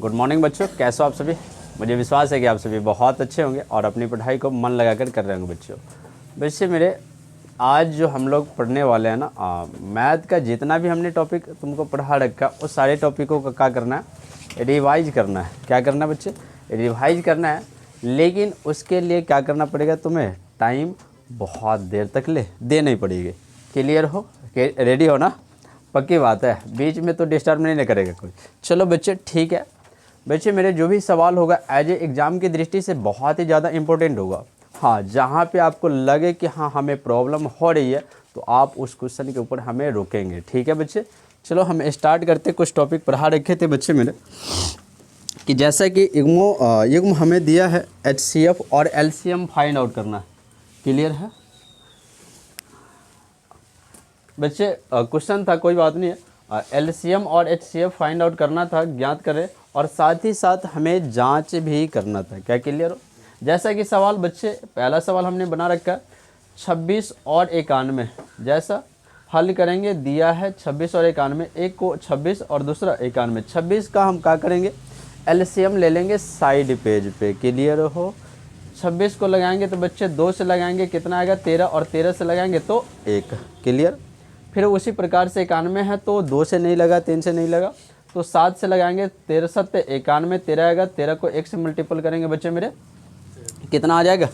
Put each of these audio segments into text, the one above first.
Good morning बच्चों, कैसे हो आप सभी। मुझे विश्वास है कि आप सभी बहुत अच्छे होंगे और अपनी पढ़ाई को मन लगाकर कर रहे होंगे। बच्चे मेरे आज जो हम लोग पढ़ने वाले हैं ना, मैथ का जितना भी हमने टॉपिक तुमको पढ़ा रखा उस सारे टॉपिकों का क्या करना है, रिवाइज करना है। क्या करना है बच्चे, रिवाइज करना है। लेकिन उसके लिए क्या करना पड़ेगा, तुम्हें टाइम बहुत देर तक देनी पड़ेगी। क्लियर हो, रेडी हो ना, पक्की बात है, बीच में तो डिस्टर्ब नहीं करेगा कोई। चलो बच्चे ठीक है। बच्चे मेरे जो भी सवाल होगा एज ए एग्ज़ाम की दृष्टि से बहुत ही ज़्यादा इम्पोर्टेंट होगा। हाँ, जहाँ पे आपको लगे कि हाँ हमें प्रॉब्लम हो रही है तो आप उस क्वेश्चन के ऊपर हमें रोकेंगे। ठीक है बच्चे, चलो हम स्टार्ट करते। कुछ टॉपिक पढ़ा रखे थे बच्चे मेरे कि जैसा कि युग्म हमें दिया है HCF और LCM फाइंड आउट करना है। क्लियर है बच्चे, क्वेश्चन था, कोई बात नहीं है। LCM और HCF फाइंड आउट करना था, ज्ञात करें, और साथ ही साथ हमें जांच भी करना था। क्या क्लियर हो। जैसा कि सवाल बच्चे, पहला सवाल हमने बना रखा है 26 और 91। जैसा हल करेंगे, दिया है 26 और 91, एक को 26 और दूसरा 91। 26 का हम क्या करेंगे, LCM ले लेंगे साइड पेज पे। क्लियर हो। 26 को लगाएंगे तो बच्चे 2 से लगाएंगे, कितना आएगा 13, और 13 से लगाएंगे तो 1। क्लियर। फिर उसी प्रकार से 91 है तो 2 से नहीं लगा, 3 से नहीं लगा तो 7 से लगाएंगे। 13 7 91, 13 आएगा। 13 को 1 से मल्टीपल करेंगे बच्चे मेरे, कितना आ जाएगा,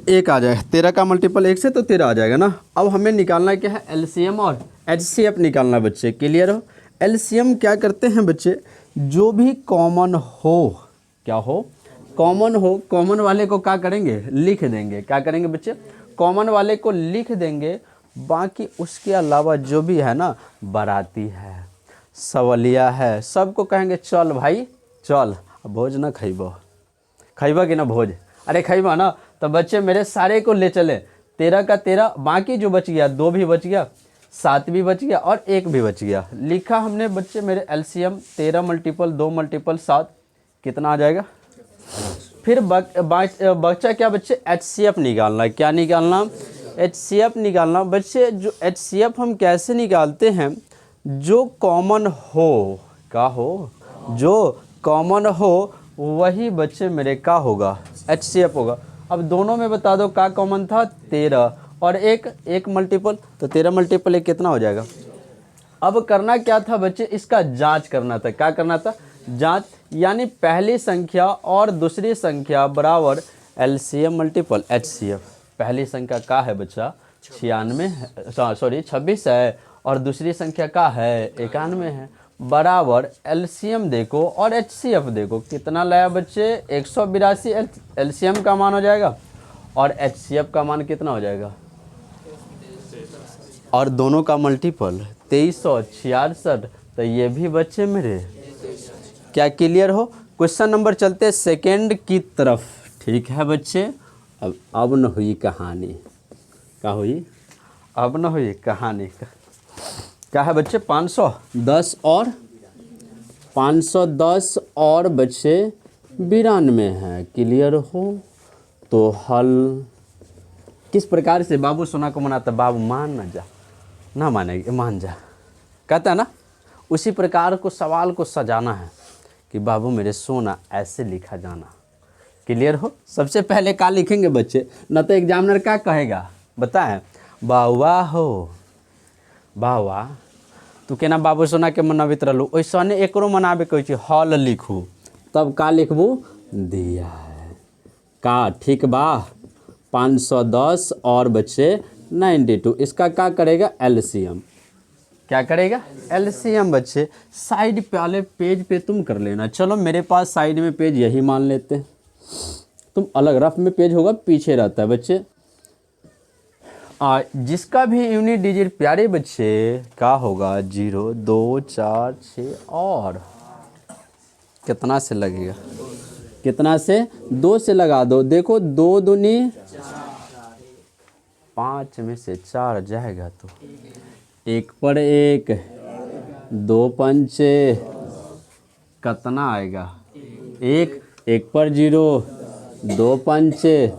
1 आ जाएगा। 13 का मल्टीपल 1 से तो 13 आ जाएगा ना। अब हमें निकालना क्या है, LCM और HCF निकालना बच्चे। क्लियर हो। LCM क्या करते हैं बच्चे, जो भी कॉमन हो, क्या हो, कॉमन हो, कॉमन वाले को क्या करेंगे, लिख देंगे। क्या करेंगे बच्चे, कॉमन वाले को लिख देंगे। बाकी उसके अलावा जो भी है ना, बाराती है, सवलिया है, सबको कहेंगे चल भाई चल, भोज ना खैबो, खैबा कि ना भोज, अरे खैबा ना। तो बच्चे मेरे सारे को ले चले, 13 का 13, बाकी जो बच गया 2 भी बच गया, 7 भी बच गया और 1 भी बच गया। लिखा हमने बच्चे मेरे LCM 13 मल्टीपल 2 मल्टीपल 7, कितना आ जाएगा। फिर बच्चा क्या बच्चे, HCF निकालना है। क्या निकालना, HCF निकालना बच्चे। जो HCF हम कैसे निकालते हैं, जो कॉमन हो, क्या हो, जो कॉमन हो वही बच्चे मेरे का होगा, HCF होगा। अब दोनों में बता दो क्या कॉमन था, 13 और 1 मल्टीपल, तो 13 मल्टीपल 1 कितना हो जाएगा। अब करना क्या था बच्चे, इसका जांच करना था। क्या करना था, जांच, यानी पहली संख्या और दूसरी संख्या बराबर LCM मल्टीपल HCF। पहली संख्या का है बच्चा 26 है, और दूसरी संख्या का है 91 है, बराबर LCM देखो और HCF देखो, कितना लाया बच्चे 182 LCM का मान हो जाएगा और HCF का मान कितना हो जाएगा, और दोनों का मल्टीपल 2366। तो ये भी बच्चे मेरे क्या क्लियर हो। क्वेश्चन नंबर चलते सेकंड की तरफ। ठीक है बच्चे, अब न हुई कहानी, क्या हुई, अब न हुई कहानी। क्या है बच्चे, 510 और बच्चे 92 है। क्लियर हो। तो हल किस प्रकार से बाबू सोना को मनाता, बाबू मान ना जा, ना मानेगी, मान जा, कहता है ना, उसी प्रकार को सवाल को सजाना है कि बाबू मेरे सोना ऐसे लिखा जाना। क्लियर हो। सबसे पहले क्या लिखेंगे बच्चे, न तो एग्जामिनर क्या कहेगा बताएं, बाबा हो, बाबा तू केना बाबू सोना के मनावित रहलू, वैसा ने एकरो मनाबे कोई चीज, हल लिखू, तब का लिखबू, दिया है का। ठीक बा, 510 और बच्चे 92, इसका क्या करेगा, LCM। क्या करेगा, LCM बच्चे। साइड वाले पेज पे तुम कर लेना। चलो मेरे पास साइड में पेज यही मान लेते हैं, तुम अलग रफ में पेज होगा पीछे रहता है बच्चे। जिसका भी यूनिट डिजिट प्यारे बच्चे क्या होगा, 0 2 4 6 और कितना से लगेगा, कितना से, 2 से लगा दो। देखो 2 दूनी 5 में से 4 जाएगा तो 1 पर 1, 2 पंचे कितना आएगा, 1 पर 0, 2 पंचे।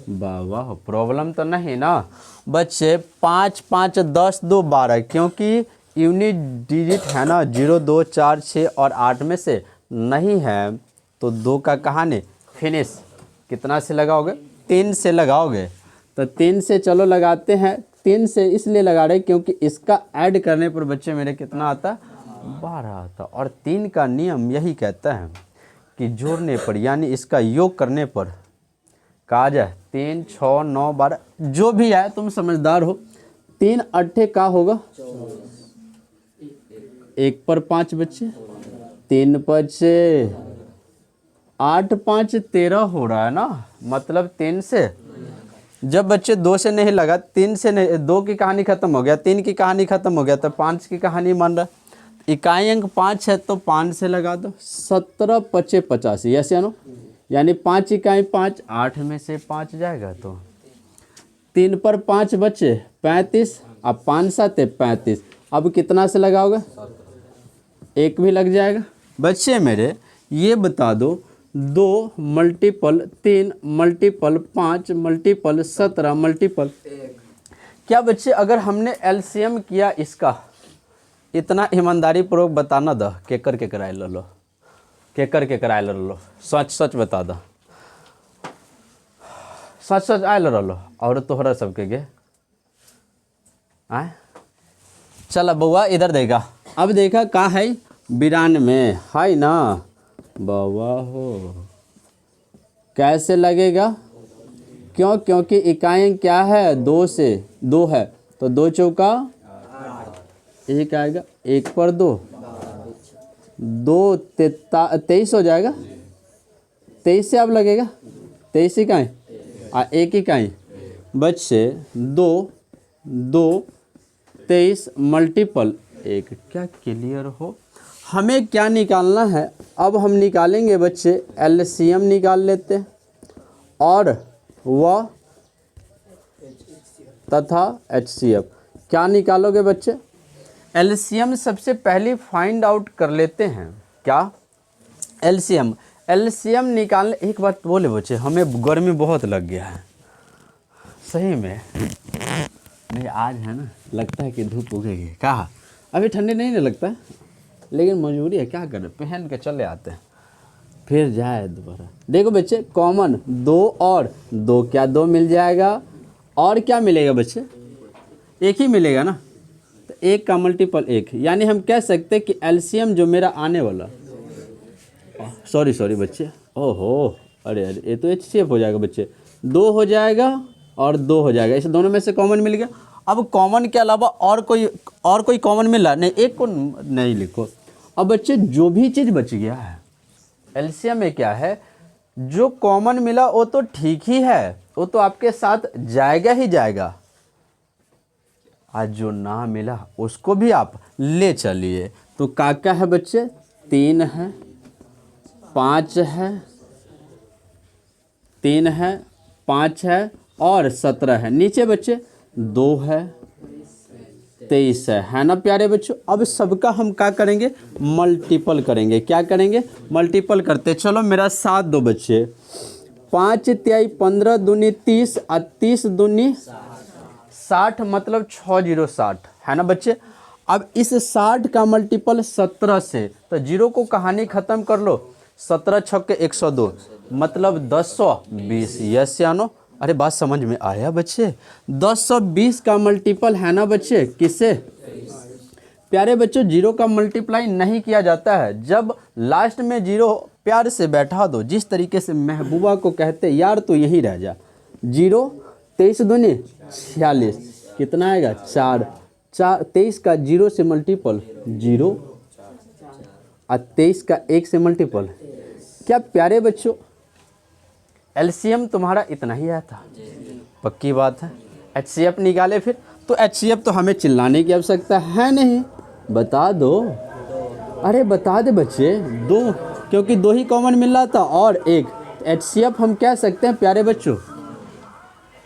वाह, प्रॉब्लम तो नहीं ना बच्चे। 5 5 10 2 12, क्योंकि यूनिट डिजिट है ना 0, 2, 4, 6 और 8 में से नहीं है तो 2 का कहानी फिनिश। कितना से लगाओगे? 3 से लगाओगे। तो 3 से चलो लगाते हैं। 3 से इसलिए लगा रहे क्योंकि इसका ऐड करने पर बच्चे मेरे कितना आता? 12 आता। और 3 का नियम यही कहता है कि जोड़ने पर यानी इसका योग करने पर कहा जाए 3, 6, 9, 12 जो भी आए, तुम समझदार हो। 3 अट्ठे का होगा 1 पर 5 बच्चे, 3 बच्चे 8, 5 13 हो रहा है ना। मतलब 3 से जब बच्चे 2 से नहीं लगा, 3 से नहीं, 2 की कहानी खत्म हो गया, 3 की कहानी खत्म हो गया, तो 5 की कहानी मान रहा। इकाई अंक 5 है तो 5 से लगा दो। 17 पचे 85, यस या नो? यानी 5 इकाई 5, 8 में से 5 जाएगा तो 3 पर 5 बचे 35, अब 5 7 35। अब कितना से लगाओगे? 1 भी लग जाएगा। बच्चे मेरे ये बता दो 2 मल्टीपल 3 मल्टीपल 5 मल्टीपल 17 मल्टीपल, क्या बच्चे अगर हमने एलसीएम किया इसका, इतना ईमानदारी पूर्वक बताना दो के कराए लो, के कराए लो, सच सच बता दो, सच सच आए लो और तोहरा सबके गे आए। चल बउआ इधर देगा। अब देखा का है 92 है ना बाबा हो। कैसे लगेगा? क्यों? क्योंकि इकाई क्या है 2 से 2 है तो 2 चौका 1 आएगा, 1 पर 2 2 23 हो जाएगा। 23 से अब लगेगा 23 इकाई 1 इकाई बच्चे 2 2 23 मल्टीपल 1। क्या क्लियर हो? हमें क्या निकालना है? अब हम निकालेंगे बच्चे एलसीएम निकाल लेते हैं और वह तथा एचसीएफ। क्या निकालोगे बच्चे? एलसीएम सबसे पहले फाइंड आउट कर लेते हैं। क्या? एलसीएम। एलसीएम निकालने, एक बात बोले बच्चे, हमें गर्मी बहुत लग गया है सही में। नहीं आज है ना, लगता है कि धूप उगेगी। कहा अभी ठंडे नहीं ना लगता है, लेकिन मजबूरी है, क्या करें, पहन के चले आते हैं फिर जाए दोबारा। देखो बच्चे कॉमन 2 और 2 क्या 2 मिल जाएगा और क्या मिलेगा बच्चे? 1 ही मिलेगा ना। तो 1 का मल्टीपल 1, यानी हम कह सकते हैं कि एलसीएम जो मेरा आने वाला, सॉरी बच्चे, ओहो अरे ये तो एचसीएफ हो जाएगा बच्चे। 2 हो जाएगा और 2 हो जाएगा, इसे दोनों में से कॉमन मिल गया। अब कॉमन के अलावा और कोई कॉमन मिला नहीं, 1 को नहीं लिखो। अब बच्चे जो भी चीज़ बच गया है एलसीएम में क्या है, जो कॉमन मिला वो तो ठीक ही है, वो तो आपके साथ जाएगा ही जाएगा। आज जो ना मिला उसको भी आप ले चलिए। तो क्या है बच्चे? 3 है, 5 है, 3 है, 5 है और 17 है। नीचे बच्चे 2 है, 23 है ना प्यारे बच्चों। अब सबका हम क्या करेंगे? मल्टीपल करेंगे। क्या करेंगे? मल्टीपल करते। चलो मेरा 7 दो बच्चे, 5 तिहाई 15 दूनी 30 और 30 दूनी 60, मतलब 6 0 60 है ना बच्चे। अब इस 60 का मल्टीपल 17 से, तो 0 को कहानी ख़त्म कर लो। 17 छक्के 102, मतलब 1020। यस या नो? अरे बात समझ में आया बच्चे? 1020 का मल्टीपल है ना बच्चे, किससे? प्यारे बच्चों 0 का मल्टीप्लाई नहीं किया जाता है। जब लास्ट में 0 प्यार से बैठा दो, जिस तरीके से महबूबा को कहते यार तो यही रह जा। 0 23 दूनी 46, कितना आएगा? 4 23 का 0 से मल्टीपल 0 और 23 का 1 से मल्टीपल। क्या प्यारे बच्चों एलसीएम तुम्हारा इतना ही आया था? पक्की बात है। एचसीएफ निकाले फिर, तो एचसीएफ तो हमें चिल्लाने की आवश्यकता है नहीं, बता दो। अरे बता दे बच्चे, 2, क्योंकि 2 ही कॉमन मिल रहा था और 1 एचसीएफ हम कह सकते हैं प्यारे बच्चों।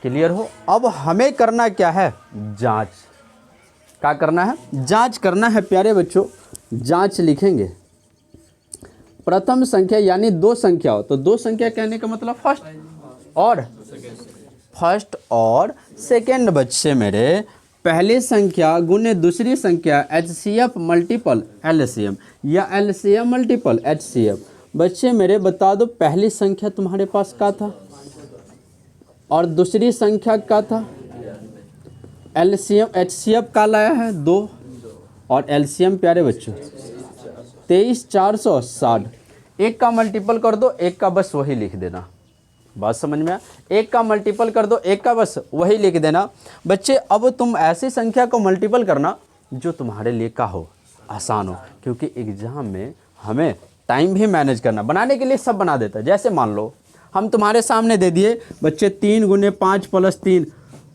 क्लियर हो? अब हमें करना क्या है? जांच। क्या करना है? जांच करना है प्यारे बच्चों। जांच लिखेंगे। प्रथम संख्या यानी 2 संख्या हो तो 2 संख्या कहने का मतलब फर्स्ट और सेकंड बच्चे मेरे। पहली संख्या गुने दूसरी संख्या HCF मल्टीपल LCM या LCM मल्टीपल HCF। बच्चे मेरे बता दो, पहली संख्या तुम्हारे पास क्या था और दूसरी संख्या क्या था? LCM HCF का लाया है 2 और LCM प्यारे बच्चों 23,460। एक का मल्टीपल कर दो, एक का बस वही लिख देना। बात समझ में आया? एक का मल्टीपल कर दो, एक का बस वही लिख देना। बच्चे अब तुम ऐसी संख्या को मल्टीपल करना जो तुम्हारे लिए का हो, आसान हो, क्योंकि एग्जाम में हमें टाइम भी मैनेज करना। बनाने के लिए सब बना देता है। जैसे मान लो हम तुम्हारे सामने दे दिए बच्चे 3 गुने 5 प्लस 3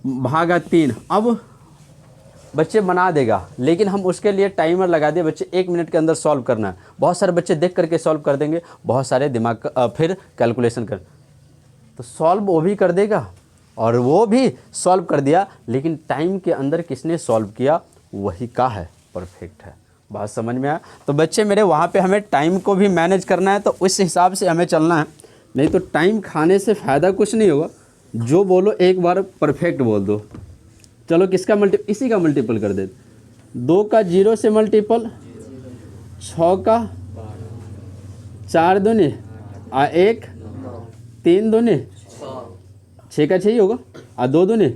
भागा 3। अब बच्चे बना देगा, लेकिन हम उसके लिए टाइमर लगा दिए, बच्चे 1 मिनट के अंदर सॉल्व करना है। बहुत सारे बच्चे देख करके सॉल्व कर देंगे, बहुत सारे दिमाग फिर कैलकुलेशन कर, तो सॉल्व वो भी कर देगा और वो भी सॉल्व कर दिया, लेकिन टाइम के अंदर किसने सॉल्व किया वही का है, परफेक्ट है। बात समझ में आया? तो बच्चे मेरे वहाँ पे हमें टाइम को भी मैनेज करना है, तो उस हिसाब से हमें चलना है, नहीं तो टाइम खाने से फ़ायदा कुछ नहीं होगा। जो बोलो एक बार परफेक्ट बोल दो। चलो किसका मल्टीपल, इसी का मल्टीपल कर दे। 2 का 0 से मल्टीपल, 6 का 4 दूनी 1, 3 दूनी 6 का 6 ही होगा, 2 दूनी।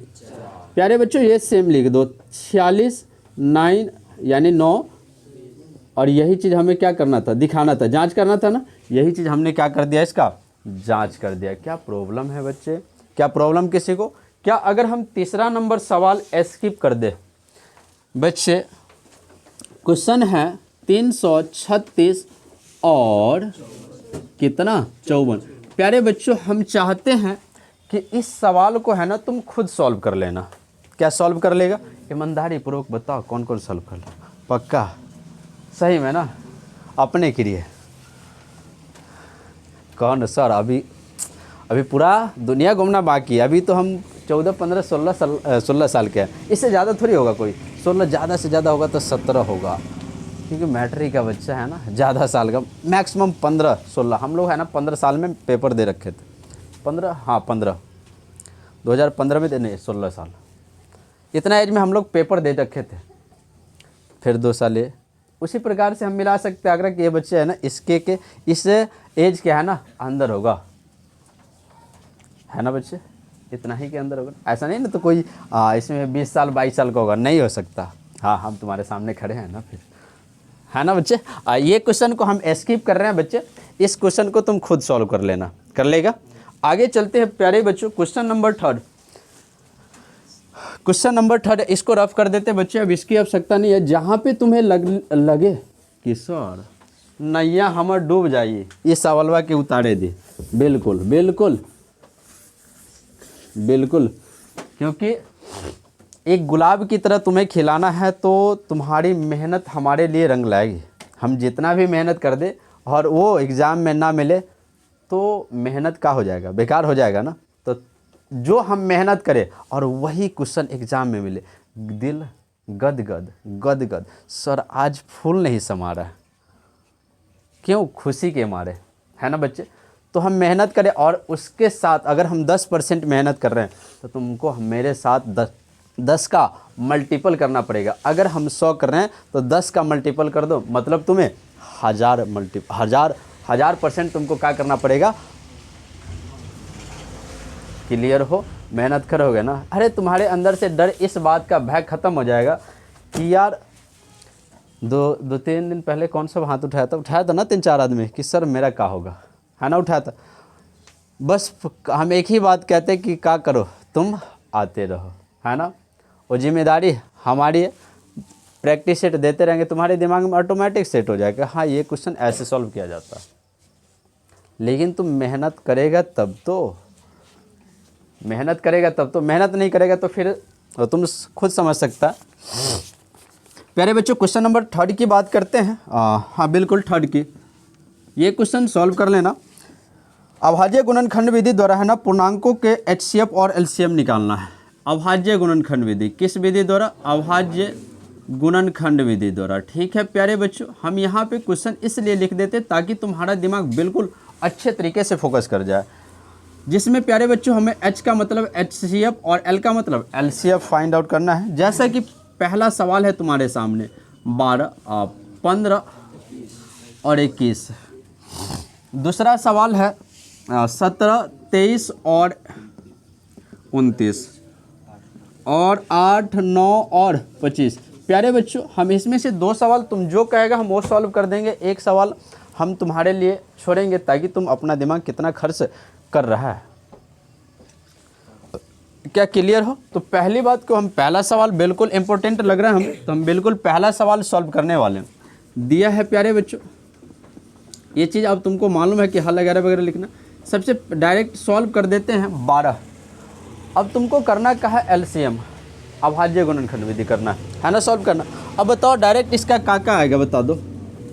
प्यारे बच्चों ये सेम लिख दो, 46 9 यानी 9। और यही चीज़ हमें क्या करना था, दिखाना था, जांच करना था ना। यही चीज़ हमने क्या कर दिया, इसका जांच कर दिया। क्या प्रॉब्लम है बच्चे? क्या प्रॉब्लम किसी को? क्या अगर हम तीसरा नंबर सवाल स्किप कर दे? बच्चे क्वेश्चन है 336 और कितना 54। प्यारे बच्चों हम चाहते हैं कि इस सवाल को है ना तुम खुद सॉल्व कर लेना। क्या सॉल्व कर लेगा? ईमानदारी पूर्वक बताओ कौन कौन सॉल्व कर लेगा? पक्का? सही में ना? अपने के लिए कौन सर? अभी पूरा दुनिया घूमना बाकी है। अभी तो हम 14 15 16 साल के हैं, इससे ज़्यादा थोड़ी होगा कोई। 16 ज़्यादा से ज़्यादा होगा तो 17 होगा, क्योंकि मैट्रिक का बच्चा है ना, ज़्यादा साल का। मैक्सिमम 15 16 हम लोग है ना 15 साल में पेपर दे रखे थे। 15 हाँ 15 2015 में नहीं 16 साल, इतना एज में हम लोग पेपर दे रखे थे। फिर 2 साल ये, उसी प्रकार से हम मिला सकते हैं अगर कि ये बच्चे है ना इसके के इस एज के है ना अंदर होगा, है ना बच्चे? इतना ही के अंदर होगा। ऐसा नहीं ना तो कोई इसमें 20 साल 22 साल का होगा, नहीं हो सकता। हाँ हम तुम्हारे सामने खड़े हैं ना फिर, है ना बच्चे? ये क्वेश्चन को हम स्किप कर रहे हैं बच्चे, इस क्वेश्चन को तुम खुद सॉल्व कर लेना, कर लेगा। आगे चलते हैं प्यारे बच्चों, क्वेश्चन नंबर 3। क्वेश्चन नंबर 3 इसको रफ कर देते बच्चे, अब इसकी आवश्यकता नहीं है। जहाँ पे तुम्हें लगे कि सर नैया हमर डूब जाइए, इस सवालवा के उतारे दी। बिल्कुल बिल्कुल बिल्कुल, क्योंकि एक गुलाब की तरह तुम्हें खिलाना है तो तुम्हारी मेहनत हमारे लिए रंग लाएगी। हम जितना भी मेहनत कर दे और वो एग्ज़ाम में ना मिले तो मेहनत का हो जाएगा, बेकार हो जाएगा ना। तो जो हम मेहनत करें और वही क्वेश्चन एग्ज़ाम में मिले, दिल गद गद गद गद, सर आज फूल नहीं समा रहा है, क्यों? खुशी के मारे, है ना बच्चे? तो हम मेहनत करें और उसके साथ अगर हम 10% मेहनत कर रहे हैं तो तुमको मेरे साथ 10 का मल्टीपल करना पड़ेगा। अगर हम 100 कर रहे हैं तो 10 का मल्टीपल कर दो, मतलब तुम्हें 1000% तुमको क्या करना पड़ेगा? क्लियर हो? मेहनत करोगे ना। अरे तुम्हारे अंदर से डर, इस बात का भय ख़त्म हो जाएगा कि यार 2-3 दिन पहले कौन सा हाथ उठाया था ना 3-4 आदमी कि सर मेरा क्या होगा, है ना? उठाया था। बस हम एक ही बात कहते कि क्या करो, तुम आते रहो, है ना? वो जिम्मेदारी हमारी है, प्रैक्टिस सेट देते रहेंगे, तुम्हारे दिमाग में ऑटोमेटिक सेट हो जाएगा, हाँ ये क्वेश्चन ऐसे सॉल्व किया जाता है। लेकिन तुम मेहनत करेगा तब तो, मेहनत नहीं करेगा तो फिर तुम खुद समझ सकता। प्यारे बच्चों क्वेश्चन नंबर 3 की बात करते हैं। हाँ बिल्कुल 3 की, ये क्वेश्चन सॉल्व कर लेना। अभाज्य गुणनखंड विधि द्वारा है ना पूर्णांकों के HCF और LCM निकालना है। अभाज्य गुणनखंड विधि किस विधि द्वारा? अभाज्य गुणनखंड विधि द्वारा। ठीक है प्यारे बच्चों, हम यहाँ पे क्वेश्चन इसलिए लिख देते ताकि तुम्हारा दिमाग बिल्कुल अच्छे तरीके से फोकस कर जाए। जिसमें प्यारे बच्चों हमें H का मतलब HCF और L का मतलब LCF फाइंड आउट करना है। जैसा कि पहला सवाल है तुम्हारे सामने 12, 15 और 21। दूसरा सवाल है 17, 23 और 29 और 8, 9 और 25। प्यारे बच्चों हम इसमें से 2 सवाल तुम जो कहेगा हम वो सॉल्व कर देंगे, एक सवाल हम तुम्हारे लिए छोड़ेंगे ताकि तुम अपना दिमाग कितना खर्च कर रहा है। क्या क्लियर हो? तो पहली बात को हम पहला सवाल बिल्कुल इंपॉर्टेंट लग रहा है हमें, तो हम बिल्कुल पहला सवाल सॉल्व करने वाले हैं। दिया है प्यारे बच्चों, ये चीज़ अब तुमको मालूम है कि हल वगैरह वगैरह लिखना। सबसे डायरेक्ट सॉल्व कर देते हैं 12। अब तुमको करना क्या है LCM, अभाज्य गुणनखंड विधि करना है ना, सॉल्व करना। अब बताओ डायरेक्ट इसका क्या आएगा बता दो।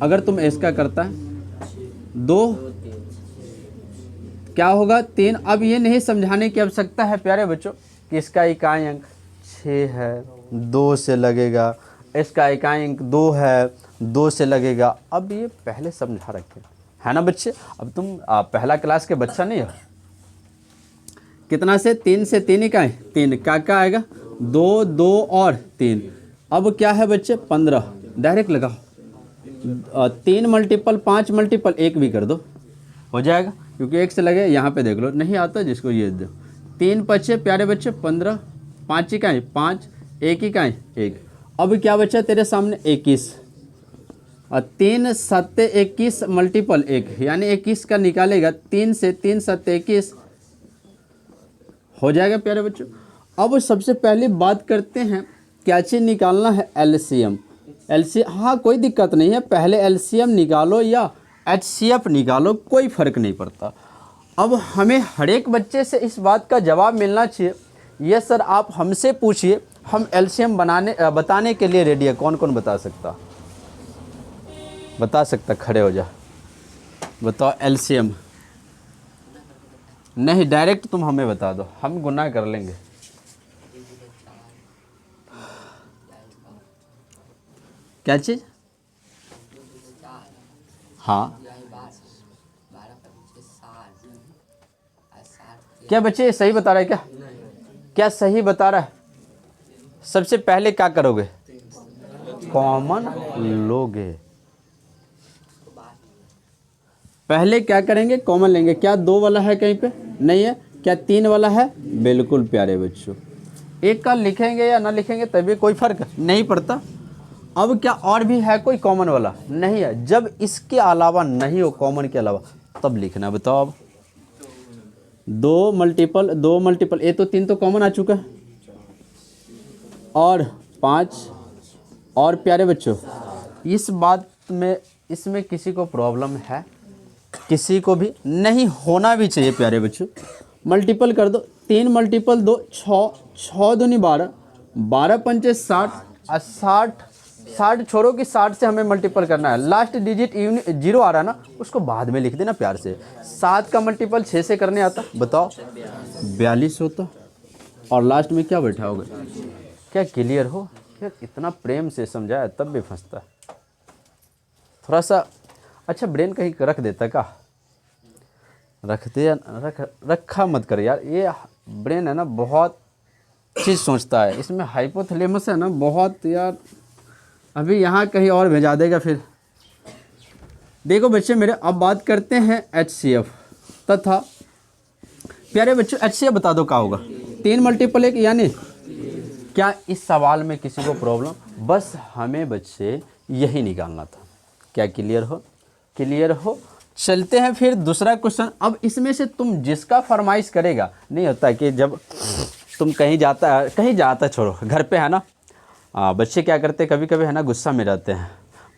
अगर तुम इसका करता है 2 क्या होगा 3। अब ये नहीं समझाने की आवश्यकता है प्यारे बच्चों कि इसका इकाई अंक 6 है 2 से लगेगा, इसका इकाई अंक 2 है 2 से लगेगा। अब ये पहले समझा रखे है ना बच्चे। अब तुम पहला क्लास के बच्चा नहीं हो। कितना से 3 से 3 इकाई 3 क्या आएगा 2 2 और 3। अब क्या है बच्चे 15 डायरेक्ट लगाओ। 3 मल्टीपल 5 मल्टीपल 1 भी कर दो हो जाएगा, क्योंकि 1 से लगे। यहाँ पे देख लो नहीं आता जिसको ये दो। 3 बच्चे प्यारे बच्चे 15, 5 इकाई 5, 1 इकाई 1। अब क्या बच्चा तेरे सामने 21 और 3 7 21 मल्टीपल 1 यानी 21 का निकालेगा 3 से 3 7 21 हो जाएगा प्यारे बच्चों। अब सबसे पहले बात करते हैं क्या चीज़ निकालना है LCM। हाँ कोई दिक्कत नहीं है, पहले LCM निकालो या HCF निकालो कोई फ़र्क नहीं पड़ता। अब हमें हर एक बच्चे से इस बात का जवाब मिलना चाहिए। ये सर आप हमसे पूछिए, हम LCM बताने के लिए रेडी है। कौन कौन बता सकता खड़े हो जा, बताओ LCM। नहीं डायरेक्ट तुम हमें बता दो, हम गुना कर लेंगे। क्या चीज़? हाँ क्या बच्चे सही बता रहा है क्या? क्या सही बता रहा है? सबसे पहले क्या करोगे? कॉमन लोगे। पहले क्या करेंगे? कॉमन लेंगे। क्या 2 वाला है कहीं पे? नहीं है। क्या 3 वाला है? बिल्कुल प्यारे बच्चों। 1 का लिखेंगे या ना लिखेंगे तभी कोई फर्क नहीं पड़ता। अब क्या और भी है कोई कॉमन वाला? नहीं है। जब इसके अलावा नहीं हो कॉमन के अलावा तब लिखना। बताओ अब 2 मल्टीपल ये तो 3 तो कॉमन आ चुका है और 5 और प्यारे बच्चों इस बात में इसमें किसी को प्रॉब्लम है? किसी को भी नहीं होना भी चाहिए प्यारे बच्चों। मल्टीपल कर दो। 3 मल्टीपल 2 6, 6 दूनी 12, 12 पंचे 60 और 60 छोड़ो कि 60 से हमें मल्टीपल करना है। लास्ट डिजिट 0 आ रहा है ना, उसको बाद में लिख देना प्यार से। 7 का मल्टीपल 6 से करने आता, बताओ 42 होता और लास्ट में क्या बैठा होगा? क्या क्लियर हो? यार इतना प्रेम से समझाया तब भी फंसता है। थोड़ा सा अच्छा ब्रेन कहीं रख देता का? रखा मत कर यार। ये ब्रेन है ना बहुत चीज़ सोचता है, इसमें हाइपोथैलेमस है ना बहुत यार। अभी यहाँ कहीं और भेजा देगा फिर। देखो बच्चे मेरे, अब बात करते हैं HCF तथा प्यारे बच्चों HCF बता दो क्या होगा? 3 मल्टीपल 1 यानी क्या इस सवाल में किसी को प्रॉब्लम? बस हमें बच्चे यही निकालना था। क्या क्लियर हो? क्लियर हो? चलते हैं फिर दूसरा क्वेश्चन। अब इसमें से तुम जिसका फरमाइश करेगा, नहीं होता कि जब तुम कहीं जाता छोड़ो घर पे है ना, बच्चे क्या करते कभी कभी है ना गुस्सा में रहते हैं।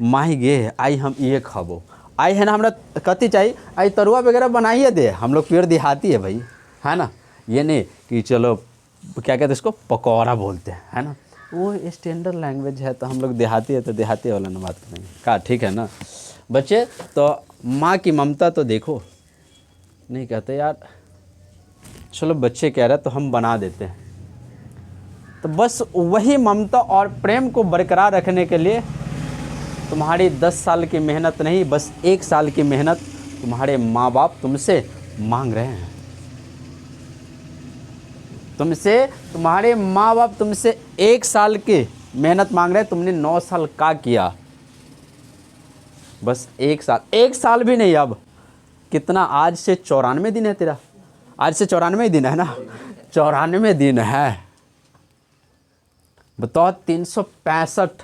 माही गे आई हम ये खाबो, आई है ना हमरा कति चाहिए, आई तरुआ वगैरह बनाइए दे। हम लोग प्योर देहाती है भाई, है ना। ये नहीं कि चलो क्या कहते हैं इसको पकौड़ा बोलते हैं, है ना। वो स्टैंडर्ड लैंग्वेज है तो हम लोग देहाती है तो देहाती वाला ना बात करेंगे का, ठीक है ना बच्चे। तो माँ की ममता तो देखो, नहीं कहते यार चलो बच्चे कह रहे तो हम बना देते हैं। तो बस वही ममता और प्रेम को बरकरार रखने के लिए तुम्हारी 10 साल की मेहनत नहीं, बस 1 साल की मेहनत तुम्हारे माँ बाप तुमसे मांग रहे हैं। तुमसे तुम्हारे माँ बाप तुमसे 1 साल की मेहनत मांग रहे हैं, तुमने 9 साल का किया, बस 1 साल, 1 साल भी नहीं। अब कितना, आज से 94 दिन है तेरा, आज से 94 दिन है ना, 94 दिन है। बताओ 365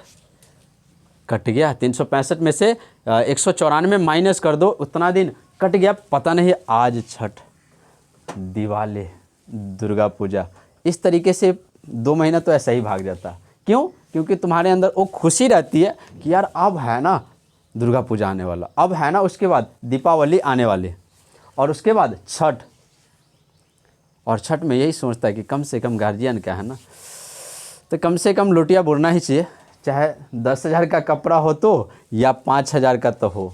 कट गया, 365 में से 194 माइनस कर दो, उतना दिन कट गया। पता नहीं आज छठ, दिवाली, दुर्गा पूजा, इस तरीके से 2 महीना तो ऐसा ही भाग जाता। क्यों? क्योंकि तुम्हारे अंदर वो खुशी रहती है कि यार अब है ना दुर्गा पूजा आने वाला, अब है ना उसके बाद दीपावली आने वाली, और उसके बाद छठ। और छठ में यही सोचता है कि कम से कम गार्जियन क्या है ना, तो कम से कम लोटिया बुनना ही चाहिए, चाहे 10,000 का कपड़ा हो तो या 5,000 का तो हो,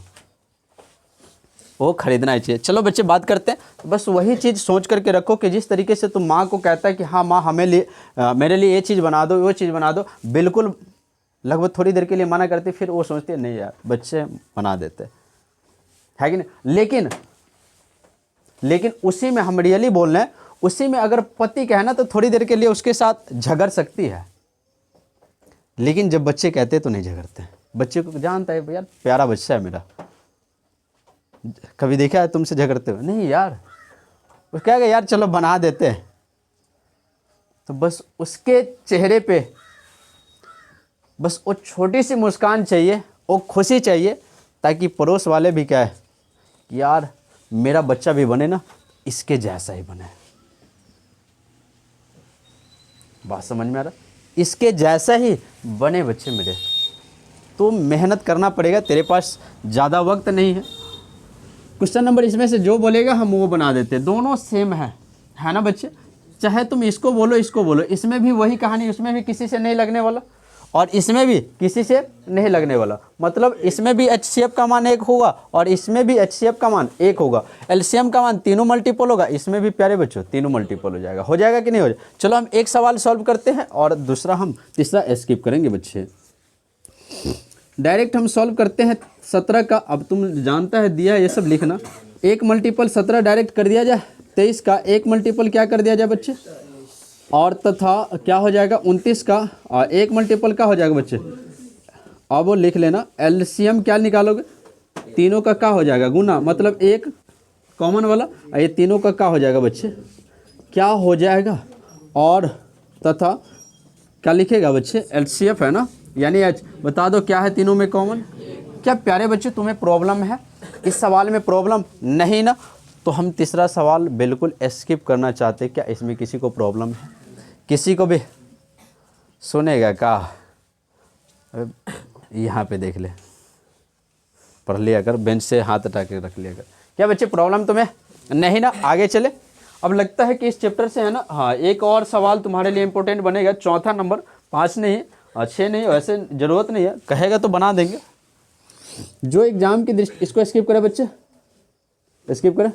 वो खरीदना ही चाहिए। चलो बच्चे बात करते हैं। बस वही चीज़ सोच करके रखो कि जिस तरीके से तुम माँ को कहता है कि हाँ माँ हमें मेरे लिए ये चीज़ बना दो, वो चीज़ बना दो, बिल्कुल लगभग थोड़ी देर के लिए मना करती, फिर वो सोचते नहीं यार बच्चे बना देते है कि नहीं। लेकिन उसी में हम रियली बोल रहे हैं, उसी में अगर पति कहना तो थोड़ी देर के लिए उसके साथ झगड़ सकती है, लेकिन जब बच्चे कहते तो नहीं झगड़ते। बच्चे को जानता है यार प्यारा बच्चा है मेरा, कभी देखा है तुमसे झगड़ते हुए? नहीं यार, वो कहेगा यार चलो बना देते हैं। तो बस उसके चेहरे पे बस वो छोटी सी मुस्कान चाहिए, वो खुशी चाहिए, ताकि पड़ोस वाले भी कहे यार मेरा बच्चा भी बने ना इसके जैसा ही बने। बात समझ में आ रहा? इसके जैसा ही बने बच्चे मेरे। तो मेहनत करना पड़ेगा, तेरे पास ज़्यादा वक्त नहीं है। क्वेश्चन नंबर इसमें से जो बोलेगा हम वो बना देते हैं, दोनों सेम है ना बच्चे? चाहे तुम इसको बोलो इसको बोलो, इसमें भी वही कहानी, उसमें भी किसी से नहीं लगने वाला और इसमें भी किसी से नहीं लगने वाला। मतलब इसमें भी HCF का मान 1 होगा और इसमें भी HCF का मान 1 होगा। LCM का मान तीनों मल्टीपल होगा, इसमें भी प्यारे बच्चों तीनों मल्टीपल हो जाएगा। हो जाएगा कि नहीं हो जाएगा? चलो हम एक सवाल सॉल्व करते हैं और तीसरा स्किप करेंगे बच्चे। डायरेक्ट हम सॉल्व करते हैं 17 का। अब तुम जानता है दिया, ये सब लिखना। 1 मल्टीपल 17 डायरेक्ट कर दिया जाए, 23 का 1 मल्टीपल क्या कर दिया जाए बच्चे, और तथा क्या हो जाएगा 29 का 1 मल्टीपल का हो जाएगा बच्चे। अब वो लिख लेना, LCM क्या निकालोगे, तीनों का क्या हो जाएगा गुना, मतलब 1 कॉमन वाला, ये तीनों का क्या हो जाएगा बच्चे, क्या हो जाएगा, और तथा क्या लिखेगा बच्चे, LCF है ना, यानी H। बता दो क्या है तीनों में कॉमन। क्या प्यारे बच्चे तुम्हें प्रॉब्लम है इस सवाल में? प्रॉब्लम नहीं ना, तो हम तीसरा सवाल बिल्कुल स्किप करना चाहते। क्या इसमें किसी को प्रॉब्लम है? किसी को भी सुनेगा क्या? यहाँ पे देख ले, पढ़ लिया कर, बेंच से हाथ हटा के रख लिया कर। क्या बच्चे प्रॉब्लम तुम्हें नहीं ना? आगे चले। अब लगता है कि इस चैप्टर से है ना, हाँ एक और सवाल तुम्हारे लिए इंपॉर्टेंट बनेगा, चौथा नंबर, 5 नहीं 6 नहीं, वैसे ज़रूरत नहीं है, कहेगा तो बना देंगे। जो एग्जाम की दृष्टि, इसको स्किप करें बच्चे, स्किप करें।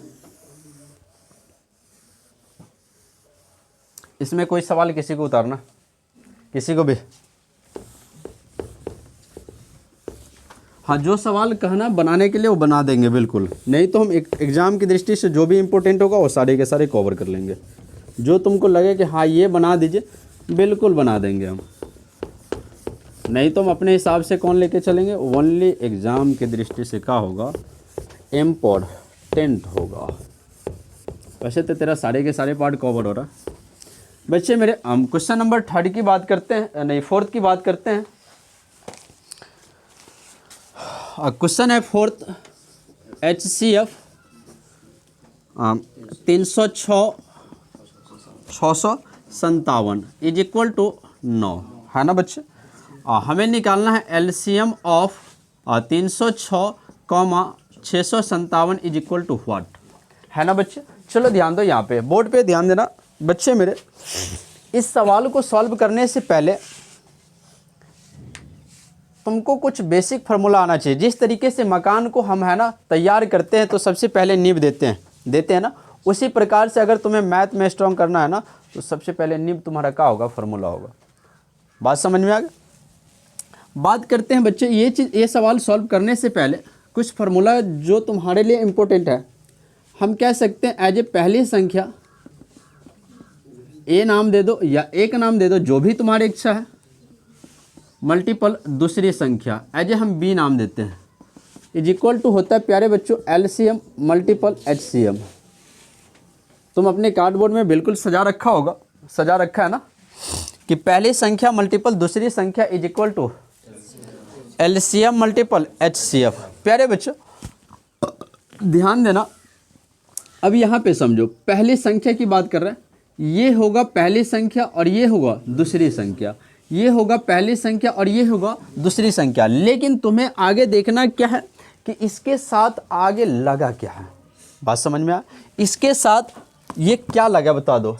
इसमें कोई सवाल किसी को उतारना, किसी को भी, हाँ जो सवाल कहना बनाने के लिए वो बना देंगे बिल्कुल। नहीं तो हम एग्ज़ाम की दृष्टि से जो भी इम्पोर्टेंट होगा वो सारे के सारे कवर कर लेंगे। जो तुमको लगे कि हाँ ये बना दीजिए, बिल्कुल बना देंगे हम। नहीं तो हम अपने हिसाब से कौन लेके चलेंगे, ओनली एग्ज़ाम की दृष्टि से क्या होगा, इम्पोर्टेंट होगा। वैसे तो तेरा सारे के सारे पार्ट कवर हो रहा बच्चे मेरे। हम क्वेश्चन नंबर 3 की बात करते हैं, नहीं 4th की बात करते हैं। क्वेश्चन है 4th, HCF 306,657 is equal to 9 है ना बच्चे। हमें निकालना है LCM of 306,657 is equal to what, है ना बच्चे। चलो ध्यान दो, यहाँ पे बोर्ड पे ध्यान देना बच्चे मेरे। इस सवाल को सॉल्व करने से पहले तुमको कुछ बेसिक फार्मूला आना चाहिए। जिस तरीके से मकान को हम है ना तैयार करते हैं तो सबसे पहले नींव देते हैं ना, उसी प्रकार से अगर तुम्हें मैथ में स्ट्रॉन्ग करना है ना तो सबसे पहले नींव तुम्हारा क्या होगा, फार्मूला होगा। बात समझ में आ गई? बात करते हैं बच्चे, ये सवाल सॉल्व करने से पहले कुछ फार्मूला जो तुम्हारे लिए इम्पोर्टेंट है। हम कह सकते हैं एज ए पहली संख्या ए नाम दे दो या एक नाम दे दो, जो भी तुम्हारी इच्छा है, मल्टीपल दूसरी संख्या एज ए हम बी नाम देते हैं, इज इक्वल टू होता है प्यारे बच्चों LCM मल्टीपल HCM। तुम अपने कार्डबोर्ड में बिल्कुल सजा रखा होगा, सजा रखा है ना, कि पहली संख्या मल्टीपल दूसरी संख्या is equal to LCM multiple HCF। प्यारे बच्चों ध्यान देना, अब यहाँ पे समझो, पहली संख्या की बात कर रहे हैं, ये होगा पहली संख्या और ये होगा दूसरी संख्या, ये होगा पहली संख्या और ये होगा दूसरी संख्या। लेकिन तुम्हें आगे देखना क्या है कि इसके साथ आगे लगा क्या है, बात समझ में आया? इसके साथ ये क्या लगा बता दो,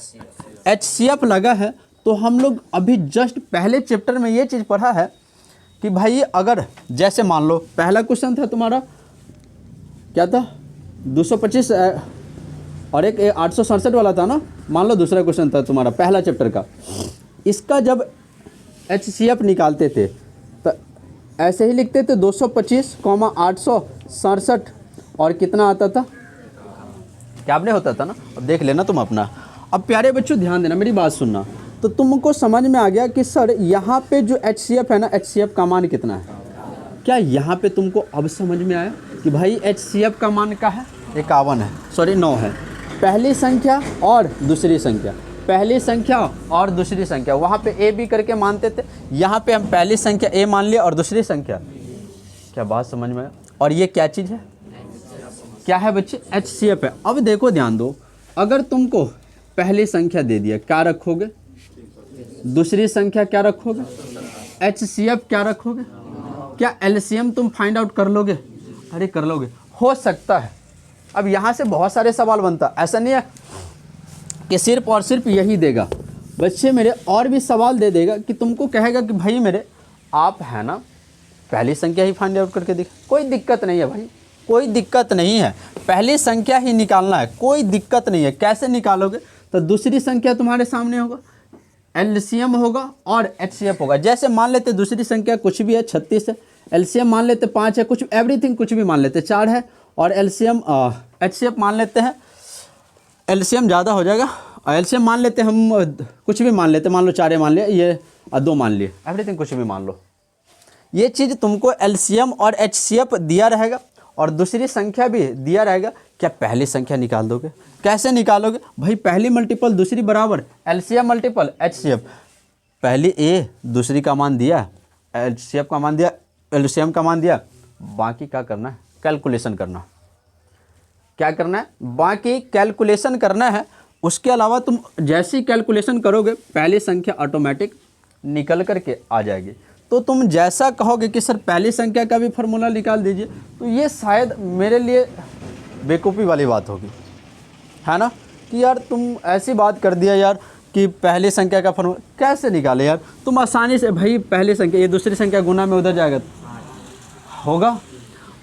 HCF लगा है। तो हम लोग अभी जस्ट पहले चैप्टर में ये चीज़ पढ़ा है कि भाई अगर जैसे मान लो पहला क्वेश्चन था तुम्हारा क्या था, 225 और एक 867 वाला था ना, मान लो दूसरा क्वेश्चन था तुम्हारा पहला चैप्टर का। इसका जब HCF निकालते थे तो ऐसे ही लिखते थे 225, 867 और कितना आता था, क्या आपने होता था ना, अब देख लेना तुम अपना। अब प्यारे बच्चों ध्यान देना, मेरी बात सुनना, तो तुमको समझ में आ गया कि सर यहाँ पे जो HCF है ना, HCF का मान कितना है? क्या यहाँ पे तुमको अब समझ में आया कि भाई HCF का मान क्या है? 51 है, सॉरी 9 है। पहली संख्या और दूसरी संख्या, पहली संख्या और दूसरी संख्या, वहाँ पे A B करके मानते थे, यहाँ पे हम पहली संख्या A मान लिया और दूसरी संख्या, क्या बात समझ में आया? और ये क्या चीज़ है, क्या है बच्चे? HCF है। अब देखो ध्यान दो, अगर तुमको पहली संख्या दे दिया, क्या रखोगे? दूसरी संख्या क्या रखोगे? HCF क्या रखोगे? क्या LCM तुम फाइंड आउट कर लोगे? अरे कर लोगे, हो सकता है। अब यहाँ से बहुत सारे सवाल बनता, ऐसा नहीं है कि सिर्फ और सिर्फ यही देगा बच्चे मेरे, और भी सवाल दे देगा कि तुमको कहेगा कि भाई मेरे आप है ना पहली संख्या ही फाइंड आउट करके दिखा। कोई दिक्कत नहीं है भाई, कोई दिक्कत नहीं है, पहली संख्या ही निकालना है, कोई दिक्कत नहीं है। कैसे निकालोगे? तो दूसरी संख्या तुम्हारे सामने होगा, LCM होगा और HCF होगा। जैसे मान लेते दूसरी संख्या कुछ भी है, 36 है, LCM मान लेते 5 है, कुछ एवरीथिंग कुछ भी मान लेते 4 है, और LCM HCF मान लेते हैं, LCM ज़्यादा हो जाएगा, और LCM मान लेते हम कुछ भी मान लेते, मान लो 4 मान लिया, ये 2 मान लिए, एवरीथिंग कुछ भी मान लो। ये चीज़ तुमको LCM और HCF दिया रहेगा और दूसरी संख्या भी दिया रहेगा। क्या पहली संख्या निकाल दोगे? कैसे निकालोगे भाई? पहली मल्टीपल दूसरी बराबर LCM मल्टीपल HCF। पहली A दूसरी का मान दिया, HCF का मान दिया, LCM का मान दिया, बाकी क्या करना है? कैलकुलेशन करना। क्या करना है? बाकी कैलकुलेशन करना है। उसके अलावा तुम जैसी कैलकुलेशन करोगे पहली संख्या ऑटोमेटिक निकल करके आ जाएगी। तो तुम जैसा कहोगे कि सर पहली संख्या का भी फार्मूला निकाल दीजिए, तो ये शायद मेरे लिए बेवकूफ़ी वाली बात होगी, है ना, कि यार तुम ऐसी बात कर दिया यार कि पहली संख्या का फार्मूला कैसे निकाले यार। तुम आसानी से भाई पहली संख्या ये दूसरी संख्या गुना में उधर जाएगा होगा।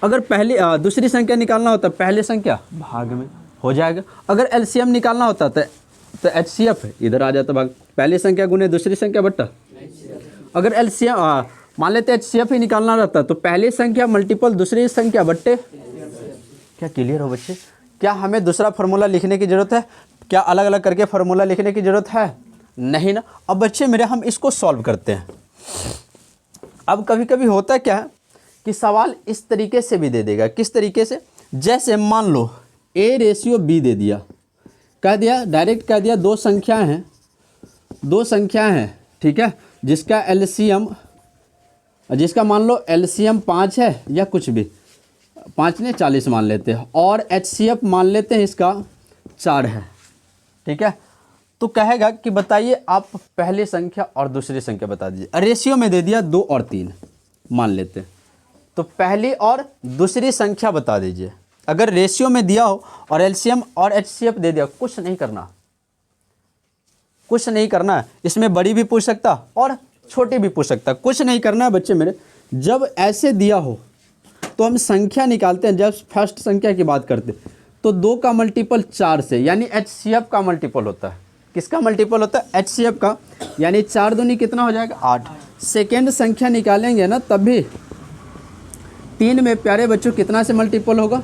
अगर पहली दूसरी संख्या निकालना होता पहली संख्या भाग में हो जाएगा। अगर LCM निकालना होता तो HCF है, इधर आ जाता भाग, पहली संख्या गुने दूसरी संख्या बट्टा। अगर LCM मान लेते HCF ही निकालना रहता तो पहली संख्या मल्टीपल दूसरी संख्या बट्टे। क्या क्लियर हो बच्चे? क्या हमें दूसरा फार्मूला लिखने की ज़रूरत है? क्या अलग अलग करके फार्मूला लिखने की ज़रूरत है? नहीं ना। अब बच्चे मेरे हम इसको सॉल्व करते हैं। अब कभी कभी होता क्या है कि सवाल इस तरीके से भी दे देगा। किस तरीके से? जैसे मान लो A/B दे दिया, कह दिया डायरेक्ट कह दिया दो संख्याएं हैं, ठीक है, जिसका LCM, जिसका मान लो LCM 5 है या कुछ भी, 5 ने 40 मान लेते हैं, और HCF मान लेते हैं इसका 4 है, ठीक है। तो कहेगा कि बताइए आप पहली संख्या और दूसरी संख्या बता दीजिए। रेशियो में दे दिया 2 और 3 मान लेते हैं, तो पहली और दूसरी संख्या बता दीजिए। अगर रेशियो में दिया हो और LCM और HCF दे दिया, कुछ नहीं करना है। इसमें बड़ी भी पूछ सकता और छोटी भी पूछ सकता, कुछ नहीं करना है बच्चे मेरे। जब ऐसे दिया हो तो हम संख्या निकालते हैं। जब फर्स्ट संख्या की बात करते तो 2 का मल्टीपल 4 से, यानी HCF का मल्टीपल होता है। किसका मल्टीपल होता है? HCF का, यानी 4 दूनी कितना हो जाएगा? 8। सेकेंड संख्या निकालेंगे ना तब भी 3 में प्यारे बच्चों कितना से मल्टीपल होगा?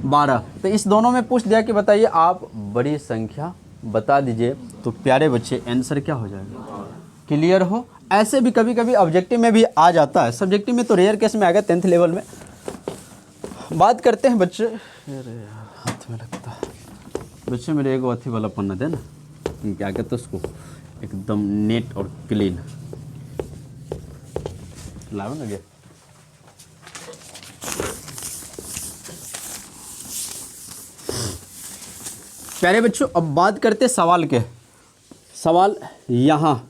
12। तो इस दोनों में पूछ दिया कि बताइए आप बड़ी संख्या बता दीजिए। तो प्यारे बच्चे आंसर क्या हो जाएगा? क्लियर हो? ऐसे भी कभी कभी ऑब्जेक्टिव में भी आ जाता है, सब्जेक्टिव में तो रेयर केस में आएगा 10th लेवल में। बात करते हैं बच्चे, अरे यार हाथ में लगता है बच्चे, मेरे एक अथी वाला पन्ना दे ना, क्या कहते हैं उसको, एकदम नेट और क्लीन लाओ ना ये। प्यारे बच्चों अब बात करते सवाल के। सवाल यहाँ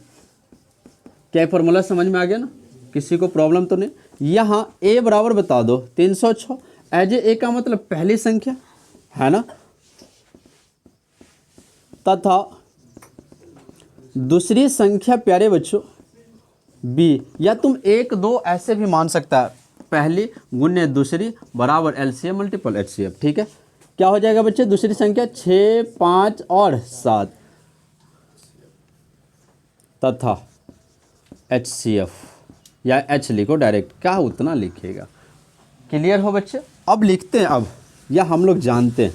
क्या फॉर्मूला समझ में आ गया ना? किसी को प्रॉब्लम तो नहीं? यहाँ a बराबर बता दो 306, एज ए का मतलब पहली संख्या है ना, तथा दूसरी संख्या प्यारे बच्चों b, या तुम 1 2 ऐसे भी मान सकता है, पहली गुने दूसरी बराबर LCM मल्टीपल HCF। ठीक है, क्या हो जाएगा बच्चे? दूसरी संख्या 6 5 और 7 तथा HCF, या H लिखो डायरेक्ट, क्या उतना लिखेगा। क्लियर हो बच्चे? अब लिखते हैं, अब या हम लोग जानते हैं,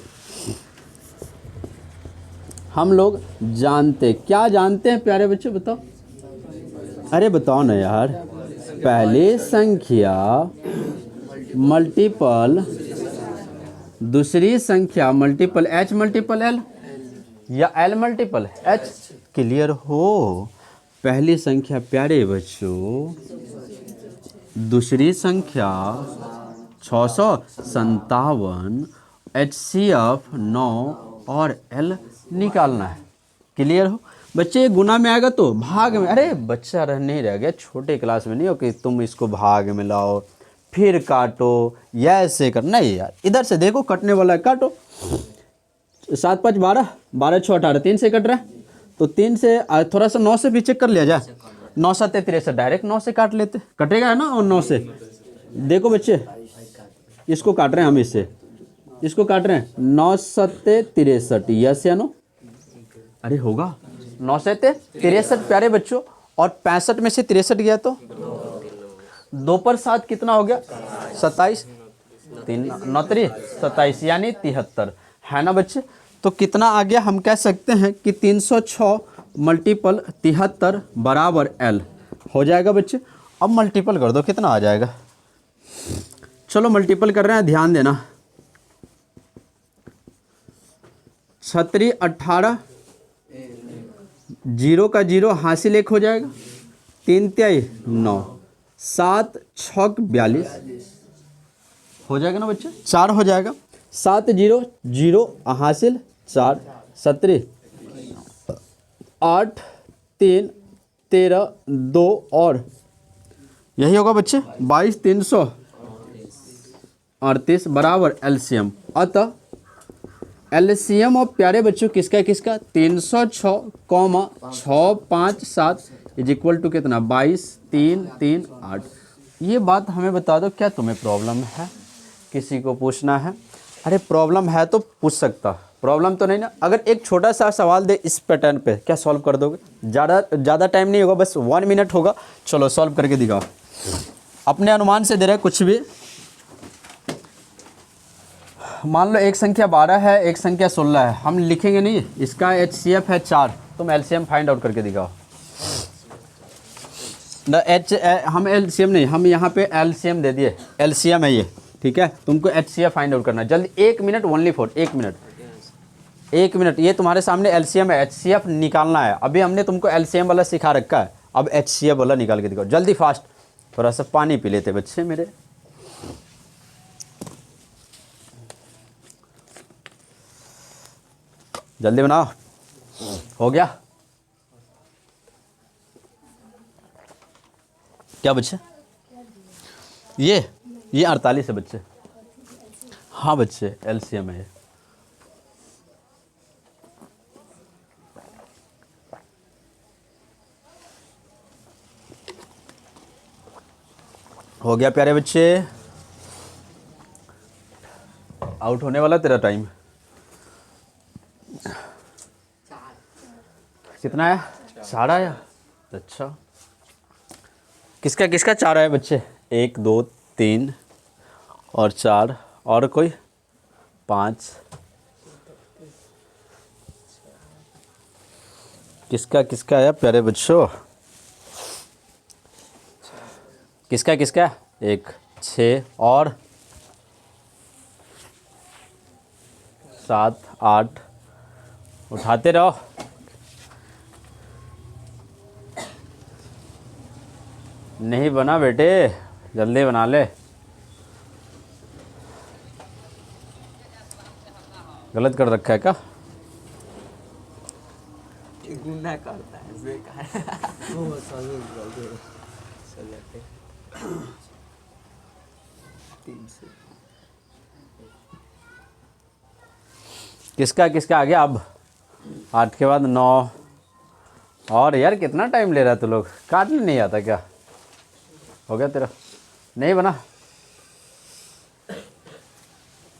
हम लोग जानते क्या जानते हैं प्यारे बच्चे बताओ? अरे बताओ ना यार, पहली संख्या मल्टीपल दूसरी संख्या मल्टीपल H मल्टीपल L, या L मल्टीपल H। क्लियर हो? पहली संख्या प्यारे बच्चों, दूसरी संख्या 657, HCF 9 और L निकालना है। क्लियर हो बच्चे? ये गुना में आएगा तो भाग में, अरे बच्चा रह नहीं रह गया, छोटे क्लास में नहीं हो कि तुम इसको भाग में लाओ फिर काटो या ऐसे कर, नहीं यार, इधर से देखो कटने वाला है, काटो। 7 5 12, 12 6 18, 3 से कट रहा है, तो 3 से थोड़ा सा 9 से भी चेक कर लिया जाए, 9 7 63, डायरेक्ट 9 से काट लेते, कटेगा है ना। और 9 से देखो बच्चे, इसको काट रहे हैं हम, इसको काट रहे हैं, 9 7 63, यस या नो? अरे होगा 9 से 63 प्यारे बच्चों, और 65 में से 63 गया तो 2 पर 7 कितना हो गया? 27, 3 9 3 27 यानी 73 है ना बच्चे। तो कितना आ गया? हम कह सकते हैं कि 306 मल्टीपल 73 बराबर L हो जाएगा बच्चे। अब मल्टीपल कर दो, कितना आ जाएगा? चलो मल्टीपल कर रहे हैं, ध्यान देना। 36 18, 0 का 0 हासिल 1 हो जाएगा, 3 3 9, 7 6 42 हो जाएगा ना बच्चे, 4 हो जाएगा, 7 0 0 हासिल 4, 17 8 3 13 2 और यही होगा बच्चे 22 338 बराबर LCM। अतः LCM और प्यारे बच्चों किसका किसका? 306, 657 इज इक्वल टू कितना? 22 3 3 8। ये बात हमें बता दो, क्या तुम्हें प्रॉब्लम है? किसी को पूछना है? अरे प्रॉब्लम है तो पूछ सकता, प्रॉब्लम तो नहीं ना। अगर एक छोटा सा सवाल दे इस पैटर्न पे, क्या सॉल्व कर दोगे? ज़्यादा टाइम नहीं होगा, बस 1 मिनट होगा। चलो सॉल्व करके दिखाओ, अपने अनुमान से दे रहे कुछ भी। मान लो एक संख्या 12 है, एक संख्या 16 है, हम लिखेंगे नहीं, इसका HCF है 4, तुम LCM फाइंड आउट करके दिखाओ। हम LCM नहीं, हम यहाँ पे LCM दे दिए, LCM है ये, ठीक है। तुमको HCF फाइंड आउट करना है जल्दी, 1 minute only for 1 minute, 1 minute. ये तुम्हारे सामने LCM है, HCF निकालना है। अभी हमने तुमको LCM वाला सिखा रखा है, अब HCF वाला निकाल के दिखाओ जल्दी फास्ट। थोड़ा सा पानी पी लेते बच्चे मेरे। जल्दी बनाओ, हो गया क्या बच्चे? ये 48 है बच्चे। हाँ बच्चे LCM है। हो गया प्यारे बच्चे, आउट होने वाला तेरा टाइम। कितना आया? 4 आया। अच्छा किसका किसका 4 आया बच्चे? 1 2 3 और 4, और कोई 5 किसका किसका है प्यारे बच्चों, किसका किसका, 1 6 और 7 8, उठाते रहो। नहीं बना बेटे, जल्दी बना ले। गलत कर रखा है क्या? गुनाह करता है बेकार। वो किसका किसका आ गया अब? 8 के बाद 9। और यार कितना टाइम ले रहा है तू लोग, काटने नहीं आता क्या? हो गया तेरा? नहीं बना,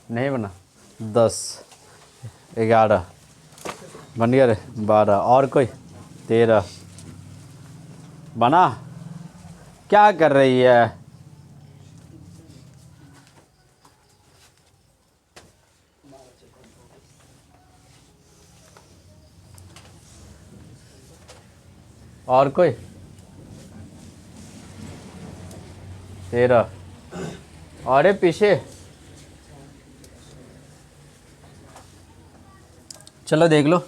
नहीं बना। 10 11 बन गया रे। 12 और कोई? 13 बना। क्या कर रही है? और कोई? 13 और पीछे। चलो देख लो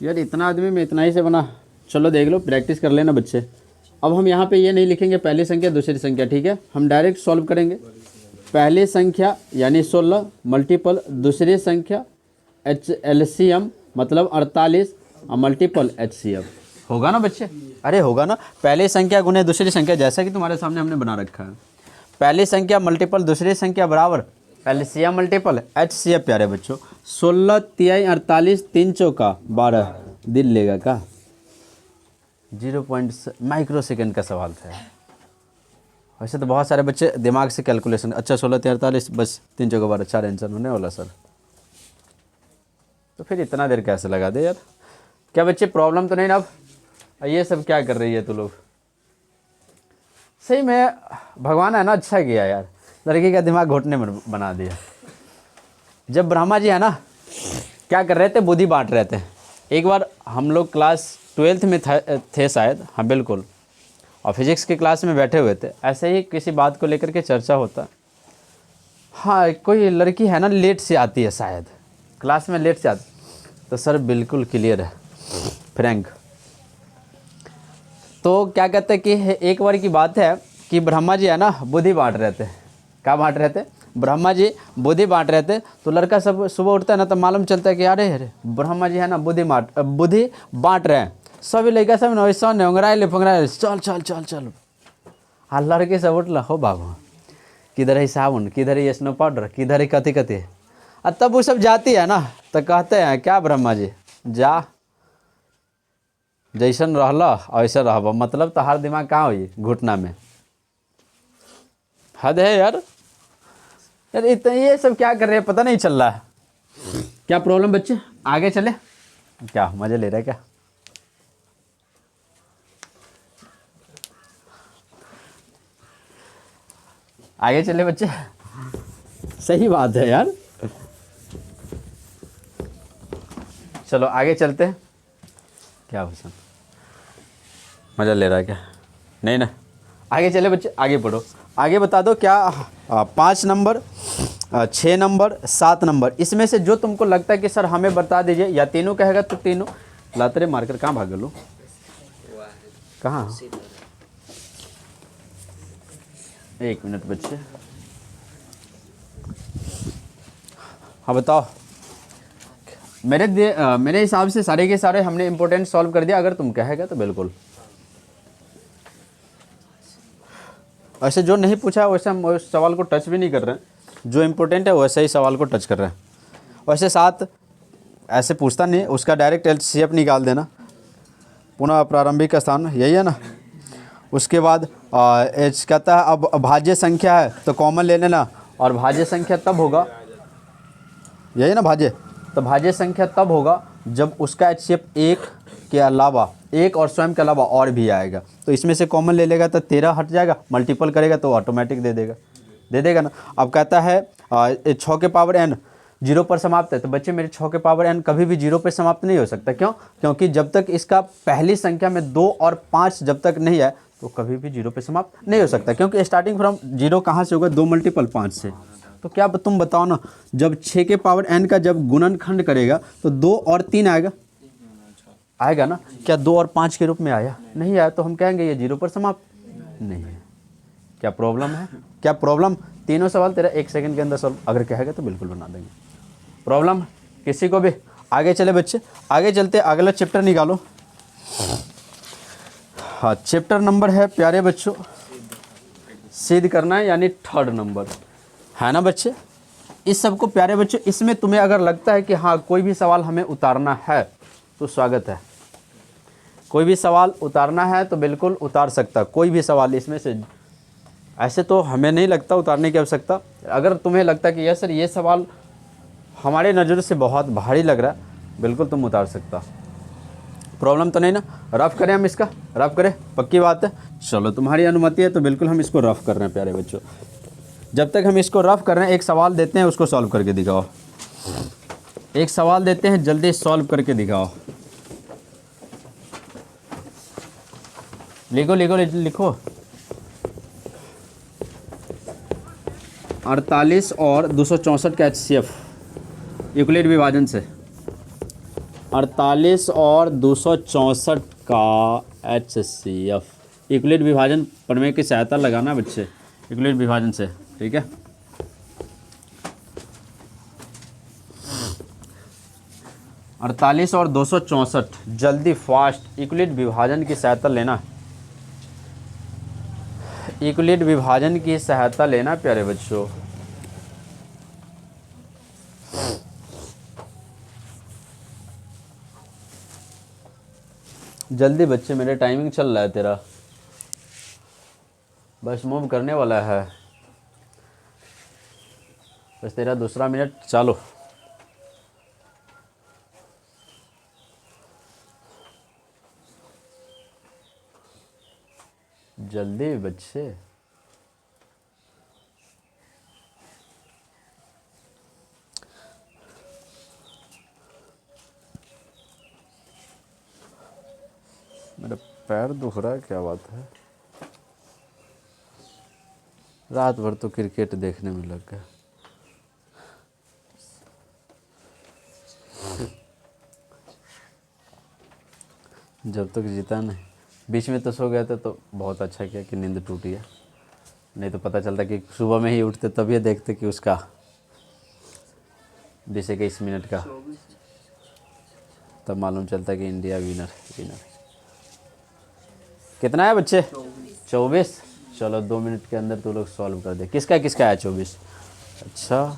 यार, इतना आदमी में इतना ही से बना। चलो देख लो, प्रैक्टिस कर लेना बच्चे। अब हम यहाँ पे ये नहीं लिखेंगे पहली संख्या दूसरी संख्या, ठीक है? हम डायरेक्ट सॉल्व करेंगे। पहली संख्या यानी 16 मल्टीपल दूसरी संख्या LCM मतलब 48 मल्टीपल HCF। होगा ना बच्चे? अरे होगा ना। पहली संख्या गुने दूसरी संख्या, जैसा कि तुम्हारे सामने हमने बना रखा है। पहली संख्या मल्टीपल दूसरी संख्या बराबर LCM मल्टीपल HCF। प्यारे बच्चों 16 तिहाई 48 3 चौका 12 दिन लेगा का? 0 माइक्रो सेकेंड का सवाल था। वैसे तो बहुत सारे बच्चे दिमाग से कैलकुलेशन, अच्छा 16 तिहाई 48 बस 3 चौका 12 4 आंसर होने वाला सर। तो फिर इतना देर कैसे लगा दे यार? क्या बच्चे प्रॉब्लम तो नहीं ना? अब ये सब क्या कर रही है तू लोग? सही में भगवान है ना, अच्छा किया यार, लड़की का दिमाग घोटने में बना दिया। जब ब्रह्मा जी है ना क्या कर रहे थे, बुद्धि बांट रहे थे। एक बार हम लोग क्लास 12th में थे शायद, हाँ बिल्कुल, और फिजिक्स की क्लास में बैठे हुए थे। ऐसे ही किसी बात को लेकर के चर्चा होता। हाँ कोई लड़की है ना लेट से आती है शायद, क्लास में लेट से आती, तो सर बिल्कुल क्लियर है फ्रैंक। तो क्या कहते हैं कि एक बार की बात है कि ब्रह्मा जी है ना बुद्धि बांट रहे थे। क्या बांट रहे थे? ब्रह्मा जी बुद्धि बांट रहे थे। तो लड़का सब सुबह उठता है ना तो मालूम चलता है कि अरे अरे ब्रह्मा जी है ना बुद्धि बांट रहे हैं। सभी लड़का सब वैसा नेंगराए ले फंगराए, चल चल चल चल। हाँ लड़के सब उठला, हो बाबू किधर है साबुन, किधर है स्नो पाउडर, किधर है कथी कथी। और तब वो सब जाती है ना तो कहते हैं क्या ब्रह्मा जी जा, जैसन रहला वैसा रहब, मतलब तो हर दिमाग कहाँ हुई घुटना में। हद है यार। यार इतना ये सब क्या कर रहे हैं पता नहीं चल रहा है। क्या प्रॉब्लम बच्चे? आगे चले क्या? मजे ले रहे क्या? आगे चले बच्चे? सही बात है यार। चलो आगे चलते हैं। क्या भूषण मजा ले रहा है क्या? नहीं ना, आगे चले बच्चे, आगे पढ़ो। आगे बता दो क्या 5 नंबर 6 नंबर 7 नंबर इसमें से जो तुमको लगता है कि सर हमें बता दीजिए, या तीनों कहेगा तो तीनों। लातरे मारकर कहाँ भाग लो? कहाँ? 1 मिनट बच्चे। हाँ बताओ। मेरे हिसाब से सारे के सारे हमने इंपॉर्टेंट सॉल्व कर दिया। अगर तुम कहेगा तो बिल्कुल। वैसे जो नहीं पूछा वैसे हम उस सवाल को टच भी नहीं कर रहे हैं। जो इम्पोर्टेंट है वैसे ही सवाल को टच कर रहे हैं। वैसे 7 ऐसे पूछता नहीं, उसका डायरेक्ट LCF निकाल देना। पुनः प्रारंभिक स्थान यही है ना। उसके बाद एच कहता है अब भाज्य संख्या है तो कॉमन ले लेना, और भाज्य संख्या तब होगा, यही ना भाज्य, तो भाज्य संख्या तब होगा जब उसका HCF 1 के अलावा, 1 और स्वयं के अलावा और भी आएगा। तो इसमें से कॉमन ले लेगा तो 13 हट जाएगा, मल्टीपल करेगा तो ऑटोमेटिक दे देगा ना। अब कहता है 6 के पावर n जीरो पर समाप्त है, तो बच्चे मेरे 6 के पावर n कभी भी जीरो पे समाप्त नहीं हो सकता। क्यों? क्योंकि जब तक इसका पहली संख्या में 2 और 5 जब तक नहीं है तो कभी भी जीरो पे समाप्त नहीं हो सकता, क्योंकि स्टार्टिंग फ्रॉम जीरो कहाँ से होगा? 2 मल्टीपल 5 से। तो क्या तुम बताओ ना, जब 6 के पावर n का जब गुणनखंड करेगा तो 2 और 3 आएगा, आएगा ना? क्या 2 और 5 के रूप में आया? नहीं आया, तो हम कहेंगे ये जीरो पर समाप्त नहीं है। क्या प्रॉब्लम है? क्या प्रॉब्लम? तीनों सवाल तेरा 1 सेकंड के अंदर सॉल्व अगर कहेगा तो बिल्कुल बना देंगे। प्रॉब्लम किसी को भी? आगे चले बच्चे, आगे चलते, अगला चैप्टर निकालो। हाँ, चैप्टर नंबर है प्यारे बच्चों, सिद्ध करना है, यानी 3rd नंबर है ना बच्चे। इस सब को प्यारे बच्चों, इसमें तुम्हें अगर लगता है कि हाँ कोई भी सवाल हमें उतारना है तो स्वागत है। कोई भी सवाल उतारना है तो बिल्कुल उतार सकता, कोई भी सवाल इसमें से। ऐसे तो हमें नहीं लगता उतारने की आवश्यकता। अगर तुम्हें लगता है कि यस सर ये सवाल हमारे नज़र से बहुत भारी लग रहा है, बिल्कुल तुम उतार सकता। प्रॉब्लम तो नहीं ना? रफ करें हम इसका? रफ करें, पक्की बात है। चलो तुम्हारी अनुमति है तो बिल्कुल हम इसको रफ कर रहे हैं प्यारे बच्चों। जब तक हम इसको रफ कर रहे हैं, एक सवाल देते हैं, उसको सॉल्व करके दिखाओ। एक सवाल देते हैं, जल्दी सॉल्व करके दिखाओ। लिखो लिखो लिखो। 48 और 264 का HCF यूक्लिड विभाजन से। 48 और 264 का HCF यूक्लिड विभाजन प्रमेय की सहायता लगाना बच्चे, यूक्लिड विभाजन से, ठीक है। अड़तालीस और 264, जल्दी फास्ट यूक्लिड विभाजन की सहायता लेना, यूक्लिड विभाजन की सहायता लेना प्यारे बच्चों। जल्दी बच्चे, मेरे टाइमिंग चल रहा है तेरा, बस मूव करने वाला है, बस तेरा दूसरा मिनट चालो। जल्दी बच्चे। मेरा पैर दुख रहा है, क्या बात है? रात भर तो क्रिकेट देखने में लग गया। जब तक जीता नहीं, बीच में तो सो गया था तो बहुत अच्छा किया कि नींद टूटी है, नहीं तो पता चलता कि सुबह में ही उठते तब ये देखते कि उसका 20-21 मिनट का, तब मालूम चलता कि इंडिया विनर। कितना है बच्चे? 24। चलो 2 मिनट के अंदर तू लोग सॉल्व कर दे। किसका किसका है 24? अच्छा,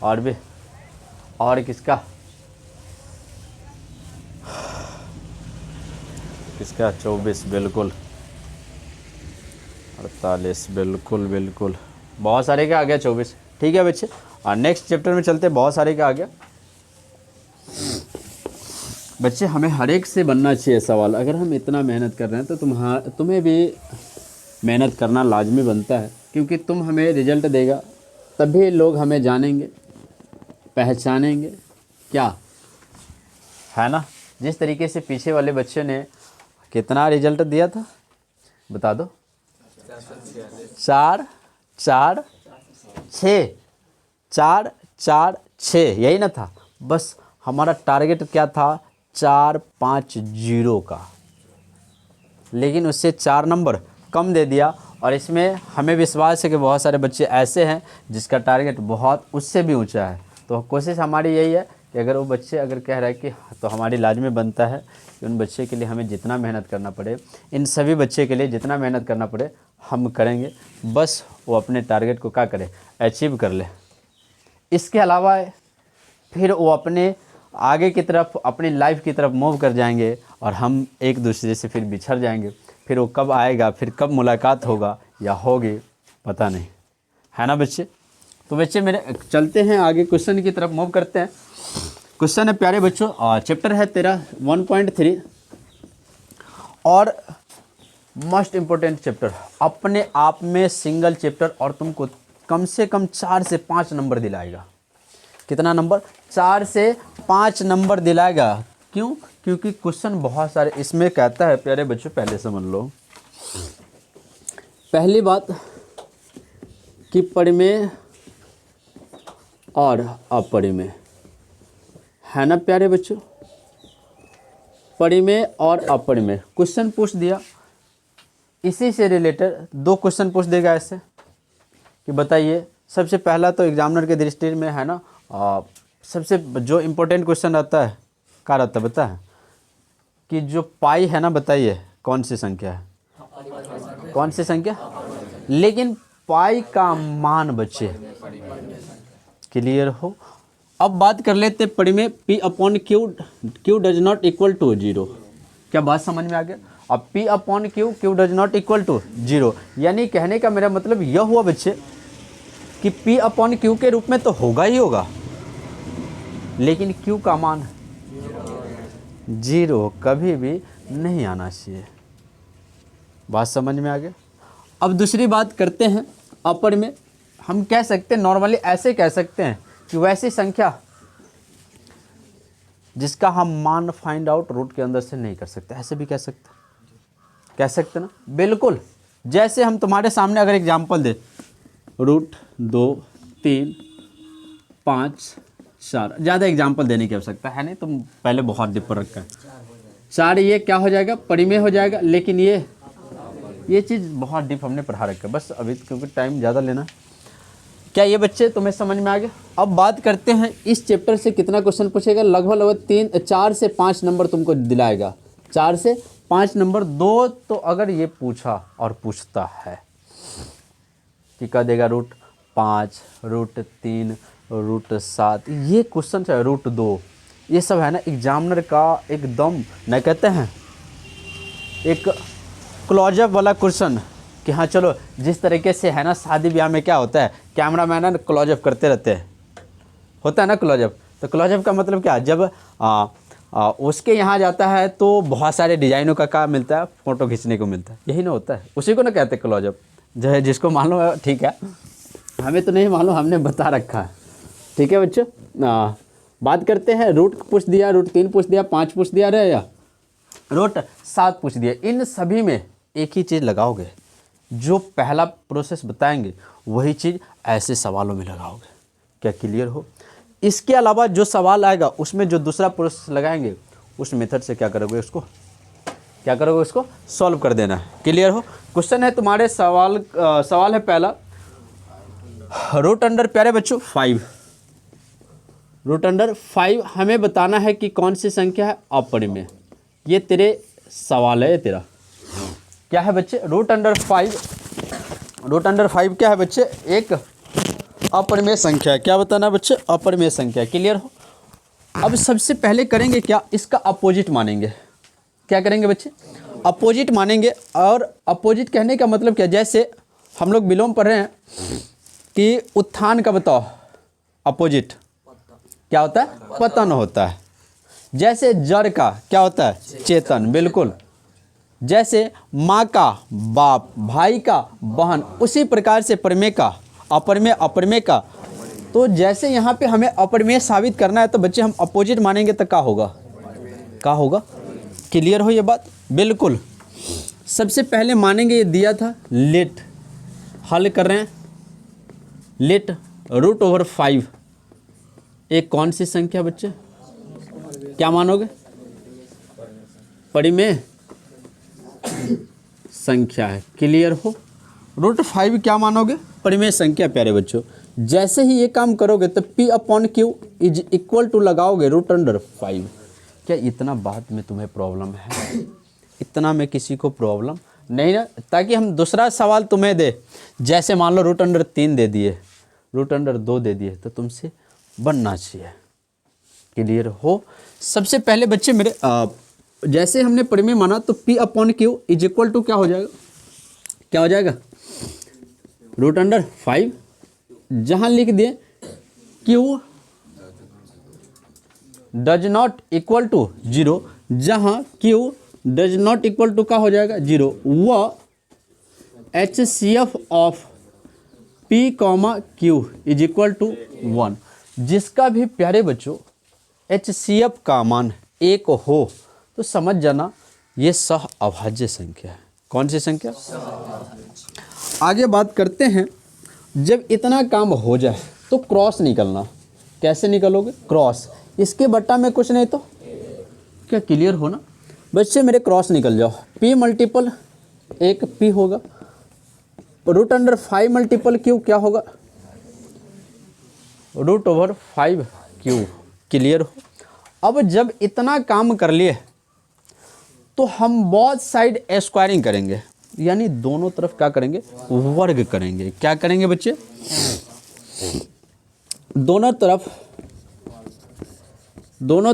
और भी? और किसका किसका? 24 बिल्कुल, 48 बिल्कुल बिल्कुल, बहुत सारे का आ गया 24। ठीक है बच्चे, और नेक्स्ट चैप्टर में चलते। बहुत सारे का आ गया बच्चे, हमें हर एक से बनना चाहिए सवाल। अगर हम इतना मेहनत कर रहे हैं तो तुम्हें भी मेहनत करना लाजमी बनता है, क्योंकि तुम हमें रिजल्ट देगा तभी लोग हमें जानेंगे, पहचानेंगे, क्या है ना। जिस तरीके से पीछे वाले बच्चे ने कितना रिजल्ट दिया था बता दो? 4 4 6, 4 4 6, यही ना था। बस हमारा टारगेट क्या था? 450 का, लेकिन उससे 4 नंबर कम दे दिया। और इसमें हमें विश्वास है कि बहुत सारे बच्चे ऐसे हैं जिसका टारगेट बहुत उससे भी ऊंचा है। तो कोशिश हमारी यही है कि अगर वो बच्चे अगर कह रहा है कि तो हमारी लाजमी बनता है कि उन बच्चे के लिए हमें जितना मेहनत करना पड़े, इन सभी बच्चे के लिए जितना मेहनत करना पड़े हम करेंगे। बस वो अपने टारगेट को क्या करे? अचीव कर ले। इसके अलावा फिर वो अपने आगे की तरफ, अपनी लाइफ की तरफ मूव कर जाएंगे और हम एक दूसरे से फिर बिछड़ जाएंगे। फिर वो कब आएगा, फिर कब मुलाकात होगा या होगी पता नहीं, है ना बच्चे। तो बच्चे मेरे चलते हैं आगे, क्वेश्चन की तरफ मूव करते हैं। क्वेश्चन है प्यारे बच्चों, चैप्टर है तेरा 1.3 और मोस्ट इम्पोर्टेंट चैप्टर, अपने आप में सिंगल चैप्टर, और तुमको कम से कम 4 से 5 नंबर दिलाएगा। कितना नंबर, 4 से 5 नंबर दिलाएगा। क्यों? क्योंकि क्वेश्चन बहुत सारे इसमें कहता है प्यारे बच्चों, पहले समझ लो। पहली बात कि परिमेय और अपरिमेय है ना प्यारे बच्चों, परिमेय और अपरिमेय क्वेश्चन पूछ दिया, इसी से रिलेटेड 2 क्वेश्चन पूछ देगा ऐसे कि बताइए। सबसे पहला तो एग्जामिनर के दृष्टि में है ना, सबसे जो इम्पोर्टेंट क्वेश्चन रहता है क्या रहता है पता है, कि जो पाई है ना, बताइए कौन सी संख्या है, कौन सी संख्या, लेकिन पाई का मान बच्चे क्लियर हो। अब बात कर लेते परिमेय P upon Q does not equal to 0। क्या बात समझ में आ गया? अब P upon Q does not equal to 0, यानी कहने का मेरा मतलब यह हुआ बच्चे कि P अपॉन Q के रूप में तो होगा ही होगा, लेकिन Q का मान 0 कभी भी नहीं आना चाहिए। बात समझ में आ गया? अब दूसरी बात करते हैं अपरिमेय। हम कह सकते हैं नॉर्मली ऐसे कह सकते हैं कि वैसी संख्या जिसका हम मान फाइंड आउट रूट के अंदर से नहीं कर सकते, ऐसे भी कह सकते ना, बिल्कुल। जैसे हम तुम्हारे सामने अगर एग्जांपल दे, रूट 2 3 5 4, ज़्यादा एग्जांपल देने की आवश्यकता है नहीं, तुम पहले बहुत डिप पर रखा है 4, ये क्या हो जाएगा, परिमेय हो जाएगा। लेकिन ये चीज़ बहुत डीप हमने पढ़ा रखा है, बस अभी क्योंकि टाइम ज़्यादा लेना। क्या ये बच्चे तुम्हें समझ में आ गया? अब बात करते हैं इस चैप्टर से कितना क्वेश्चन पूछेगा, लगभग 4 से 5 नंबर तुमको दिलाएगा, 4 से 5 नंबर। 2 तो अगर ये पूछा और पूछता है कि कह देगा रूट 5, रूट 3, रूट 7, ये क्वेश्चन है, रूट 2, ये सब है ना एग्जामिनर का एकदम न कहते हैं एक क्लोजअप वाला क्वेश्चन, कि हाँ चलो, जिस तरीके से है ना शादी ब्याह में क्या होता है, कैमरा मैन है ना क्लोजअप करते रहते हैं, होता है ना क्लोजअप। तो क्लोजअप का मतलब क्या, जब उसके यहाँ जाता है तो बहुत सारे डिजाइनों का काम मिलता है, फ़ोटो खींचने को मिलता है, यही ना होता है, उसी को ना कहते हैं क्लोजअप। जो है जिसको मालूम है ठीक है, हमें तो नहीं मालूम, हमने बता रखा है। ठीक है बच्चों, बात करते हैं। रूट पूछ दिया, रूट 3 पूछ दिया, 5 पूछ दिया, रहे या रूट 7 पूछ दिया। इन सभी में एक ही चीज़ लगाओगे, जो पहला प्रोसेस बताएंगे वही चीज़ ऐसे सवालों में लगाओगे। क्या क्लियर हो? इसके अलावा जो सवाल आएगा उसमें जो दूसरा प्रोसेस लगाएंगे, उस मेथड से क्या करोगे, उसको सॉल्व कर देना है। क्लियर हो? क्वेश्चन है तुम्हारे सवाल है पहला, रूट अंडर प्यारे बच्चों 5, रूट अंडर 5 हमें बताना है कि कौन सी संख्या है अपरिमेय। ये तेरे सवाल है, तेरा क्या है बच्चे, रूट अंडर 5 क्या है बच्चे, एक अपरिमेय संख्या है। क्या बताना बच्चे, अपरिमेय संख्या। क्लियर हो? अब सबसे पहले करेंगे क्या, इसका अपोजिट मानेंगे। क्या करेंगे बच्चे, अपोजिट मानेंगे। और अपोजिट कहने का मतलब क्या, जैसे हम लोग विलोम पढ़ रहे हैं कि उत्थान का बताओ अपोजिट क्या होता है, पतन होता है। जैसे जड़ का क्या होता है, चेतन, बिल्कुल। जैसे माँ का बाप, भाई का बहन, उसी प्रकार से परिमेय का अपरिमेय का। तो जैसे यहाँ पे हमें अपरिमेय साबित करना है तो बच्चे हम अपोजिट मानेंगे तो क्या होगा। क्लियर हो ये बात? बिल्कुल। सबसे पहले मानेंगे, ये दिया था लेट, हल कर रहे हैं, लेट रूट ओवर 5 एक कौन सी संख्या बच्चे, क्या मानोगे, परिमेय संख्या है। क्लियर हो? रूट 5 क्या मानोगे, परिमेय संख्या प्यारे बच्चों। जैसे ही ये काम करोगे तो P upon Q is equal to लगाओगे रूट अंडर 5। क्या इतना बात में तुम्हें प्रॉब्लम है? इतना में किसी को प्रॉब्लम नहीं ना, ताकि हम दूसरा सवाल तुम्हें दे, जैसे मान लो रूट अंडर 3 दे दिए, रूट अंडर 2 दे दिए, तो तुमसे बनना चाहिए। क्लियर हो? सबसे पहले बच्चे मेरे जैसे हमने परिमेय माना तो P upon Q is equal to क्या हो जाएगा, रूट अंडर 5। जहां लिख दिए Q does not equal to 0, जहां Q does not equal to क्या हो जाएगा, 0, वह HCF of P, Q is equal to 1। जिसका भी प्यारे बच्चों HCF का मान 1 हो तो समझ जाना ये सह अभाज्य संख्या है। कौन सी संख्या? आगे बात करते हैं, जब इतना काम हो जाए तो क्रॉस निकलना। कैसे निकलोगे? क्रॉस, इसके बट्टा में कुछ नहीं तो क्या, क्लियर हो ना बच्चे मेरे? क्रॉस निकल जाओ, P मल्टीपल 1 P होगा, √5 मल्टीपल Q क्या होगा? √5 Q। क्लियर हो? अब जब इतना काम कर लिए तो हम बोथ साइड स्क्वायरिंग करेंगे, यानी दोनों तरफ क्या करेंगे? वर्ग करेंगे। क्या करेंगे बच्चे? दोनों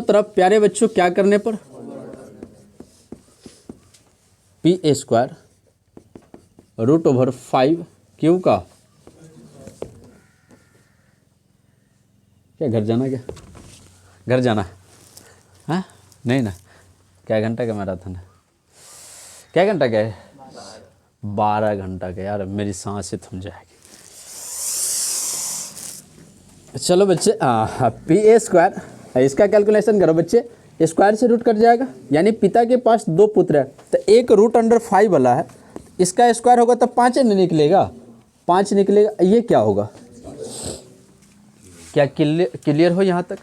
तरफ प्यारे बच्चों क्या करने पर? P² √5 Q का। क्या घर जाना? क्या घर जाना? हाँ नहीं ना, क्या घंटा का मैराथन है? क्या घंटा का है? 12 घंटा का। यार मेरी सांसें थम जाएगी। चलो बच्चे, PA², इसका कैलकुलेशन करो बच्चे। स्क्वायर से रूट कट जाएगा, यानी पिता के पास 2 पुत्र है तो एक √5 वाला है, इसका स्क्वायर होगा तो 5 नहीं निकलेगा? 5 निकलेगा। ये क्या होगा? क्या क्लियर हो यहाँ तक?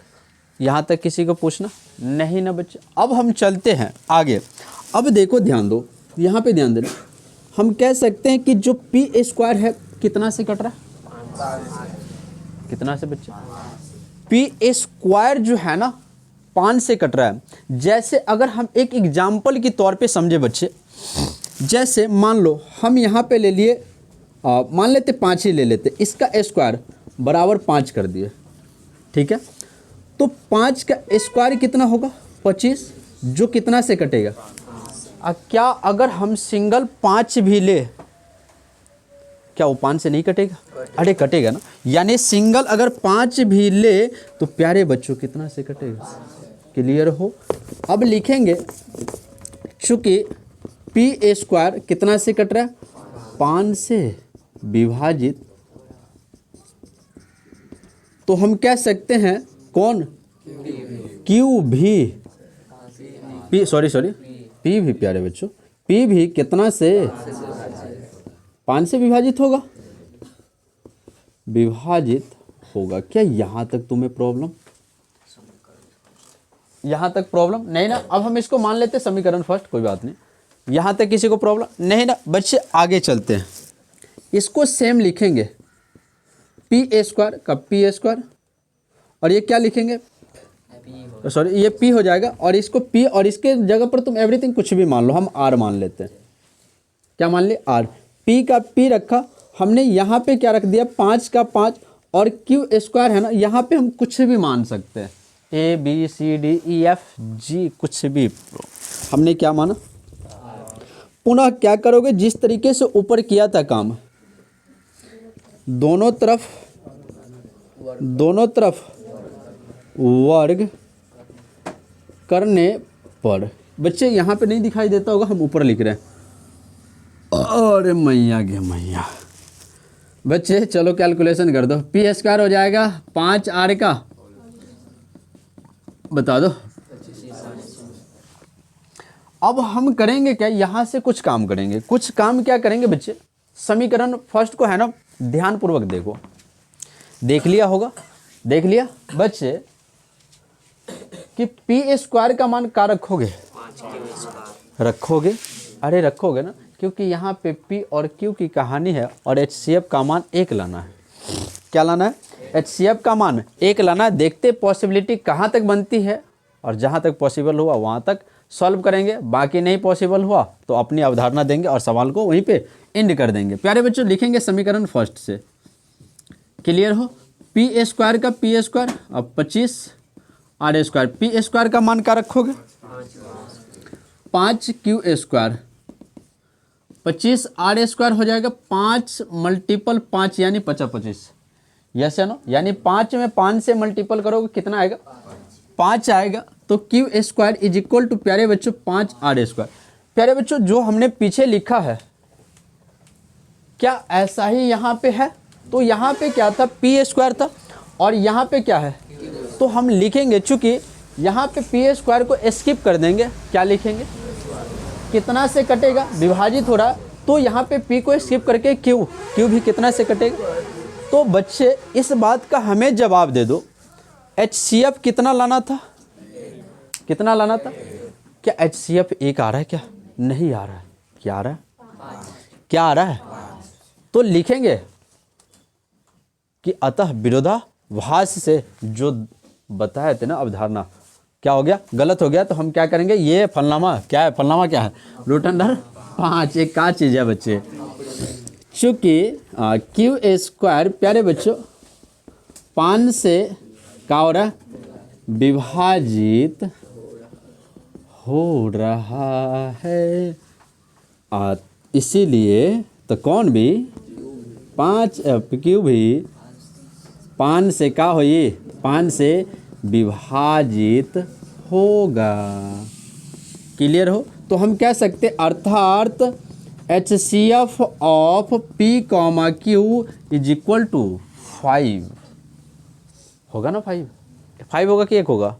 यहाँ तक किसी को पूछना नहीं ना बच्चे? अब हम चलते हैं आगे। अब देखो, ध्यान दो, यहाँ पे ध्यान देना। हम कह सकते हैं कि जो P² है कितना से कट रहा है? कितना से बच्चे? P² जो है ना 5 से कट रहा है। जैसे अगर हम एक एग्जाम्पल के तौर पे समझे बच्चे, जैसे मान लो हम यहाँ पे ले लिए, मान लेते 5 ही ले लेते, इसका स्क्वायर बराबर 5 कर दिए, ठीक है? तो 5 का स्क्वायर कितना होगा? 25, जो कितना से कटेगा? क्या अगर हम सिंगल 5 भी ले, क्या वो 5 से नहीं कटेगा? अरे कटेगा ना। यानी सिंगल अगर 5 भी ले तो प्यारे बच्चों कितना से कटेगा? क्लियर हो? अब लिखेंगे, चूंकि P² कितना से कट रहा है? 5 से विभाजित, तो हम कह सकते हैं कौन? Q भी, P भी प्यारे बच्चों, P भी कितना से? 5 से विभाजित होगा, विभाजित होगा। क्या यहाँ तक तुम्हें प्रॉब्लम? यहाँ तक प्रॉब्लम नहीं ना? अब हम इसको मान लेते समीकरण फर्स्ट, कोई बात नहीं। यहाँ तक किसी को प्रॉब्लम नहीं ना बच्चे? आगे चलते हैं, इसको सेम लिखेंगे, PA² का P², और ये क्या लिखेंगे? सॉरी, ये P हो जाएगा, और इसको P, और इसके जगह पर तुम एवरीथिंग कुछ भी मान लो, हम R मान लेते हैं। क्या मान लिए? R। P का P रखा हमने, यहाँ पे क्या रख दिया? 5 का 5, और Q² है ना, यहाँ पे हम कुछ भी मान सकते हैं, A B C D E F G, कुछ भी हमने क्या माना? पुनः क्या करोगे? जिस तरीके से ऊपर किया था काम, दोनों तरफ वर्ग करने पर, बच्चे यहाँ पे नहीं दिखाई देता होगा, हम ऊपर लिख रहे हैं। अरे मैया गे मैया बच्चे, चलो कैलकुलेशन कर दो। P² हो जाएगा 5 R का, बता दो। अब हम करेंगे क्या? यहाँ से कुछ काम करेंगे। कुछ काम क्या करेंगे बच्चे? समीकरण फर्स्ट को है ना, ध्यानपूर्वक देखो। देख लिया होगा? देख लिया बच्चे कि P² का मान क्या रखोगे? रखोगे? अरे रखोगे ना, क्योंकि यहाँ पे P और Q की कहानी है, और HCF का मान 1 लाना है। क्या लाना है? HCF का मान 1 लाना है। देखते पॉसिबिलिटी कहाँ तक बनती है, और जहाँ तक पॉसिबल हुआ वहाँ तक सॉल्व करेंगे, बाकी नहीं पॉसिबल हुआ तो अपनी अवधारणा देंगे और सवाल को वहीं पे एंड कर देंगे। प्यारे बच्चों, लिखेंगे समीकरण फर्स्ट से। क्लियर हो? P² का P², अब 25 R²। P² का मान क्या रखोगे? 5 Q², 25 R² हो जाएगा 5 मल्टीपल 5 यानी 25। यस या नो? यानी 5 में 5 से मल्टीपल करोगे कितना आएगा? 5 आएगा। तो Q² इज इक्वल टू प्यारे बच्चों 5 R²। प्यारे बच्चों, जो हमने पीछे लिखा है क्या ऐसा ही यहाँ पे है? तो यहाँ पे क्या था? P² था, और यहाँ पे क्या है, तो हम लिखेंगे, चूंकि यहाँ पे पी स्क्वायर को स्किप कर देंगे, क्या लिखेंगे, कितना से कटेगा, विभाजित हो रहा, तो यहाँ पे पी को स्किप करके क्यू, क्यू भी कितना से कटेगा। तो बच्चे इस बात का हमें जवाब दे दो, HCF कितना लाना था, कितना लाना था, क्या HCF 1 आ रहा है, क्या नहीं आ रहा है, क्या आ रहा है, क्या आ रहा है, तो लिखेंगे कि अतः विरोधाभास से जो बताए थे ना अवधारणा, क्या हो गया, गलत हो गया, तो हम क्या करेंगे, ये फलनामा क्या है, फलनामा क्या है, √5। एक क्या चीज़ है बच्चे, चूँकि क्यू स्क्वायर प्यारे बच्चों 5 से क्या हो रहा है, विभाजित हो रहा है, इसीलिए तो कौन भी 5 क्यू भी 5 से क्या हो, ये 5 से विभाजित होगा, क्लियर हो। तो हम कह सकते अर्थात HCF of P, Q is equal to 5 होगा ना, 5 होगा कि 1 होगा,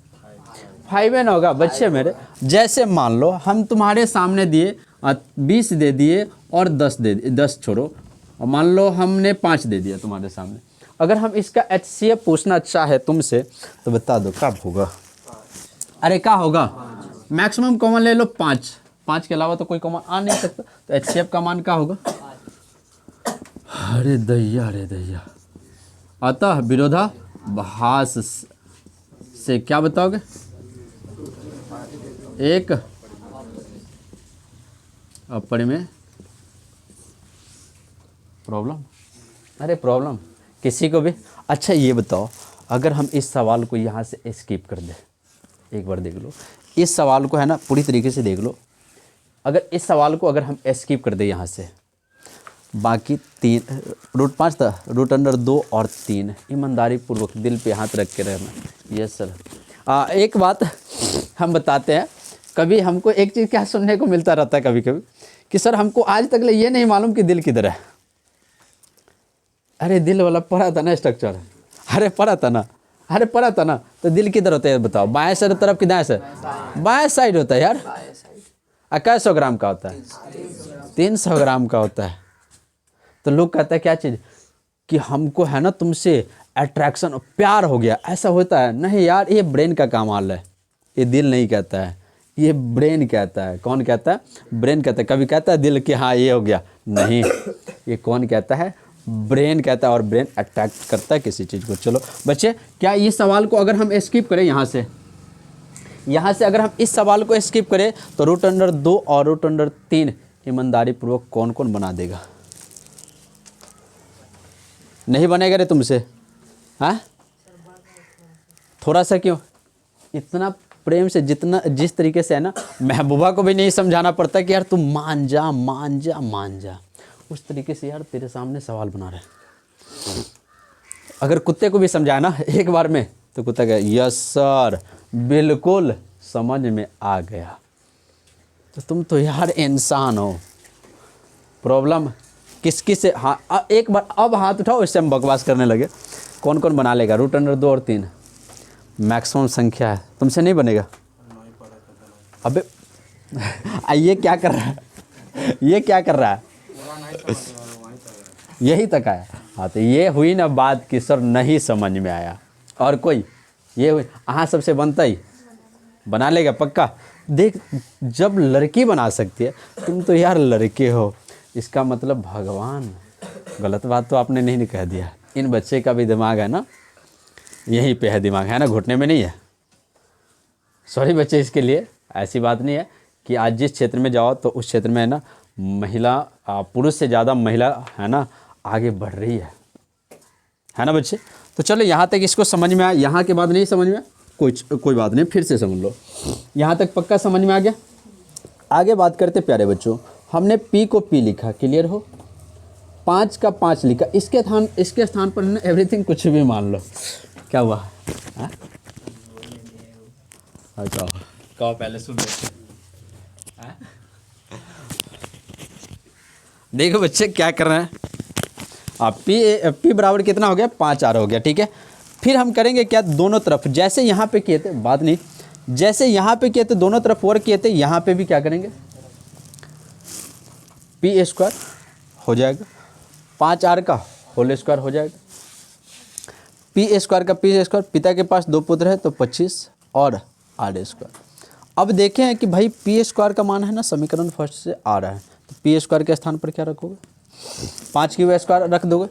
5 है ना होगा बच्चे मेरे। जैसे मान लो हम तुम्हारे सामने दिए 20 दे दिए और 10 छोड़ो, और मान लो हमने 5 दे दिया तुम्हारे सामने, अगर हम इसका HCF पूछना चाहे तुमसे तो बता दो कब होगा, अरे क्या होगा, मैक्सिमम कॉमन ले लो 5 के अलावा तो कोई कॉमन आ नहीं सकता, तो HCF का मान क्या होगा, अरे दैया, अतः विरोधाभास से क्या बताओगे, 1 अपरिमेय प्रॉब्लम, अरे प्रॉब्लम किसी को भी। अच्छा ये बताओ, अगर हम इस सवाल को यहाँ से स्किप कर दें, एक बार देख लो इस सवाल को, है ना, पूरी तरीके से देख लो, अगर इस सवाल को अगर हम स्किप कर दें यहाँ से, बाकी 3 √5 था, √2 और 3, ईमानदारी पूर्वक दिल पे हाथ रख के रहना। Yes sir. एक बात हम बताते हैं, कभी हमको एक चीज़ क्या सुनने को मिलता रहता है कभी कभी, कि सर हमको आज तक ये नहीं मालूम कि दिल किधर है। अरे दिल वाला पढ़ा था ना स्ट्रक्चर, अरे पढ़ा था ना, तो दिल किधर होता है बताओ, बाएं साइड तरफ कि दाएं साइड, बाएं साइड होता है यार। कैसे 100 ग्राम का होता है, 300 ग्राम का होता है। तो लोग कहते हैं क्या चीज़, कि हमको है ना तुमसे अट्रैक्शन, प्यार हो गया, ऐसा होता है नहीं यार, ये ब्रेन का कमाल है, ये दिल नहीं कहता है, ये ब्रेन कहता है। कौन कहता है, ब्रेन कहता है। कभी कहता है दिल कि हाँ ये हो गया, नहीं, ये कौन कहता है, ब्रेन कहता है, और ब्रेन अट्रैक्ट करता है किसी चीज़ को। चलो बच्चे, क्या इस सवाल को अगर हम स्किप करें यहाँ से अगर हम इस सवाल को स्किप करें तो √2 और √3 ईमानदारी पूर्वक कौन कौन बना देगा, नहीं बनेगा रे तुमसे, हाँ थोड़ा सा क्यों, इतना प्रेम से, जिस तरीके से है ना, महबूबा को भी नहीं समझाना पड़ता कि यार तू मान जा, उस तरीके से यार तेरे सामने सवाल बना रहे। अगर कुत्ते को भी समझाया ना एक बार में, तो कुत्ता कहे यस सर, बिल्कुल समझ में आ गया। तो तुम तो यार इंसान हो। प्रॉब्लम किसकी से, हाँ एक बार अब हाथ उठाओ, इससे हम बकवास करने लगे। कौन कौन बना लेगा, √2 और 3 मैक्सिमम संख्या है, तुमसे नहीं बनेगा। अबे ये क्या कर रहा है, ये क्या कर रहा है, यही तक आया। हाँ तो ये हुई ना बात कि सर नहीं समझ में आया, और कोई ये हुई, हाँ सबसे बनता ही बना लेगा पक्का। देख जब लड़की बना सकती है, तुम तो यार लड़के हो, इसका मतलब भगवान। गलत बात तो आपने नहीं कह दिया। इन बच्चे का भी दिमाग है ना, यहीं पे है दिमाग, है ना, घुटने में नहीं है। सॉरी बच्चे इसके लिए, ऐसी बात नहीं है कि आज जिस क्षेत्र में जाओ तो उस क्षेत्र में है ना महिला, पुरुष से ज़्यादा महिला है ना आगे बढ़ रही है ना बच्चे। तो चलो यहाँ तक इसको समझ में आया, यहाँ के बाद नहीं समझ में आया, कोई बात नहीं, फिर से समझ लो। यहाँ तक पक्का समझ में आ गया। आगे बात करते प्यारे बच्चों, हमने P को P लिखा, क्लियर हो, 5 का 5 लिखा, इसके स्थान पर ना एवरीथिंग कुछ भी मान लो। क्या हुआ, अच्छा कहो पहले सुन लो। देखो बच्चे क्या कर रहे हैं आप, P बराबर कितना हो गया, 5R हो गया, ठीक है। फिर हम करेंगे क्या, दोनों तरफ जैसे यहाँ पे किए थे, बात नहीं, जैसे यहाँ पे किए थे दोनों तरफ वर्क किए थे, यहाँ पे भी क्या करेंगे, पी स्क्वायर हो जाएगा, 5r का होल स्क्वायर हो जाएगा, पी स्क्वायर का पी स्क्वायर, पिता के पास 2 पुत्र है तो 25 और आर स्क्वायर। अब देखें हैं कि भाई पी स्क्वायर का मान है ना, समीकरण फर्स्ट से आ रहा है, तो पी स्क्वायर के स्थान पर क्या रखोगे, 5 क्यू स्क्वायर रख दोगे।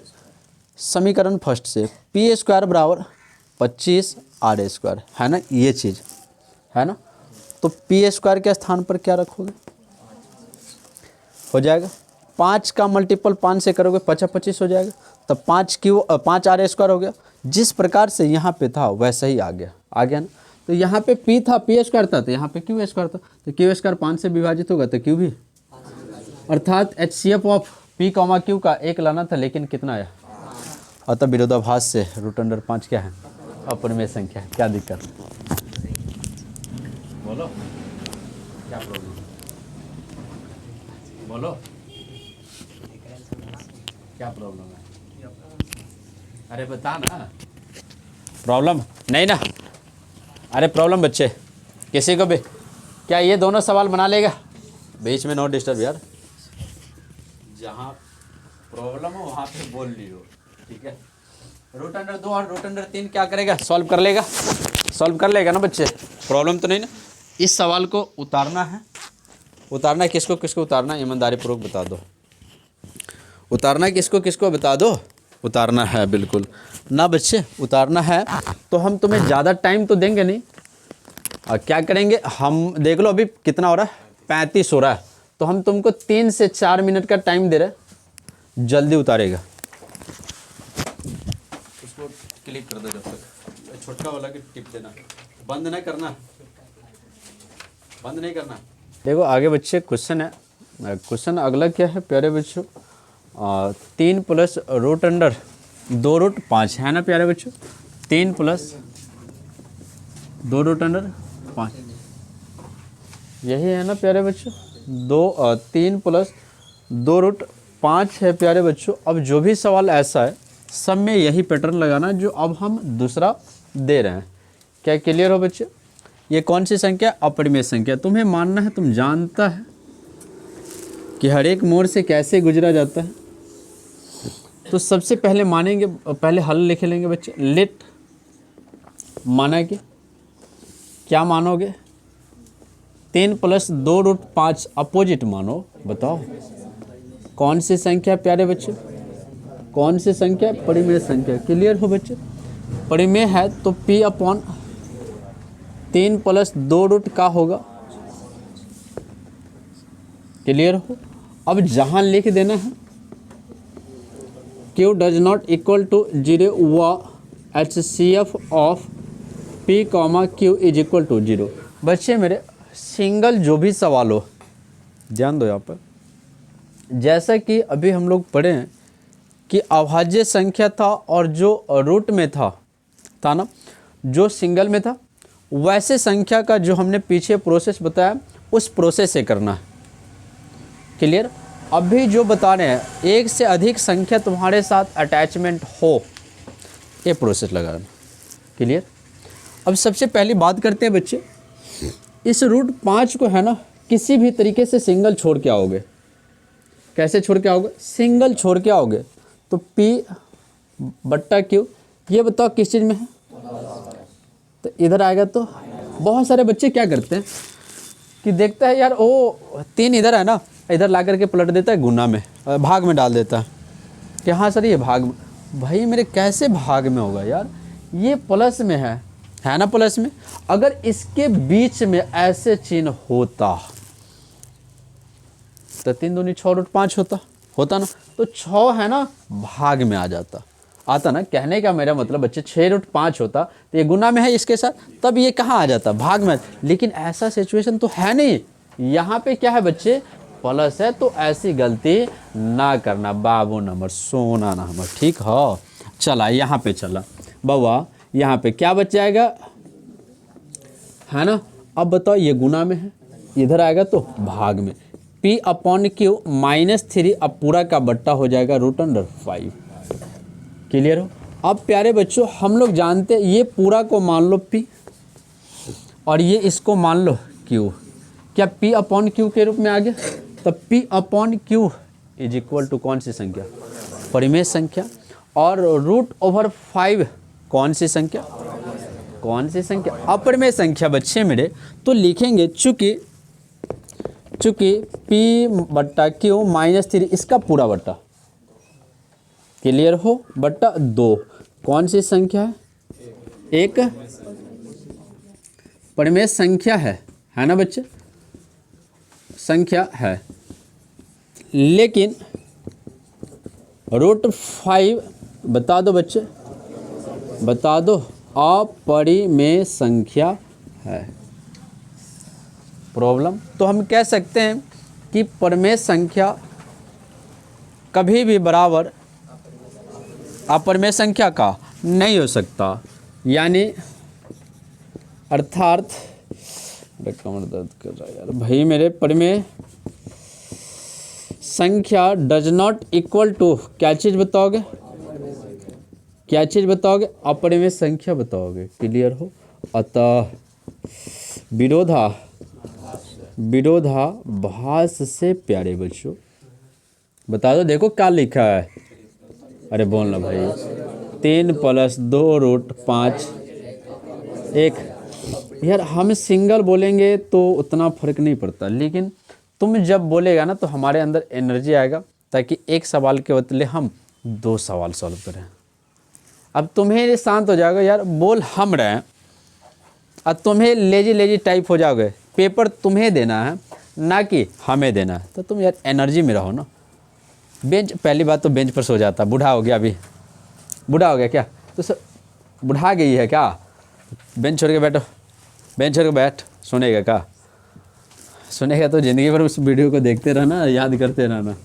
समीकरण फर्स्ट से पी स्क्वायर बराबर 25 आर स्क्वायर है ना, ये चीज़ है ना, तो पी स्क्वायर के स्थान पर क्या रखोगे, हो जाएगा 5 का मल्टीपल 5 से करोगे 25 हो जाएगा, तो 5 आर स्क्वायर हो गया। जिस प्रकार से यहाँ पे था वैसा ही आ गया ना। तो यहाँ पे पी था, पी स्क्वायर था, तो यहाँ पे क्यू स्क्वायर था, तो क्यू स्क्वायर 5 से विभाजित होगा तो क्यू भी, अर्थात HCF of P comma Q का 1 लाना था, लेकिन कितना आया, अतः विरोधाभास से √5 क्या है, अपरिमेय संख्या है। क्या दिक्कत, बोलो क्या प्रॉब्लम, बोलो क्या प्रॉब्लम है, अरे बता ना, प्रॉब्लम नहीं ना, अरे प्रॉब्लम बच्चे किसी को भी, क्या ये दोनों सवाल बना लेगा, बीच में नो डिस्टर्ब यार, जहाँ प्रॉब्लम हो वहाँ पे बोल लियो, ठीक है। √2 और √3 क्या करेगा, सॉल्व कर लेगा, सॉल्व कर लेगा ना बच्चे, प्रॉब्लम तो नहीं ना। इस सवाल को उतारना है, उतारना है किसको किसको उतारना है, ईमानदारी पूर्वक बता दो, उतारना है किसको किसको बता दो, उतारना है बिल्कुल ना बच्चे, उतारना है। तो हम तुम्हें ज़्यादा टाइम तो देंगे नहीं, और क्या करेंगे हम, देख लो अभी कितना हो रहा है, 35 हो रहा है, तो हम तुमको 3 से 4 मिनट का टाइम दे रहे, जल्दी उतारेगा। उसको क्लिक कर दो जब तक, छोटा वाला की टिप देना, बंद नहीं करना, बंद नहीं करना। देखो आगे बच्चे क्वेश्चन है, क्वेश्चन अगला क्या है प्यारे बच्चों, 3 + √2√5 है ना प्यारे बच्चों, 3 + 2√5 यही है ना प्यारे बच्चों, 3 + 2√5 है प्यारे बच्चों। अब जो भी सवाल ऐसा है सब में यही पैटर्न लगाना जो अब हम दूसरा दे रहे हैं। क्या क्लियर हो बच्चे, ये कौन सी संख्या, अपरिमेय संख्या, तुम्हें मानना है, तुम जानता है कि हर एक मोड़ से कैसे गुजरा जाता है। तो सबसे पहले मानेंगे, पहले हल लिख लेंगे बच्चे, लेट माना कि क्या मानोगे, 3 + 2√5 अपोजिट मानो, बताओ कौन सी संख्या प्यारे बच्चे, कौन सी संख्या, परिमेय संख्या। क्लियर हो बच्चे, परिमेय है तो P/3 + 2 का होगा, क्लियर हो। अब जहां लिख देना है Q = 0 व HCF ऑफ P, Q = 0। बच्चे मेरे सिंगल जो भी सवाल हो ध्यान दो यहाँ पर, जैसा कि अभी हम लोग पढ़े हैं कि अभाज्य संख्या था और जो रूट में था ना, जो सिंगल में था, वैसे संख्या का जो हमने पीछे प्रोसेस बताया उस प्रोसेस से करना है। क्लियर, अभी जो बता रहे हैं, एक से अधिक संख्या तुम्हारे साथ अटैचमेंट हो, ये प्रोसेस लगाना। क्लियर, अब सबसे पहली बात करते हैं बच्चे, इस √5 को है ना किसी भी तरीके से सिंगल छोड़ के आओगे। कैसे छोड़ के आओगे, सिंगल छोड़ के आओगे, तो P/Q ये बताओ किस चीज़ में है, तो इधर आएगा। तो बहुत सारे बच्चे क्या करते हैं कि देखता है यार ओ 3 इधर है ना, इधर ला करके पलट देता है, गुना में भाग में डाल देता है कि हाँ सर ये भाग में, भाई मेरे कैसे भाग में होगा यार, ये प्लस में है ना, प्लस में। अगर इसके बीच में ऐसे चिन्ह होता तो 3 दूनी 6√5 होता ना, तो 6 है ना भाग में आ जाता, आता ना। कहने का मेरा मतलब बच्चे 6√5 होता तो ये गुना में है इसके साथ, तब ये कहाँ आ जाता, भाग में। लेकिन ऐसा सिचुएशन तो है नहीं, यहाँ पे क्या है बच्चे, प्लस है, तो ऐसी गलती ना करना बाबू नंबर, सोना ना हमर, ठीक हो। चला यहाँ पे चला बाबा, यहाँ पे क्या बच जाएगा, है ना। अब बताओ ये गुना में है, इधर आएगा तो भाग में, P/Q -3, अब पूरा का बट्टा हो जाएगा √5। क्लियर हो, अब प्यारे बच्चों हम लोग जानते हैं ये पूरा को मान लो P और ये इसको मान लो Q। क्या P अपॉन Q के रूप में आ गया? तब P upon Q is equal to कौन सी संख्या? परिमेय संख्या। और √5 कौन सी संख्या? कौन सी संख्या? अपरिमेय संख्या बच्चे मेरे। तो लिखेंगे चूंकि P/Q -3 इसका पूरा बट्टा, क्लियर हो, बट्टा 2 कौन सी संख्या है? एक परिमेय संख्या है ना बच्चे? संख्या है, लेकिन √5 बता दो बच्चे, बता दो, अपरिमेय संख्या है। प्रॉब्लम तो हम कह सकते हैं कि परिमेय संख्या कभी भी बराबर अपरिमेय संख्या का नहीं हो सकता, यानी अर्थात कमर दर्द कर रहा है यार भाई मेरे, परिमेय संख्या डज नॉट इक्वल टू क्या चीज़ बताओगे? क्या चीज़ बताओगे? अपरिमेय संख्या बताओगे, क्लियर हो। अतः विरोधाभास से प्यारे बच्चों बता दो, देखो क्या लिखा है, अरे बोलना भाई, 3 + 2 √5 1। यार हम सिंगल बोलेंगे तो उतना फर्क नहीं पड़ता, लेकिन तुम जब बोलेगा ना तो हमारे अंदर एनर्जी आएगा, ताकि एक सवाल के बदले हम 2 सवाल सॉल्व करें। अब तुम्हें शांत हो जाएगा यार, बोल हम रहे हैं, अब तुम्हें लेजी टाइप हो जाओगे, पेपर तुम्हें देना है ना कि हमें देना है, तो तुम यार एनर्जी में रहो ना। बेंच, पहली बात तो बेंच पर सो जाता, बूढ़ा हो गया, अभी बूढ़ा हो गया क्या? तो बुढ़ा गई है क्या? बेंच छोड़ के बैठो, बेंच छोड़ के बैठ, सुनेगा क्या? सुनेगा तो ज़िंदगी भर उस वीडियो को देखते रहना, याद करते रहना।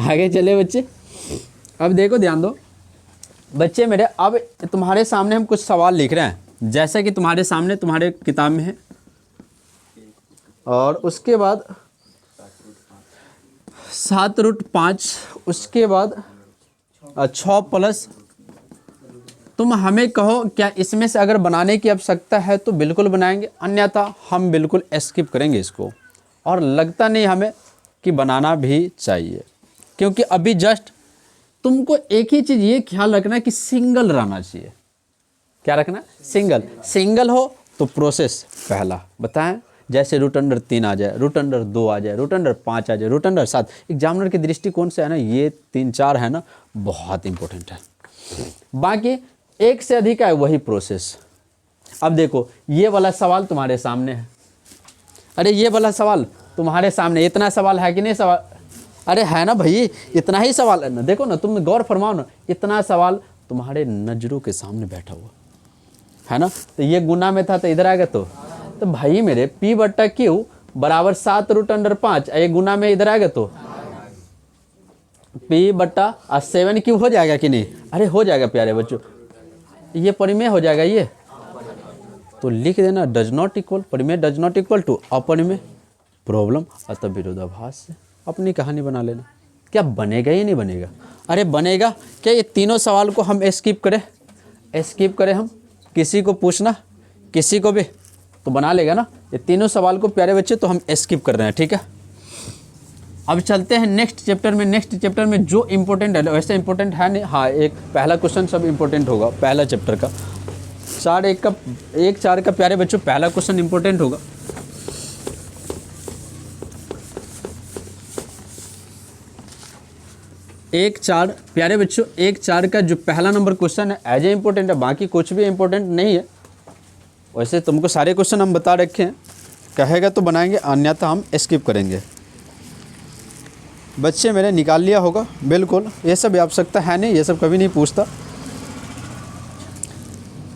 आगे चले बच्चे, अब देखो ध्यान दो बच्चे मेरे, अब तुम्हारे सामने हम कुछ सवाल लिख रहे हैं, जैसा कि तुम्हारे सामने तुम्हारे किताब में है, और उसके बाद 7√5, उसके बाद 6+, तुम हमें कहो क्या इसमें से अगर बनाने की आवश्यकता है तो बिल्कुल बनाएंगे, अन्यथा हम बिल्कुल स्किप करेंगे इसको। और लगता नहीं हमें कि बनाना भी चाहिए, क्योंकि अभी जस्ट तुमको एक ही चीज़ ये ख्याल रखना है कि सिंगल रहना चाहिए। क्या रखना? सिंगल हो तो प्रोसेस पहला बताएं, जैसे √3 आ जाए, √2 आ जाए, √5 आ जाए, √7। एग्जामिनर के दृष्टिकोण से है ना, ये 3-4 है ना, बहुत इंपॉर्टेंट है। बाकी एक से अधिक है वही प्रोसेस। अब देखो ये वाला सवाल तुम्हारे सामने है, अरे ये वाला सवाल तुम्हारे सामने, इतना सवाल है कि नहीं सवाल? अरे है ना भाई, इतना ही सवाल है ना, देखो ना, तुम गौर फरमाओ ना, इतना सवाल तुम्हारे नज़रों के सामने बैठा हुआ है ना। तो ये गुना में था तो इधर आ गया, तो भाई मेरे P/Q बराबर 7√5, ये गुना में इधर आ गया तो P/7Q हो जाएगा कि नहीं? अरे हो जाएगा प्यारे बच्चों, ये परिमेय हो जाएगा ये, तो लिख देना डज नॉट इक्वल, परिमेय डज नॉट इक्वल टू अपरिमेय। प्रॉब्लम, अतः विरोधाभास से अपनी कहानी बना लेना। क्या बनेगा या नहीं बनेगा? अरे बनेगा। क्या ये तीनों सवाल को हम स्किप करें हम, किसी को पूछना, किसी को भी तो बना लेगा ना। ये तीनों सवाल को प्यारे बच्चे तो हम स्किप कर रहे हैं, ठीक है। अब चलते हैं नेक्स्ट चैप्टर में जो इम्पोर्टेंट है, वैसे इम्पोर्टेंट है नहीं, हाँ एक पहला क्वेश्चन सब इम्पोर्टेंट होगा, पहला चैप्टर का 1/4 का प्यारे बच्चों पहला क्वेश्चन इम्पोर्टेंट होगा। प्यारे बच्चों 1/4 का जो पहला नंबर क्वेश्चन है एज ए इम्पोर्टेंट है, बाकी कुछ भी इम्पोर्टेंट नहीं है। वैसे तुमको सारे क्वेश्चन हम बता रखे हैं, कहेगा तो बनाएंगे, अन्यथा हम स्किप करेंगे। बच्चे मेरे निकाल लिया होगा, बिल्कुल ये सब आवश्यकता है नहीं, ये सब कभी नहीं पूछता।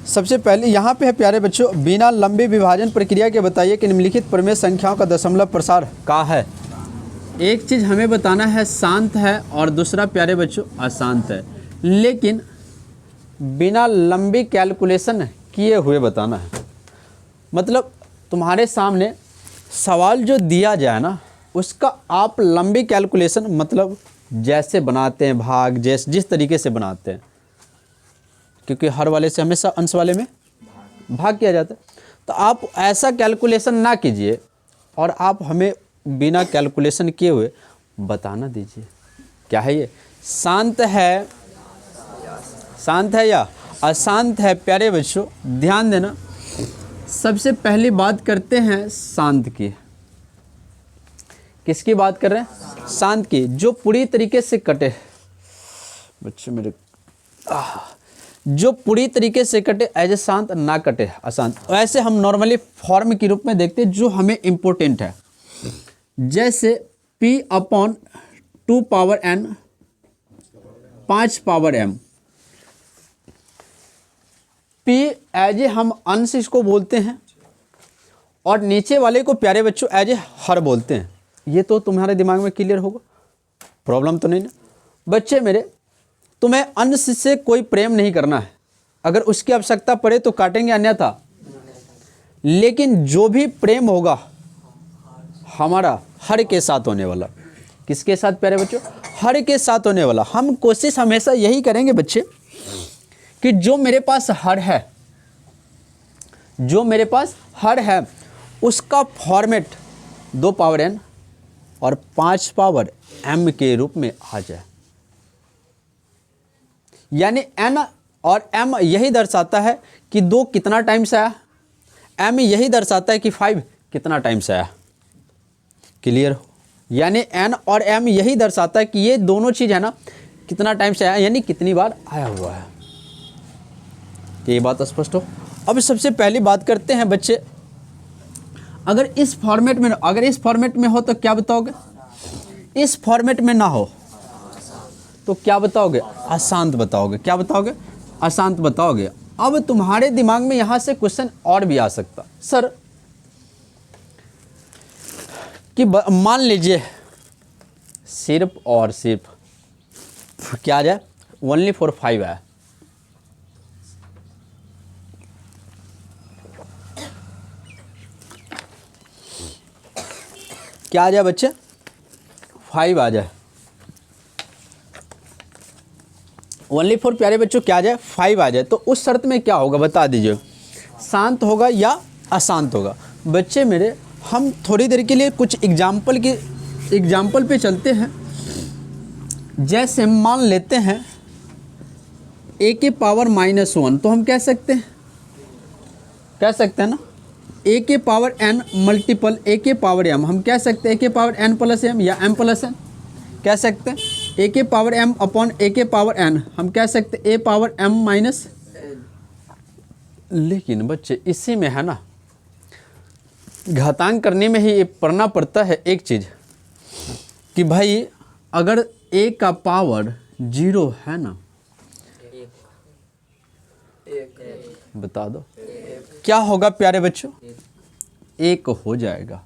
सबसे पहले यहाँ पे है प्यारे बच्चों, बिना लंबी विभाजन प्रक्रिया के बताइए कि निम्नलिखित परिमेय संख्याओं का दशमलव प्रसार का है। एक चीज़ हमें बताना है शांत है और दूसरा प्यारे बच्चों अशांत है, लेकिन बिना लंबी कैलकुलेशन किए हुए बताना है। मतलब तुम्हारे सामने सवाल जो दिया जाए ना, उसका आप लंबी कैलकुलेशन मतलब जैसे बनाते हैं भाग, जिस तरीके से बनाते हैं, क्योंकि हर वाले से हमेशा अंश वाले में भाग किया जाता है। तो आप ऐसा कैलकुलेशन ना कीजिए और आप हमें बिना कैलकुलेशन किए हुए बताना दीजिए क्या है ये, शांत है, शांत है या अशांत है। प्यारे बच्चों ध्यान देना, सबसे पहली बात करते हैं शांत की। किसकी बात कर रहे हैं? शांत की, जो पूरी तरीके से कटे बच्चे मेरे, जो पूरी तरीके से कटे एज ए शांत, ना कटे अशांत। ऐसे हम नॉर्मली फॉर्म के रूप में देखते हैं जो हमें इम्पोर्टेंट है, जैसे p/2 n 5 m। p as a हम अंश इसको बोलते हैं और नीचे वाले को प्यारे बच्चों एज ए हर बोलते हैं। ये तो तुम्हारे दिमाग में क्लियर होगा, प्रॉब्लम तो नहीं ना बच्चे मेरे। तुम्हें अंश से कोई प्रेम नहीं करना है, अगर उसकी आवश्यकता पड़े तो काटेंगे अन्यथा, लेकिन जो भी प्रेम होगा हमारा हर के साथ होने वाला। किसके साथ प्यारे बच्चों? हर के साथ होने वाला। हम कोशिश हमेशा यही करेंगे बच्चे कि जो मेरे पास हर है, जो मेरे पास हर है उसका फॉर्मेट 2 n और 5 m के रूप में आ जाए। यानी n और m यही दर्शाता है कि 2 कितना टाइम से आया, m यही दर्शाता है कि 5 कितना टाइम से आया। क्लियर हो? यानी n और m यही दर्शाता है कि ये दोनों चीज़ है ना कितना टाइम से आया, यानी कितनी बार आया हुआ है। ये बात स्पष्ट हो? अब सबसे पहली बात करते हैं बच्चे, अगर इस फॉर्मेट में, अगर इस फॉर्मेट में हो तो क्या बताओगे? इस फॉर्मेट में ना हो तो क्या बताओगे? अशांत बताओगे। क्या बताओगे? अशांत बताओगे। अब तुम्हारे दिमाग में यहां से क्वेश्चन और भी आ सकता, सर कि मान लीजिए सिर्फ और सिर्फ क्या आ जाए, ओनली फॉर 5 है, क्या आ जाए बच्चे? 5 आ जाए। ओनली फॉर प्यारे बच्चों क्या आ जाए? 5 आ जाए। तो उस शर्त में क्या होगा बता दीजिए, शांत होगा या अशांत होगा? बच्चे मेरे हम थोड़ी देर के लिए कुछ एग्जाम्पल पे चलते हैं। जैसे मान लेते हैं a के पावर -1, तो हम कह सकते हैं ना a के पावर n मल्टीपल a के पावर m, हम कह सकते हैं a के पावर n प्लस m या m प्लस n कह सकते हैं। a के पावर m अपॉन a के पावर n हम कह सकते हैं a पावर m माइनस। लेकिन बच्चे इसी में है ना, घातांक करने में ही पढ़ना पड़ता है एक चीज़ कि भाई अगर a का पावर 0 है ना, बता दो क्या होगा प्यारे बच्चों? 1 हो जाएगा।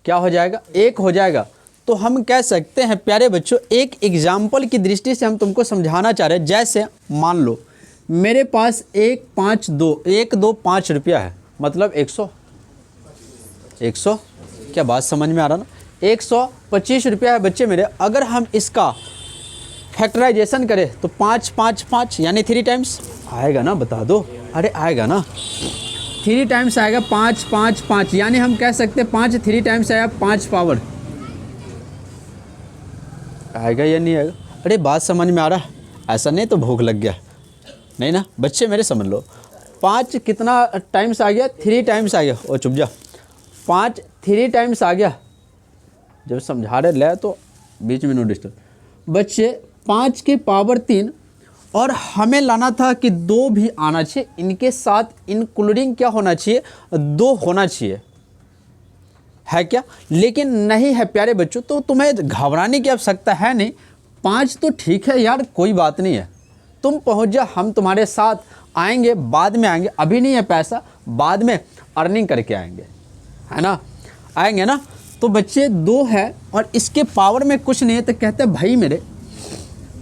क्या हो जाएगा? 1 हो जाएगा। तो हम कह सकते हैं प्यारे बच्चों, एक एग्जाम्पल की दृष्टि से हम तुमको समझाना चाह रहे हैं। जैसे मान लो मेरे पास 1 2 5 रुपया है, मतलब 100 क्या बात समझ में आ रहा ना? 125 रुपया है बच्चे मेरे। अगर हम इसका फैक्टराइजेशन करें तो 5 5 5 यानी 3 टाइम्स आएगा ना, बता दो। अरे आएगा ना, 3 टाइम्स आएगा। 5 5 5 यानी हम कह सकते हैं 5 3 टाइम्स आया, 5 पावर आएगा या नहीं आएगा? अरे बात समझ में आ रहा है? ऐसा नहीं तो भूख लग गया नहीं ना बच्चे मेरे, समझ लो। 5 कितना टाइम्स आ गया? 3 टाइम्स आ गया। ओ चुप जा, 5 3 टाइम्स आ गया। जब समझा रहे ले तो बीच में नो डिस्टर्ब। बच्चे 5 के पावर 3 और हमें लाना था कि 2 भी आना चाहिए, इनके साथ इंक्लूडिंग क्या होना चाहिए? 2 होना चाहिए, है क्या? लेकिन नहीं है प्यारे बच्चों। तो तुम्हें घबराने की आवश्यकता है नहीं। 5 तो ठीक है यार, कोई बात नहीं है, तुम पहुंच जा, हम तुम्हारे साथ आएंगे, बाद में आएंगे, अभी नहीं है पैसा, बाद में अर्निंग करके आएंगे, है ना? आएंगे ना? तो बच्चे 2 है और इसके पावर में कुछ नहीं है, तो कहते हैं भाई मेरे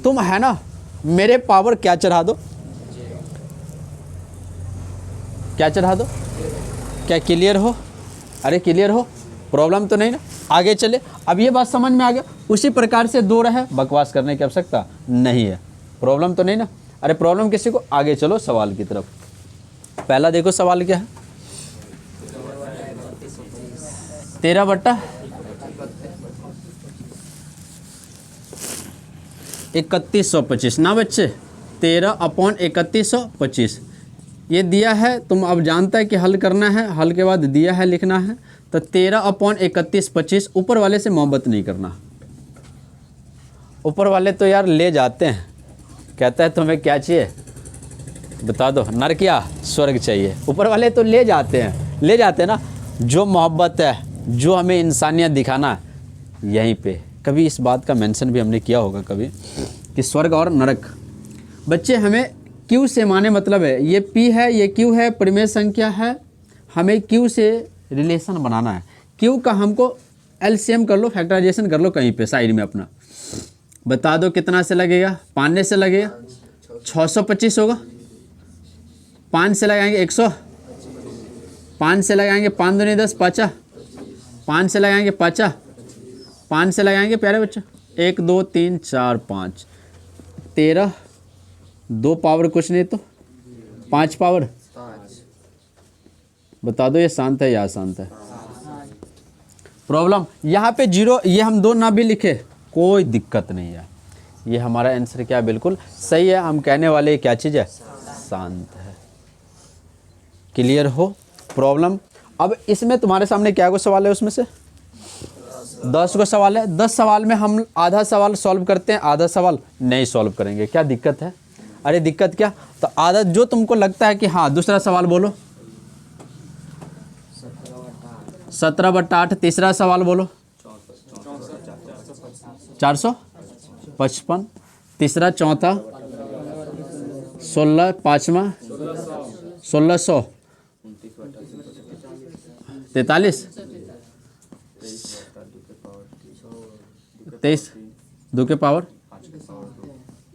तुम है ना मेरे पावर क्या चढ़ा दो, क्या चढ़ा दो। क्या क्लियर हो? अरे क्लियर हो? प्रॉब्लम तो नहीं ना? आगे चले। अब ये बात समझ में आ गया। उसी प्रकार से दूर है, बकवास करने की आवश्यकता नहीं है। प्रॉब्लम तो नहीं ना? अरे प्रॉब्लम किसी को, आगे चलो सवाल की तरफ। पहला देखो सवाल क्या है, 13/3125 ना बच्चे, 13/3125 ये दिया है। तुम अब जानता है कि हल करना है, हल के बाद दिया है लिखना है। तो 13/3125 ऊपर वाले से मोहब्बत नहीं करना। ऊपर वाले तो यार ले जाते हैं, कहता है तुम्हें क्या चाहिए बता दो, नरक या स्वर्ग चाहिए। ऊपर वाले तो ले जाते हैं ना। जो मोहब्बत है, जो हमें इंसानियत दिखाना है, यहीं पे कभी इस बात का मेंशन भी हमने किया होगा कभी कि स्वर्ग और नरक। बच्चे हमें क्यू से माने मतलब है, ये पी है, ये क्यू है, परिमेय संख्या है, हमें क्यू से रिलेशन बनाना है। क्यू का हमको एलसीएम कर लो, फैक्टराइजेशन कर लो कहीं पे साइड में अपना। बता दो कितना से लगेगा, 5 से लगेगा 625 होगा, 5 से लगाएंगे 100, 5 से लगाएंगे 5 दूनी 10 50, 5 से लगाएंगे 50, 5 से लगाएंगे प्यारे बच्चों 1 2 3 4 5 13, 2 पावर कुछ नहीं तो 5 पावर। बता दो ये शांत है या अशांत है? प्रॉब्लम यहाँ पे 0, ये हम 2 ना भी लिखे कोई दिक्कत नहीं है। ये हमारा आंसर क्या बिल्कुल सही है। हम कहने वाले क्या चीज़ है, शांत है। क्लियर हो प्रॉब्लम? अब इसमें तुम्हारे सामने क्या को सवाल है, उसमें से 10 को सवाल है। 10 सवाल में हम आधा सवाल सॉल्व करते हैं, आधा सवाल नहीं सॉल्व करेंगे। क्या दिक्कत है? अरे दिक्कत क्या, तो आधा जो तुमको लगता है कि हाँ, दूसरा सवाल बोलो 17/8। तीसरा सवाल बोलो 455। तीसरा, चौथा 16, पाँचवा 1643, 23, 2 के पावर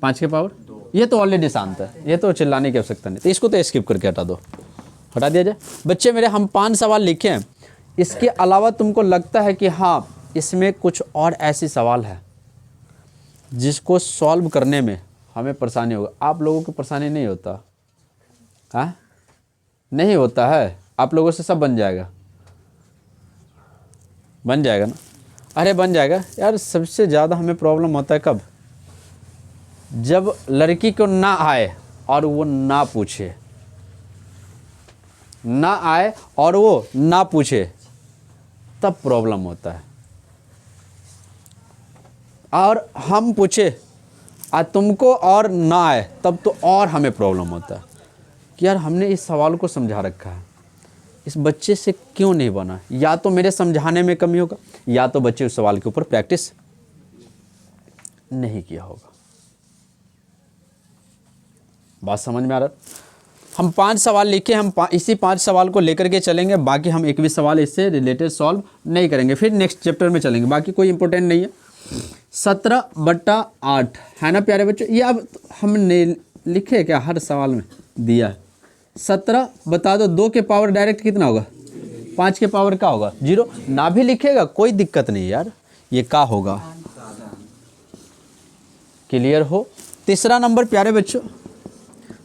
5 के पावर। ये तो ऑलरेडी शांत है, ये तो चिल्लाने की आवश्यकता नहीं। तो इसको तो स्किप करके हटा दो, हटा दिया जाए। बच्चे मेरे हम 5 सवाल लिखे हैं। इसके अलावा तुमको लगता है कि हाँ, इसमें कुछ और ऐसी सवाल है जिसको सॉल्व करने में हमें परेशानी होगा। आप लोगों को परेशानी नहीं होता? हाँ, नहीं होता है। आप लोगों से सब बन जाएगा, बन जाएगा ना? अरे बन जाएगा यार। सबसे ज़्यादा हमें प्रॉब्लम होता है कब, जब लड़की को ना आए और वो ना पूछे, ना आए और वो ना पूछे, तब प्रॉब्लम होता है। और हम पूछे तुमको और ना आए, तब तो और हमें प्रॉब्लम होता है कि यार हमने इस सवाल को समझा रखा है, इस बच्चे से क्यों नहीं बना। या तो मेरे समझाने में कमी होगा, या तो बच्चे उस सवाल के ऊपर प्रैक्टिस नहीं किया होगा। बात समझ में आ रहा है? हम 5 सवाल लिखे, हम इसी 5 सवाल को लेकर के चलेंगे। बाकी हम एक भी सवाल इससे रिलेटेड सॉल्व नहीं करेंगे, फिर नेक्स्ट चैप्टर में चलेंगे। बाकी कोई इंपॉर्टेंट नहीं है। 17/8 है ना प्यारे बच्चों? ये अब हमने लिखे क्या, हर सवाल में दिया है। 17 बता दो, 2 के पावर डायरेक्ट कितना होगा, 5 के पावर का होगा 0। ना भी लिखेगा कोई दिक्कत नहीं यार, ये का होगा। क्लियर हो? तीसरा नंबर प्यारे बच्चों,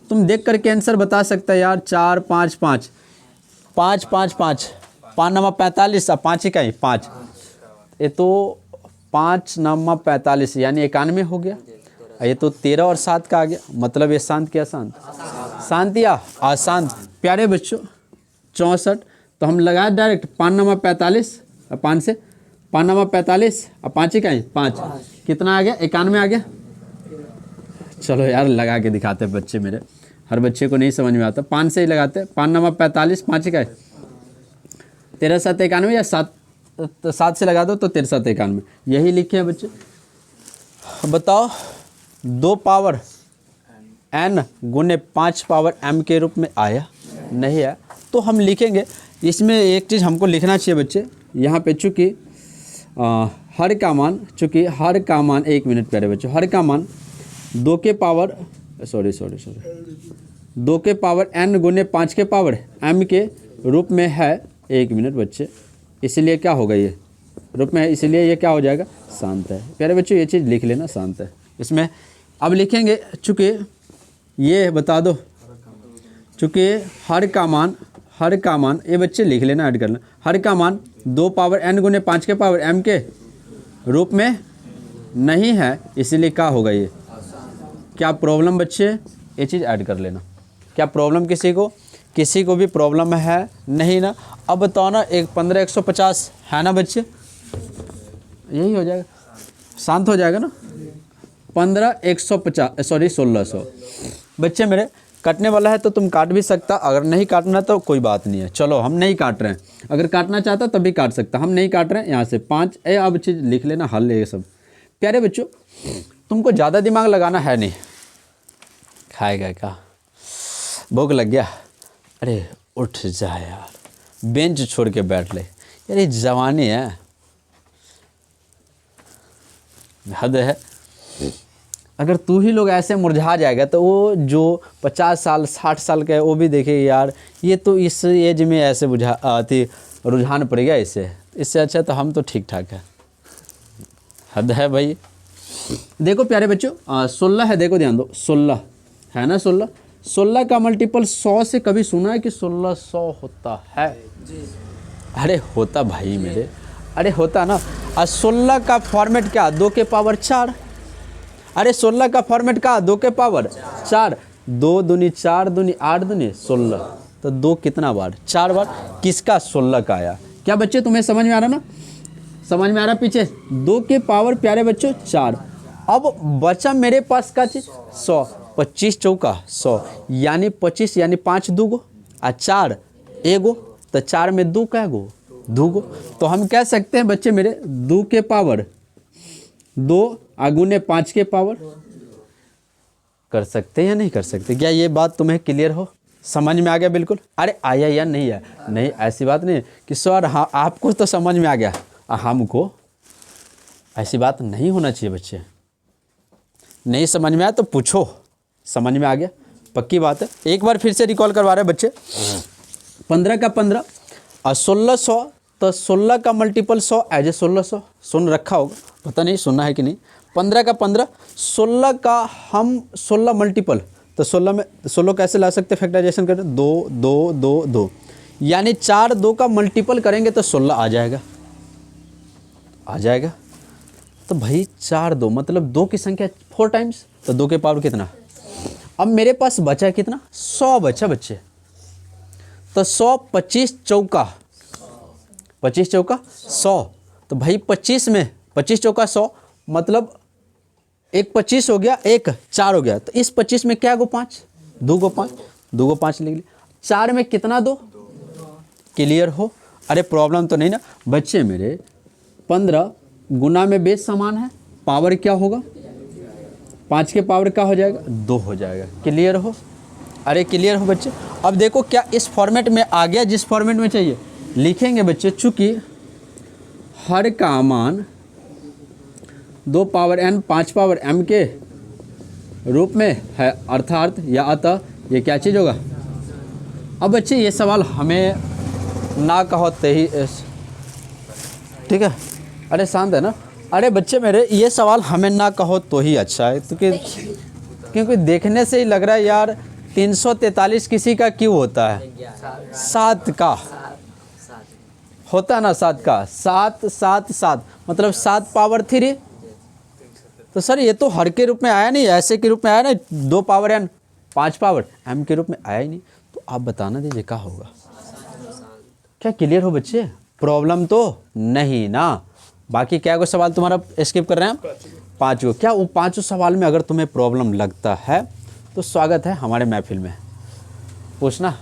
तुम देख करके आंसर बता सकते हैं यार। 4 5 5 5 5 5 5 9 45, 5 ही का ही 5, ये तो 5 9 45 यानी 91 हो गया। ये तो 13 और 7 का आ गया, मतलब ये शांत क्या शांत, शांत या अशांत प्यारे बच्चों। 64 तो हम लगाए डायरेक्ट 5 9 45, 5 से 5 9 45 और 5 ही का ही 5, कितना आ गया, 91 आ गया। चलो यार लगा के दिखाते हैं बच्चे मेरे, हर बच्चे को नहीं समझ में आता। 5 से ही लगाते हैं, 5 9 45, 5 ही का 13 7 91, या 7 से लगा दो तो 13 7 91, यही लिखे हैं बच्चे। बताओ 2 पावर n गुने 5 पावर m के रूप में आया नहीं है? तो हम लिखेंगे इसमें एक चीज़ हमको लिखना चाहिए बच्चे यहाँ पे, चूँकि हर का मान, चूँकि हर का मान, 1 मिनट प्यारे बच्चों, हर का मान 2 के पावर 2 के पावर n गुने 5 के पावर m के रूप में है। 1 मिनट बच्चे, इसलिए क्या होगा ये रूप में है, इसलिए ये क्या हो जाएगा, शांत है। प्यारे बच्चों ये चीज़ लिख लेना, शांत है। इसमें अब लिखेंगे, चूँकि ये बता दो, चूँकि हर का मान ये बच्चे लिख लेना, ऐड करना। हर का मान 2 पावर n गुने 5 के पावर m के रूप में नहीं है, इसलिए क्या होगा ये, क्या प्रॉब्लम बच्चे, ये चीज़ ऐड कर लेना। क्या प्रॉब्लम किसी को भी प्रॉब्लम है नहीं ना। अब बताओ ना, एक 15 150 है ना बच्चे, यही हो जाएगा, शांत हो जाएगा ना। 15 150 सॉरी 1600 बच्चे मेरे कटने वाला है तो तुम काट भी सकता, अगर नहीं काटना तो कोई बात नहीं है। चलो हम नहीं काट रहे हैं, अगर काटना चाहता तब भी काट सकता, हम नहीं काट रहे हैं। यहाँ से 5 अब चीज़ लिख लेना, हल ये सब। प्यारे बच्चों तुमको ज़्यादा दिमाग लगाना है नहीं। खाएगा क्या, भूख लग गया, अरे उठ जा यार, बेंच छोड़ के बैठ ले यार, ये जवानी है, हद है। अगर तू ही लोग ऐसे मुरझा जाएगा तो वो जो 50 साल 60 साल का है वो भी देखेगा यार, ये तो इस एज में ऐसे रुझान पड़ गया इससे अच्छा तो हम तो ठीक ठाक है। हद है भाई। देखो प्यारे बच्चों 16 है, देखो ध्यान दो, 16 है ना, 16 का मल्टीपल 100 से कभी सुना है कि 1600 होता है? अरे होता भाई मेरे, अरे होता ना। 16 का फॉर्मेट क्या, 2 के पावर 4। अरे 16 का फॉर्मेट का 2 के पावर 4, 2 दूनी 4 दूनी 8 दूनी 16, तो 2 कितना बार, 4 बार। किसका, 16 का आया। क्या बच्चे तुम्हें समझ में आ रहा ना, समझ में आ रहा पीछे, 2 के पावर प्यारे बच्चों 4। अब बचा मेरे पास का चीज 100, 25 चौका 100, यानी 25 यानी 5 दूगो और 4 एगो, तो 4 में 2 का गो, 2 गो। तो हम कह सकते हैं बच्चे मेरे 2 के पावर 2 आगुने 5 के पावर, कर सकते हैं या नहीं कर सकते? क्या ये बात तुम्हें क्लियर हो, समझ में आ गया बिल्कुल? अरे आया या नहीं है, नहीं ऐसी बात नहीं कि सर हाँ आपको तो समझ में आ गया हमको, ऐसी बात नहीं होना चाहिए बच्चे। नहीं समझ में आया तो पूछो, समझ में आ गया, पक्की बात है। एक बार फिर से रिकॉल करवा रहे हैं बच्चे, 15 का 15 और 1600, तो 16 का मल्टीपल 100 एज ए 1600 सुन रखा होगा, पता नहीं सुना है कि नहीं। 15 का 15, 16 का हम 16 मल्टीपल, तो 16 में 16 कैसे ला सकते, फैक्टराइजेशन करें, 2 2 2 2, यानी 4 2 का मल्टीपल करेंगे तो 16 आ जाएगा, आ जाएगा। तो भाई 4 2 मतलब 2 की संख्या 4 टाइम्स, तो 2 के पावर कितना। अब मेरे पास बचा कितना, 100 बचा बच्चे, तो 100 25 चौका 100, तो भाई 25 में 25 चौका 100 मतलब एक 25 हो गया, एक 4 हो गया, तो इस 25 में क्या गो 5, 2 गो 5, 2 गो 5 लिख लिया। 4 में कितना 2, क्लियर हो? अरे प्रॉब्लम तो नहीं ना बच्चे मेरे। 15 गुना में बेस समान है, पावर क्या होगा, 5 के पावर क्या हो जाएगा, 2 हो जाएगा। क्लियर हो? अरे क्लियर हो बच्चे। अब देखो क्या इस फॉर्मेट में आ गया, जिस फॉर्मेट में चाहिए लिखेंगे बच्चे। चूँकि हर का मान 2 पावर n 5 पावर m के रूप में है, अर्थात या अतः ये क्या चीज़ होगा। अब बच्चे ये सवाल हमें ना कहो तो ही, ठीक है, अरे शांत है ना। अरे बच्चे मेरे ये सवाल हमें ना कहो तो ही अच्छा है, क्योंकि देखने से ही लग रहा है यार 343 किसी का क्यों होता है, 7 का होता है ना, 7 का, 7 7 7 मतलब 7 पावर 3। तो सर ये तो हर के रूप में आया नहीं, ऐसे के रूप में आया ना, 2 पावर n 5 पावर m के रूप में आया ही नहीं। तो आप बताना दीजिए क्या होगा। क्या क्लियर हो बच्चे? प्रॉब्लम तो नहीं ना। बाकी क्या को सवाल तुम्हारा स्किप कर रहे हैं हम, 5 को। क्या वो 5 सवाल में अगर तुम्हें प्रॉब्लम लगता है तो स्वागत है हमारे महफिल में, पूछना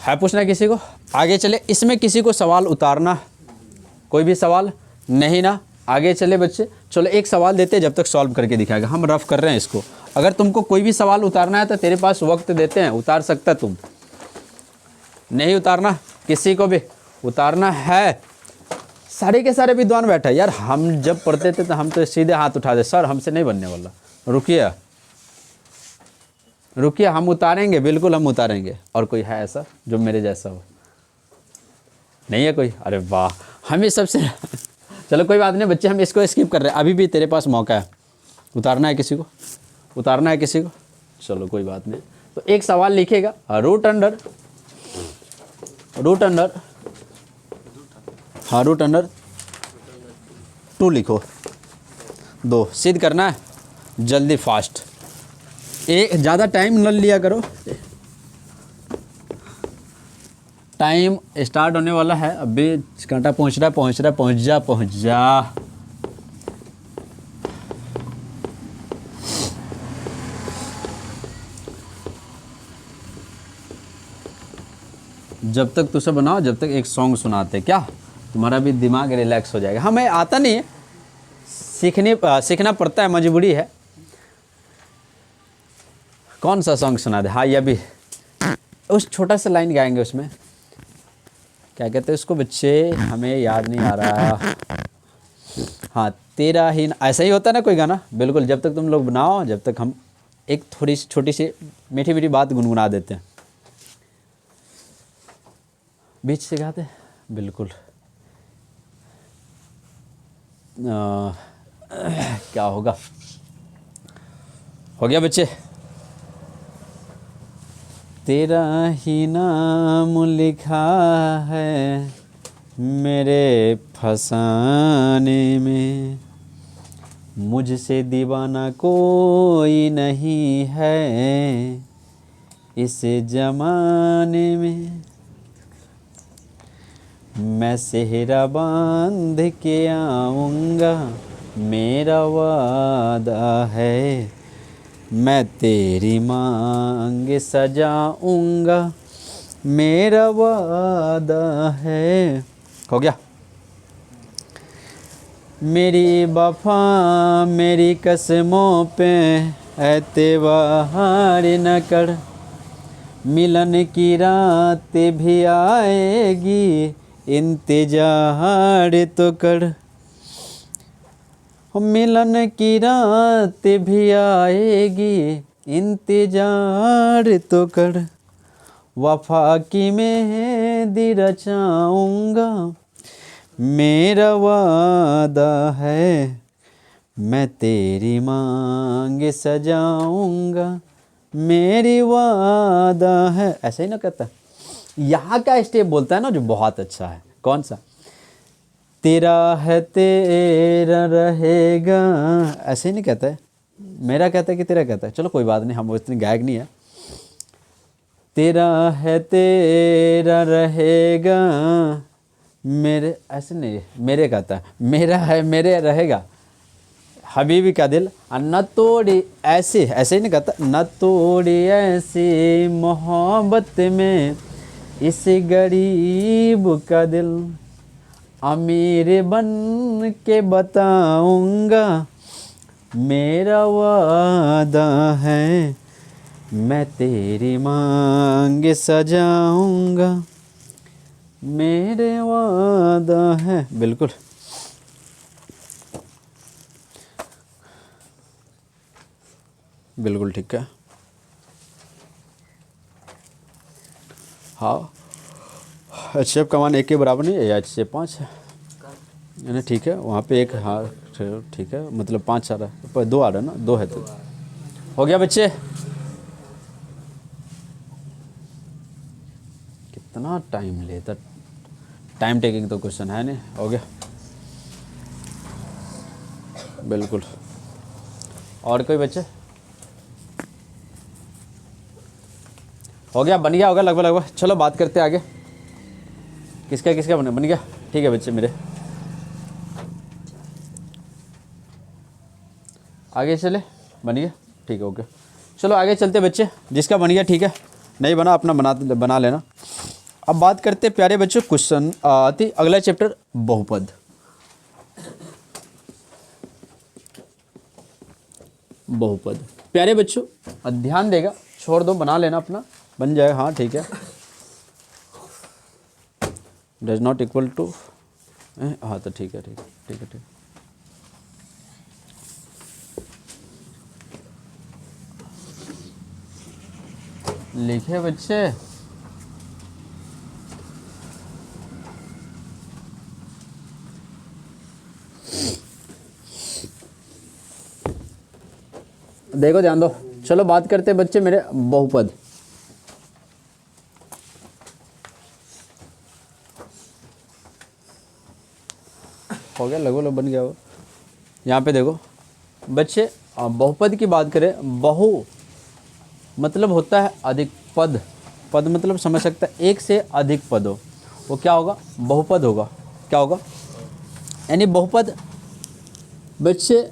है, पूछना किसी को। आगे चले, इसमें किसी को सवाल उतारना, कोई भी सवाल नहीं ना। आगे चले बच्चे, चलो एक सवाल देते हैं, जब तक सॉल्व करके दिखाएगा। हम रफ कर रहे हैं इसको। अगर तुमको कोई भी सवाल उतारना है तो तेरे पास वक्त देते हैं, उतार सकता तुम। नहीं उतारना, किसी को भी उतारना है, सारे के सारे विद्वान बैठे यार। हम जब पढ़ते थे तो हम तो सीधे हाथ उठा दे, सर हमसे नहीं बनने वाला, रुकिए रुकिए, हम उतारेंगे, बिल्कुल हम उतारेंगे। और कोई है ऐसा जो मेरे जैसा हो? नहीं है कोई? अरे वाह, हमें सबसे चलो कोई बात नहीं बच्चे, हम इसको स्किप कर रहे हैं, अभी भी तेरे पास मौका है। उतारना है किसी को? उतारना है किसी को? चलो कोई बात नहीं। तो एक सवाल लिखेगा, रूट अंडर, हाँ रूट अंडर 2 लिखो। 2 सिद्ध करना है, जल्दी फास्ट, एक ज़्यादा टाइम न लिया करो। टाइम स्टार्ट होने वाला है, अभी घंटा पहुंच रहा है, पहुंच जा। जब तक तुझसे बनाओ, जब तक एक सॉन्ग सुनाते, क्या तुम्हारा भी दिमाग रिलैक्स हो जाएगा। हमें आता नहीं है, सीखना पड़ता है, मजबूरी है। कौन सा सॉन्ग सुना दे? हाँ, ये भी उस छोटा सा लाइन गाएंगे, उसमें क्या कहते हैं उसको बच्चे, हमें याद नहीं आ रहा। हाँ, तेरा ही ऐसा ही होता है ना कोई गाना, बिल्कुल। जब तक तुम लोग बनाओ, जब तक हम एक थोड़ी सी छोटी सी मीठी मीठी बात गुनगुना देते हैं, बीच से गाते हैं, बिल्कुल। क्या होगा? हो गया बच्चे? तेरा ही नाम लिखा है मेरे फसाने में, मुझसे दीवाना कोई नहीं है इस जमाने में। मैं सेहरा बांध के आऊँगा, मेरा वादा है, मैं तेरी मांग सजाऊँगा, मेरा वादा है। हो गया? मेरी वफा मेरी कसमों पे एतबार न कर, मिलन की रात भी आएगी, इंतजार तो कर। मिलन की रात भी आएगी, इंतजार तो कर। वफा की मेहंदी रचाऊँगा, मेरा वादा है, मैं तेरी मांग सजाऊँगा, मेरी वादा है। ऐसे ही ना कहता, यहाँ का स्टेप बोलता है ना जो बहुत अच्छा है। कौन सा? तेरा है तेरा रहेगा, ऐसे ही नहीं कहता है, मेरा कहता है कि तेरा कहता है। चलो कोई बात नहीं, हम इतने गायक नहीं है। तेरा है तेरा रहेगा मेरे, ऐसे नहीं, मेरे कहता है, मेरा है मेरे रहेगा, हबीबी का दिल। न तोड़ी ऐसे, ऐसे ही नहीं कहता, न तोड़ी ऐसी मोहब्बत में इस गरीब का दिल, अमीर बन के बताऊंगा, मेरा वादा है, मैं तेरी मांग सजाऊंगा, मेरे वादा है। बिल्कुल, बिल्कुल ठीक है। हाँ, HCF कमान 1 के बराबर नहीं है, HCF 5 है ना? ठीक है, वहाँ पे 1, हाँ ठीक है, मतलब 5 आ रहा है, पर 2 आ रहा है ना, 2 है तो हो गया बच्चे। कितना टाइम लेता, टाइम टेकिंग तो क्वेश्चन है नहीं। हो गया, बिल्कुल। और कोई बच्चे? हो गया, बन गया होगा लगभग लगभग। चलो बात करते हैं आगे, किसका किसका बन गया? ठीक है बच्चे मेरे, आगे चले, बन गया, ठीक है, ओके। चलो आगे चलते बच्चे, जिसका बन गया ठीक है, नहीं बना अपना बना लेना। अब बात करते प्यारे बच्चों, क्वेश्चन आती अगला चैप्टर, बहुपद। बहुपद प्यारे बच्चों, ध्यान देगा, छोड़ दो, बना लेना अपना, बन जाएगा। हाँ ठीक है, डज नॉट इक्वल टू, हाँ तो ठीक है, ठीक है, ठीक है, ठीक। लिखे बच्चे, देखो ध्यान दो, चलो बात करते हैं बच्चे मेरे बहुपद। हो गया, लगभग बन गया हो। यहाँ पे देखो बच्चे, बहुपद की बात करें, बहु मतलब होता है अधिक पद, पद मतलब समझ सकता है एक से अधिक पद हो, वो क्या होगा, बहुपद होगा। क्या होगा, यानी बहुपद बच्चे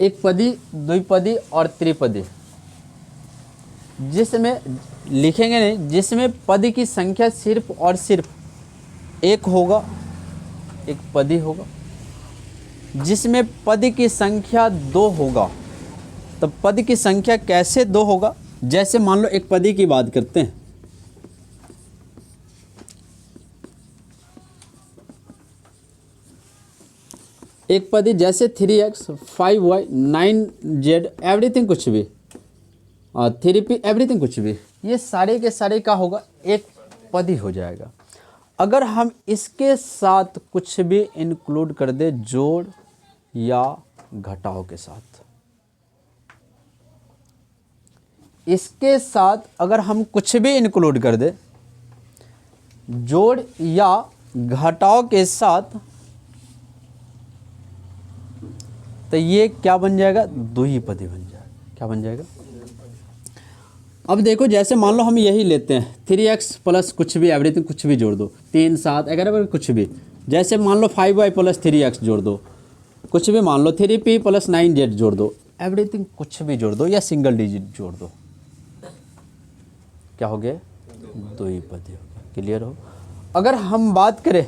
एक पदी, द्विपदी और त्रिपदी, जिसमें लिखेंगे नहीं, जिसमें पद की संख्या सिर्फ और सिर्फ एक होगा, एक पदी होगा। जिसमें पद की संख्या 2 होगा, तो पद की संख्या कैसे 2 होगा, जैसे मान लो एक पदी की बात करते हैं, एक पदी जैसे 3x 5y 9z एवरीथिंग, कुछ भी 3p एवरीथिंग, कुछ भी, ये सारे के सारे का होगा, एक पदी हो जाएगा। अगर हम इसके साथ कुछ भी इंक्लूड कर दे, जोड़ या घटाव के साथ, इसके साथ अगर हम कुछ भी इंक्लूड कर दे, जोड़ या घटाव के साथ, तो ये क्या बन जाएगा, द्विपदी बन जाएगा। क्या बन जाएगा, अब देखो जैसे मान लो हम यही लेते हैं 3x प्लस कुछ भी एवरीथिंग, कुछ भी जोड़ दो, 3 7 11 कुछ भी, जैसे मान लो 5y प्लस 3x जोड़ दो, कुछ भी मान लो 3p प्लस 9z जोड़ दो, एवरीथिंग कुछ भी जोड़ दो या सिंगल डिजिट जोड़ दो, क्या हो गया, द्विपदी हो गया। क्लियर हो। अगर हम बात करें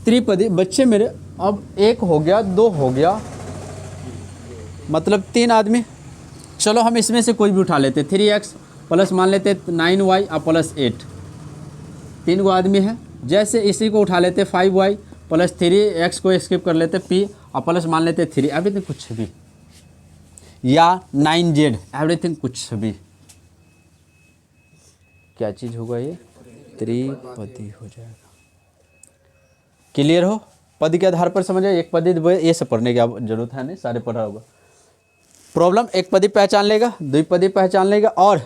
त्रिपदी, बच्चे मेरे अब 1 हो गया, 2 हो गया, मतलब 3 आदमी, चलो हम इसमें से कोई भी उठा लेते, 3x प्लस मान लेते 9y और प्लस 8, 3 गो आदमी है। जैसे इसी को उठा लेते 5y प्लस 3x को स्किप कर लेते p और प्लस मान लेते 3, एवरीथिंग कुछ भी, या 9z एवरीथिंग कुछ भी, क्या चीज़ होगा, ये त्रिपदी हो जाएगा। क्लियर हो। पद के आधार पर समझे, एक पदी ये सब पढ़ने की जरूरत है नहीं, सारे पढ़ा होगा। प्रॉब्लम एक पदी पहचान लेगा, द्विपदी पहचान लेगा। और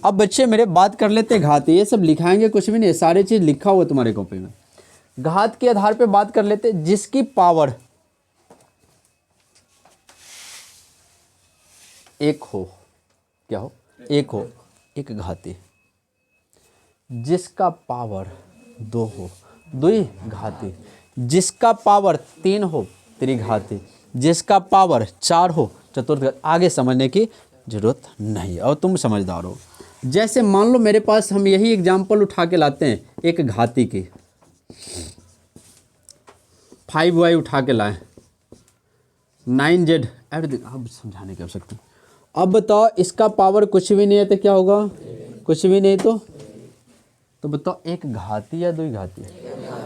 अब बच्चे मेरे बात कर लेते हैं घात, ये सब लिखाएंगे कुछ भी नहीं, सारी चीज़ लिखा हुआ तुम्हारे कॉपी में। घात के आधार पे बात कर लेते हैं, जिसकी पावर 1 हो, क्या हो, 1 हो, एक घाती। जिसका पावर 2 हो, द्विघाती। जिसका पावर 3 हो, त्रिघाती। जिसका पावर 4 हो, चतुर्थघाती। आगे समझने की जरूरत नहीं, और तुम समझदार हो। जैसे मान लो मेरे पास, हम यही एग्जाम्पल उठा के लाते हैं एक घाती की, 5y उठा के लाए, 9z एवरीथिंग, अब समझाने की आवश्यकता नहीं। अब बताओ इसका पावर कुछ भी नहीं है तो क्या होगा, कुछ भी नहीं तो बताओ एक घाती या द्विघाती।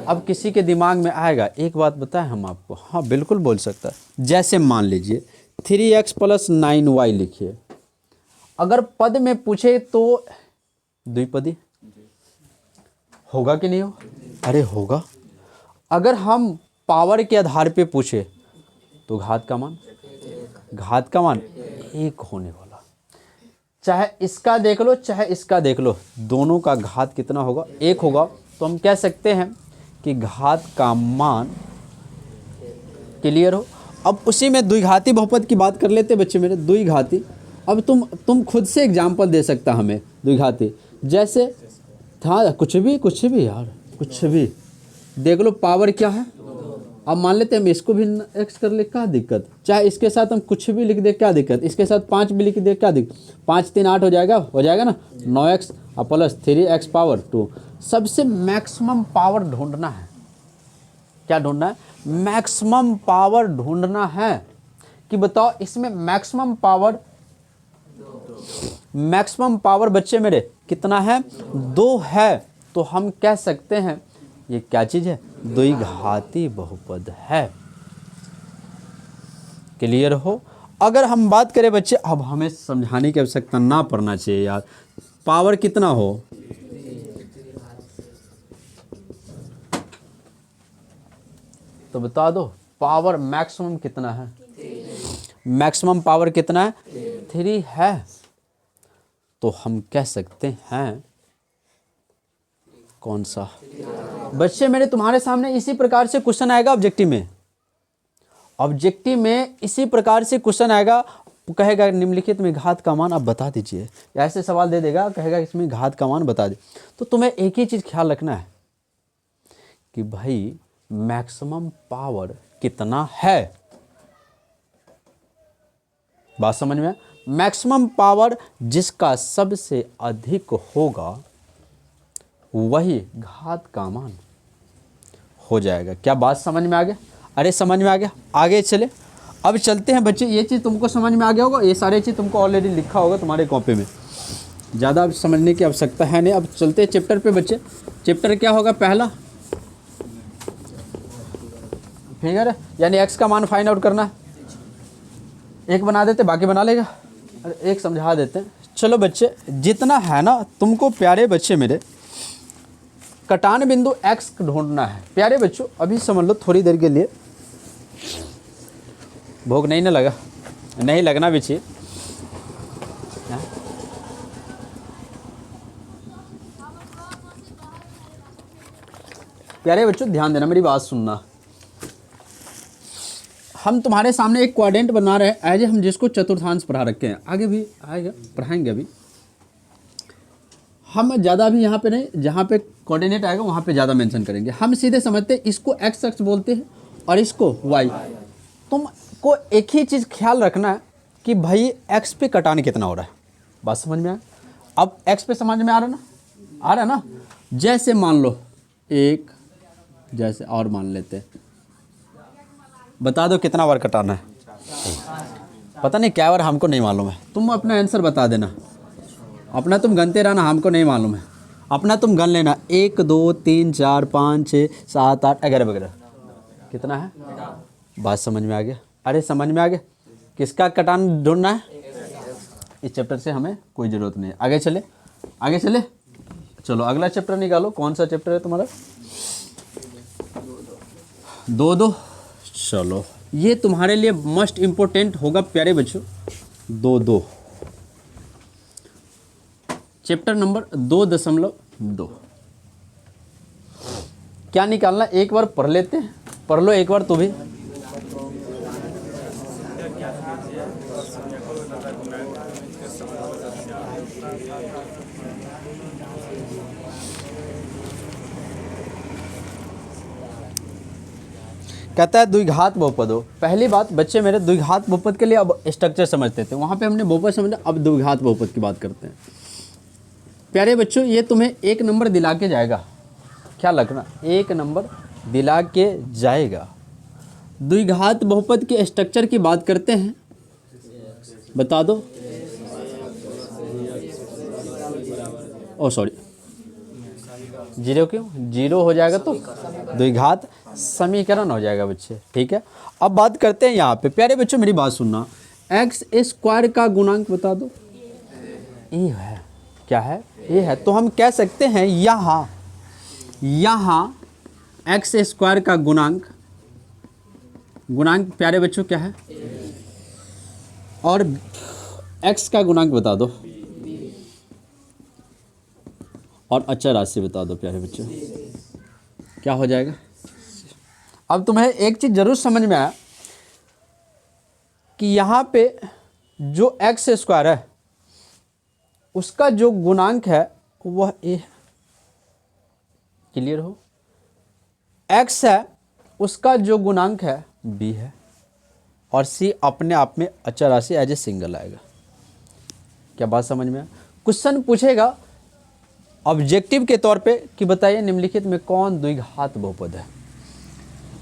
अब किसी के दिमाग में आएगा, एक बात बताएं हम आपको, हाँ बिल्कुल बोल सकता है। जैसे मान लीजिए 3x प्लस 9y लिखिए, अगर पद में पूछे तो द्विपदी होगा कि नहीं हो, अरे होगा। अगर हम पावर के आधार पे पूछे तो घात का मान 1 होने वाला। चाहे इसका देख लो चाहे इसका देख लो, दोनों का घात कितना होगा, 1 होगा। तो हम कह सकते हैं कि घात का मान, क्लियर हो। अब उसी में द्विघाती बहुपद की बात कर लेते बच्चे मेरे, द्विघाती। अब तुम खुद से एग्जाम्पल दे सकता हमें द्विघाती, जैसे था कुछ भी यार, कुछ भी देख लो, पावर क्या है। अब मान लेते हैं हम इसको भी x कर ले, क्या दिक्कत, चाहे इसके साथ हम कुछ भी लिख दे, क्या दिक्कत, इसके साथ 5 भी लिख दे, क्या दिक्कत, 5 3 8 हो जाएगा ना, 9x और प्लस 3x पावर 2। सबसे मैक्सिमम पावर ढूंढना है, क्या ढूंढना है, मैक्सिमम पावर ढूंढना है। कि बताओ इसमें मैक्सिमम पावर बच्चे मेरे कितना है, 2 है। तो हम कह सकते हैं ये क्या चीज़ है, द्विघाती बहुपद है। क्लियर हो। अगर हम बात करें बच्चे, अब हमें समझाने की आवश्यकता ना पड़ना चाहिए यार, पावर कितना हो, तो बता दो पावर मैक्सिमम कितना है। मैक्सिमम पावर कितना है? 3 है। तो हम कह सकते हैं कौन सा? बच्चे मेरे तुम्हारे सामने इसी प्रकार से क्वेश्चन आएगा ऑब्जेक्टिव में। ऑब्जेक्टिव में इसी प्रकार से क्वेश्चन आएगा, कहेगा निम्नलिखित में घात का मान आप बता दीजिए, ऐसे सवाल दे देगा, कहेगा इसमें घात का मान बता दे। तो तुम्हें एक ही चीज ख्याल रखना है कि भाई मैक्सिमम पावर कितना है। बात समझ में? मैक्सिमम पावर जिसका सबसे अधिक होगा वही घात का मान हो जाएगा। क्या बात समझ में आ गया? अरे समझ में आ गया। आगे चले, अब चलते हैं बच्चे। ये चीज़ तुमको समझ में आ गया होगा, ये सारे चीज़ तुमको ऑलरेडी लिखा होगा तुम्हारे कॉपी में, ज़्यादा अब समझने की आवश्यकता है नहीं। अब चलते हैं चैप्टर पे बच्चे। चैप्टर क्या होगा? पहला फिगर, यानी एक्स का मान फाइंड आउट करना है। एक बना देते, बाकी बना लेगा। अरे एक समझा देते हैं। चलो बच्चे, जितना है ना तुमको प्यारे बच्चे मेरे, कटान बिंदु एक्स ढूंढना है। प्यारे बच्चों अभी समझ लो थोड़ी देर के लिए, भूख नहीं ना लगा? नहीं लगना भी चाहिए। प्यारे बच्चों ध्यान देना, मेरी बात सुनना। हम तुम्हारे सामने एक क्वाड्रेंट बना रहे हैं, एज हम जिसको चतुर्थांश पढ़ा रखे हैं, आगे भी आएगा पढ़ाएंगे। अभी हम ज़्यादा भी यहाँ पे नहीं, जहाँ पे कोऑर्डिनेट आएगा वहाँ पे ज़्यादा मेंशन करेंगे। हम सीधे समझते हैं, इसको एक्स एक्स बोलते हैं और इसको वाई। तुमको एक ही चीज़ ख्याल रखना है कि भाई एक्स पे कटान कितना हो रहा है। बात समझ में आया? अब एक्स पे समझ में आ रहा ना? आ रहा ना? जैसे मान लो एक, जैसे और मान लेते हैं, बता दो कितना बार कटाना है। पता नहीं क्या बार, हमको नहीं मालूम है। तुम अपना आंसर बता देना, अपना तुम गनते रहना, हमको नहीं मालूम है। अपना तुम गन लेना, 1 2 3 4 5 6 7 8 11 वगैरह। कितना है? बात समझ में आ गया? अरे समझ में आ गया। किसका कटान ढूंढना है? इस चैप्टर से हमें कोई ज़रूरत नहीं है। आगे चले, आगे चले। चलो अगला चैप्टर निकालो। कौन सा चैप्टर है तुम्हारा? 2 चलो ये तुम्हारे लिए मोस्ट इम्पोर्टेंट होगा प्यारे बच्चों। 2 चैप्टर नंबर 2.2 क्या निकालना? एक बार पढ़ लेते हैं, पढ़ लो एक बार तो भी। कहता है द्विघात बहुपद हो। पहली बात बच्चे मेरे, द्विघात बहुपद के लिए अब स्ट्रक्चर समझते थे, वहाँ पे हमने बहुपद समझा, अब द्विघात बहुपद की बात करते हैं। प्यारे बच्चों ये तुम्हें 1 नंबर दिला के जाएगा, ख्याल रखना, 1 नंबर दिला के जाएगा। द्विघात बहुपद के स्ट्रक्चर की बात करते हैं, बता दो। ओ सॉरी, 0 क्यों? 0 हो जाएगा तो द्विघात समीकरण हो जाएगा बच्चे, ठीक है। अब बात करते हैं यहाँ पे। प्यारे बच्चों मेरी बात सुनना, एक्स स्क्वायर का गुणांक बता दो। ए है, क्या है? ए है। तो हम कह सकते हैं यहाँ एक्स स्क्वायर का गुणांक प्यारे बच्चों क्या है? और एक्स का गुणांक बता दो और अचर राशि बता दो प्यारे बच्चों, क्या हो जाएगा? अब तुम्हें एक चीज़ जरूर समझ में आया कि यहाँ पे जो एक्स स्क्वायर है उसका जो गुणांक है वह ए है। क्लियर हो? एक्स है, उसका जो गुणांक है बी है, और सी अपने आप में अचर राशि एज ए सिंगल आएगा। क्या बात समझ में आया? क्वेश्चन पूछेगा ऑब्जेक्टिव के तौर पे कि बताइए निम्नलिखित में कौन द्विघात बहुपद है।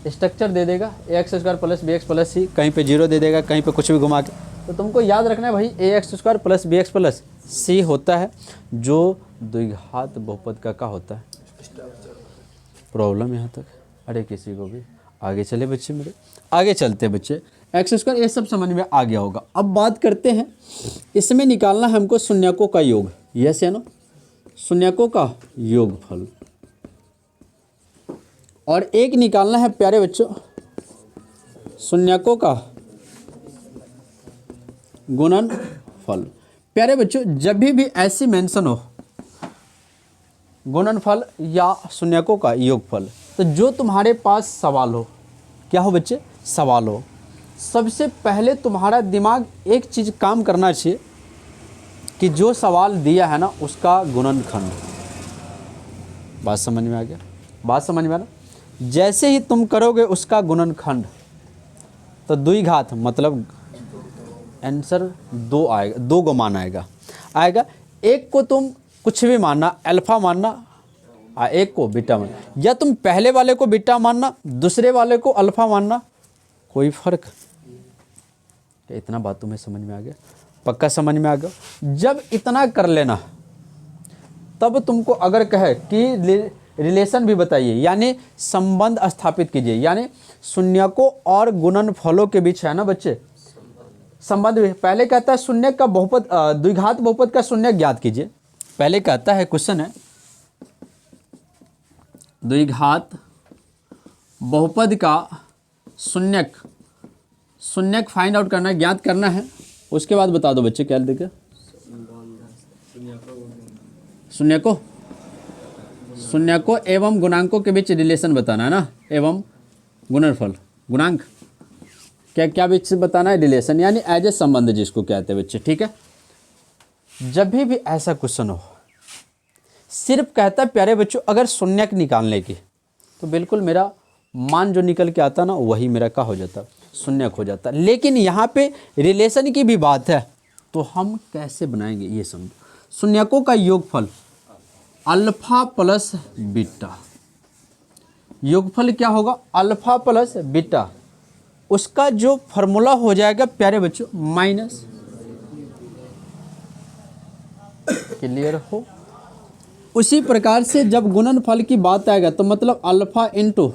स्ट्रक्चर दे देगा X square plus B X plus C, कहीं पे 0 दे देगा, कहीं पे कुछ भी घुमा के। तो तुमको याद रखना है भाई, A X square plus B X plus C होता है जो द्विघात बहुपद का होता है। प्रॉब्लम यहाँ तक? अरे किसी को भी? आगे चले बच्चे मेरे, आगे चलते बच्चे। एक्स स्क्वायर ये सब समझ में आ गया होगा। अब बात करते हैं, इसमें निकालना है हमको शून्यकों का योग। यस या नो? शून्यकों का योगफल। और एक निकालना है प्यारे बच्चों शून्यकों का गुणनफल। प्यारे बच्चों, जब भी ऐसी मेंशन हो गुणनफल या शून्यकों का योगफल, तो जो तुम्हारे पास सवाल हो, क्या हो बच्चे, सवाल हो, सबसे पहले तुम्हारा दिमाग एक चीज़ काम करना चाहिए कि जो सवाल दिया है ना उसका गुणनखंड। बात समझ में आ गया? बात समझ में आ रहा? जैसे ही तुम करोगे उसका गुणनखंड, तो द्विघात मतलब आंसर 2 आएगा, 2 को मान आएगा। एक को तुम कुछ भी मानना, अल्फा मानना, एक को बीटा मानना, या तुम पहले वाले को बीटा मानना, दूसरे वाले को अल्फा मानना, कोई फर्क। क्या इतना बात तुम्हें समझ में आ गया? पक्का समझ में आ गया? जब इतना कर लेना, तब तुमको अगर कहे कि रिलेशन भी बताइए, यानी संबंध स्थापित कीजिए, यानी शून्यकों और गुणनफलों के बीच है ना बच्चे संबंध भी। पहले कहता है शून्य का बहुपद, द्विघात बहुपद का शून्य ज्ञात कीजिए। पहले कहता है, क्वेश्चन है द्विघात बहुपद का शून्यक फाइंड आउट करना, ज्ञात करना है। उसके बाद बता दो बच्चे, क्या देखे शून्यकों एवं गुणांकों के बीच रिलेशन बताना है ना, एवं गुणनफल गुणांक क्या बीच बताना है, रिलेशन, यानी एज ए संबंध जिसको कहते हैं बच्चे। ठीक है, जब भी ऐसा क्वेश्चन हो, सिर्फ कहता है प्यारे बच्चों अगर शून्यक निकालने की, तो बिल्कुल मेरा मान जो निकल के आता ना वही मेरा क्या हो जाता, शून्यक हो जाता। लेकिन यहाँ पे रिलेशन की भी बात है, तो हम कैसे बनाएंगे ये समझो। शून्यकों का योगफल अल्फा प्लस बीटा, योगफल क्या होगा, अल्फा प्लस बीटा। उसका जो फॉर्मूला हो जाएगा प्यारे बच्चों माइनस, क्लियर हो। उसी प्रकार से जब गुणनफल की बात आएगा तो मतलब अल्फा इंटू,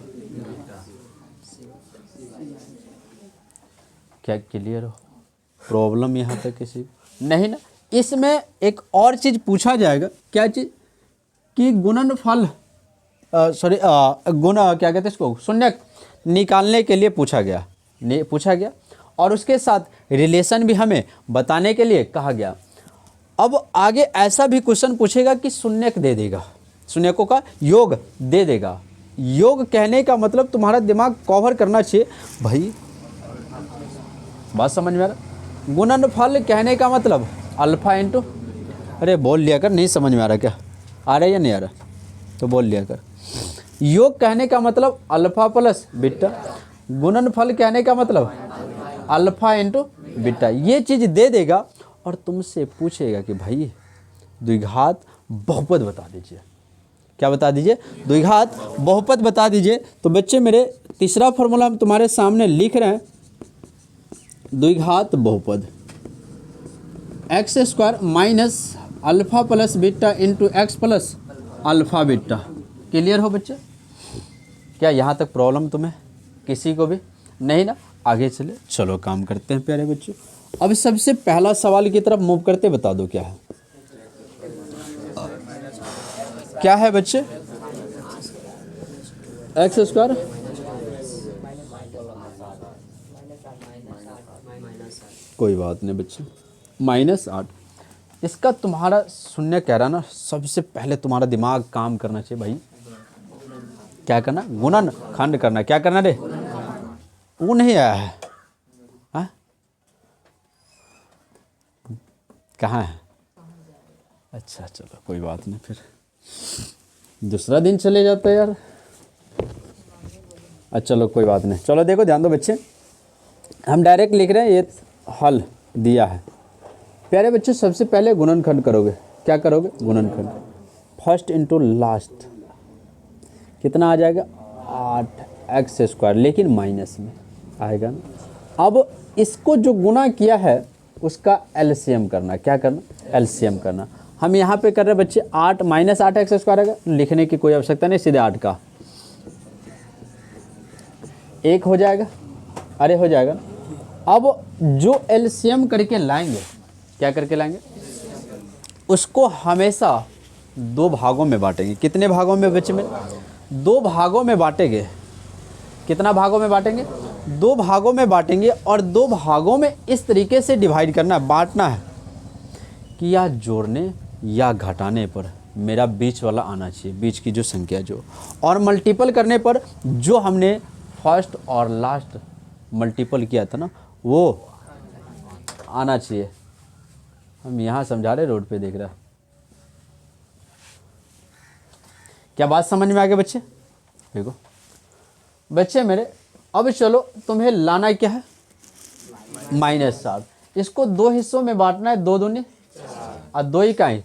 क्या क्लियर हो? प्रॉब्लम यहाँ पे किसी नहीं ना? इसमें एक और चीज़ पूछा जाएगा, क्या चीज़, कि गुणनफल क्या कहते हैं इसको, शून्यक निकालने के लिए पूछा गया, और उसके साथ रिलेशन भी हमें बताने के लिए कहा गया। अब आगे ऐसा भी क्वेश्चन पूछेगा कि शून्यक दे देगा, शून्यकों का योग दे देगा। योग कहने का मतलब तुम्हारा दिमाग कवर करना चाहिए भाई, बात समझ में आ रहा। गुणनफल कहने का मतलब अल्फा इंटू, अरे बोल लिया कर, नहीं समझ में आ रहा क्या, आ रहा है या नहीं आ रहा, तो बोल लिया कर। योग कहने का मतलब अल्फा प्लस बीटा, गुणनफल कहने का मतलब अल्फा इंटू बीटा। ये चीज़ दे देगा और तुमसे पूछेगा कि भाई द्विघात बहुपद बता दीजिए, क्या बता दीजिए, द्विघात बहुपद बता दीजिए। तो बच्चे मेरे तीसरा फॉर्मूला हम तुम्हारे सामने लिख रहे हैं, द्विघात बहुपद x square minus alpha plus beta into x plus alpha beta. Clear हो बच्चे? क्या यहाँ तक प्रॉब्लम तुम्हें किसी को भी नहीं ना? आगे चले, चलो काम करते हैं प्यारे बच्चों। अब सबसे पहला सवाल की तरफ मूव करते, बता दो क्या है, क्या है बच्चे, एक्स स्क्वायर कोई बात नहीं बच्चे, -8। इसका तुम्हारा शून्य कह रहा ना, सबसे पहले तुम्हारा दिमाग काम करना चाहिए भाई, क्या करना, गुणन खंड करना। क्या करना रे, वो नहीं आया है, हाँ कहाँ है, अच्छा चलो कोई बात नहीं, फिर दूसरा दिन चले जाता है यार। अच्छा चलो कोई बात नहीं, चलो देखो ध्यान दो बच्चे, हम डायरेक्ट लिख रहे हैं, ये हल दिया है। प्यारे बच्चे सबसे पहले गुणनखंड करोगे, क्या करोगे, गुणनखंड, फर्स्ट इंटू लास्ट, कितना आ जाएगा 8x स्क्वायर, लेकिन माइनस में आएगा ना। अब इसको जो गुना किया है उसका एलसीएम करना, क्या करना, एलसीएम करना। हम यहाँ पे कर रहे हैं बच्चे 8 माइनस 8x स्क्वायर आएगा, लिखने की कोई आवश्यकता नहीं, सीधे 8 का 1 हो जाएगा, अरे हो जाएगा। अब जो एलसीएम करके लाएंगे, क्या करके लाएंगे, उसको हमेशा 2 भागों में बांटेंगे। कितने भागों में बच्चे में, 2 भागों में बांटेंगे। कितना भागों में बांटेंगे, दो भागों में बांटेंगे और दो भागों में इस तरीके से डिवाइड करना है, बांटना है कि या जोड़ने या घटाने पर मेरा बीच वाला आना चाहिए, बीच की जो संख्या जो, और मल्टीपल करने पर जो हमने फर्स्ट और लास्ट मल्टीपल किया था ना वो आना चाहिए। हम यहाँ समझा रहे, रोड पे देख रहा। क्या बात समझ में आ गई बच्चे? देखो बच्चे मेरे, अब चलो तुम्हें लाना क्या है, -7। इसको दो हिस्सों में बांटना है, 2 दूनी और 2 इकाई,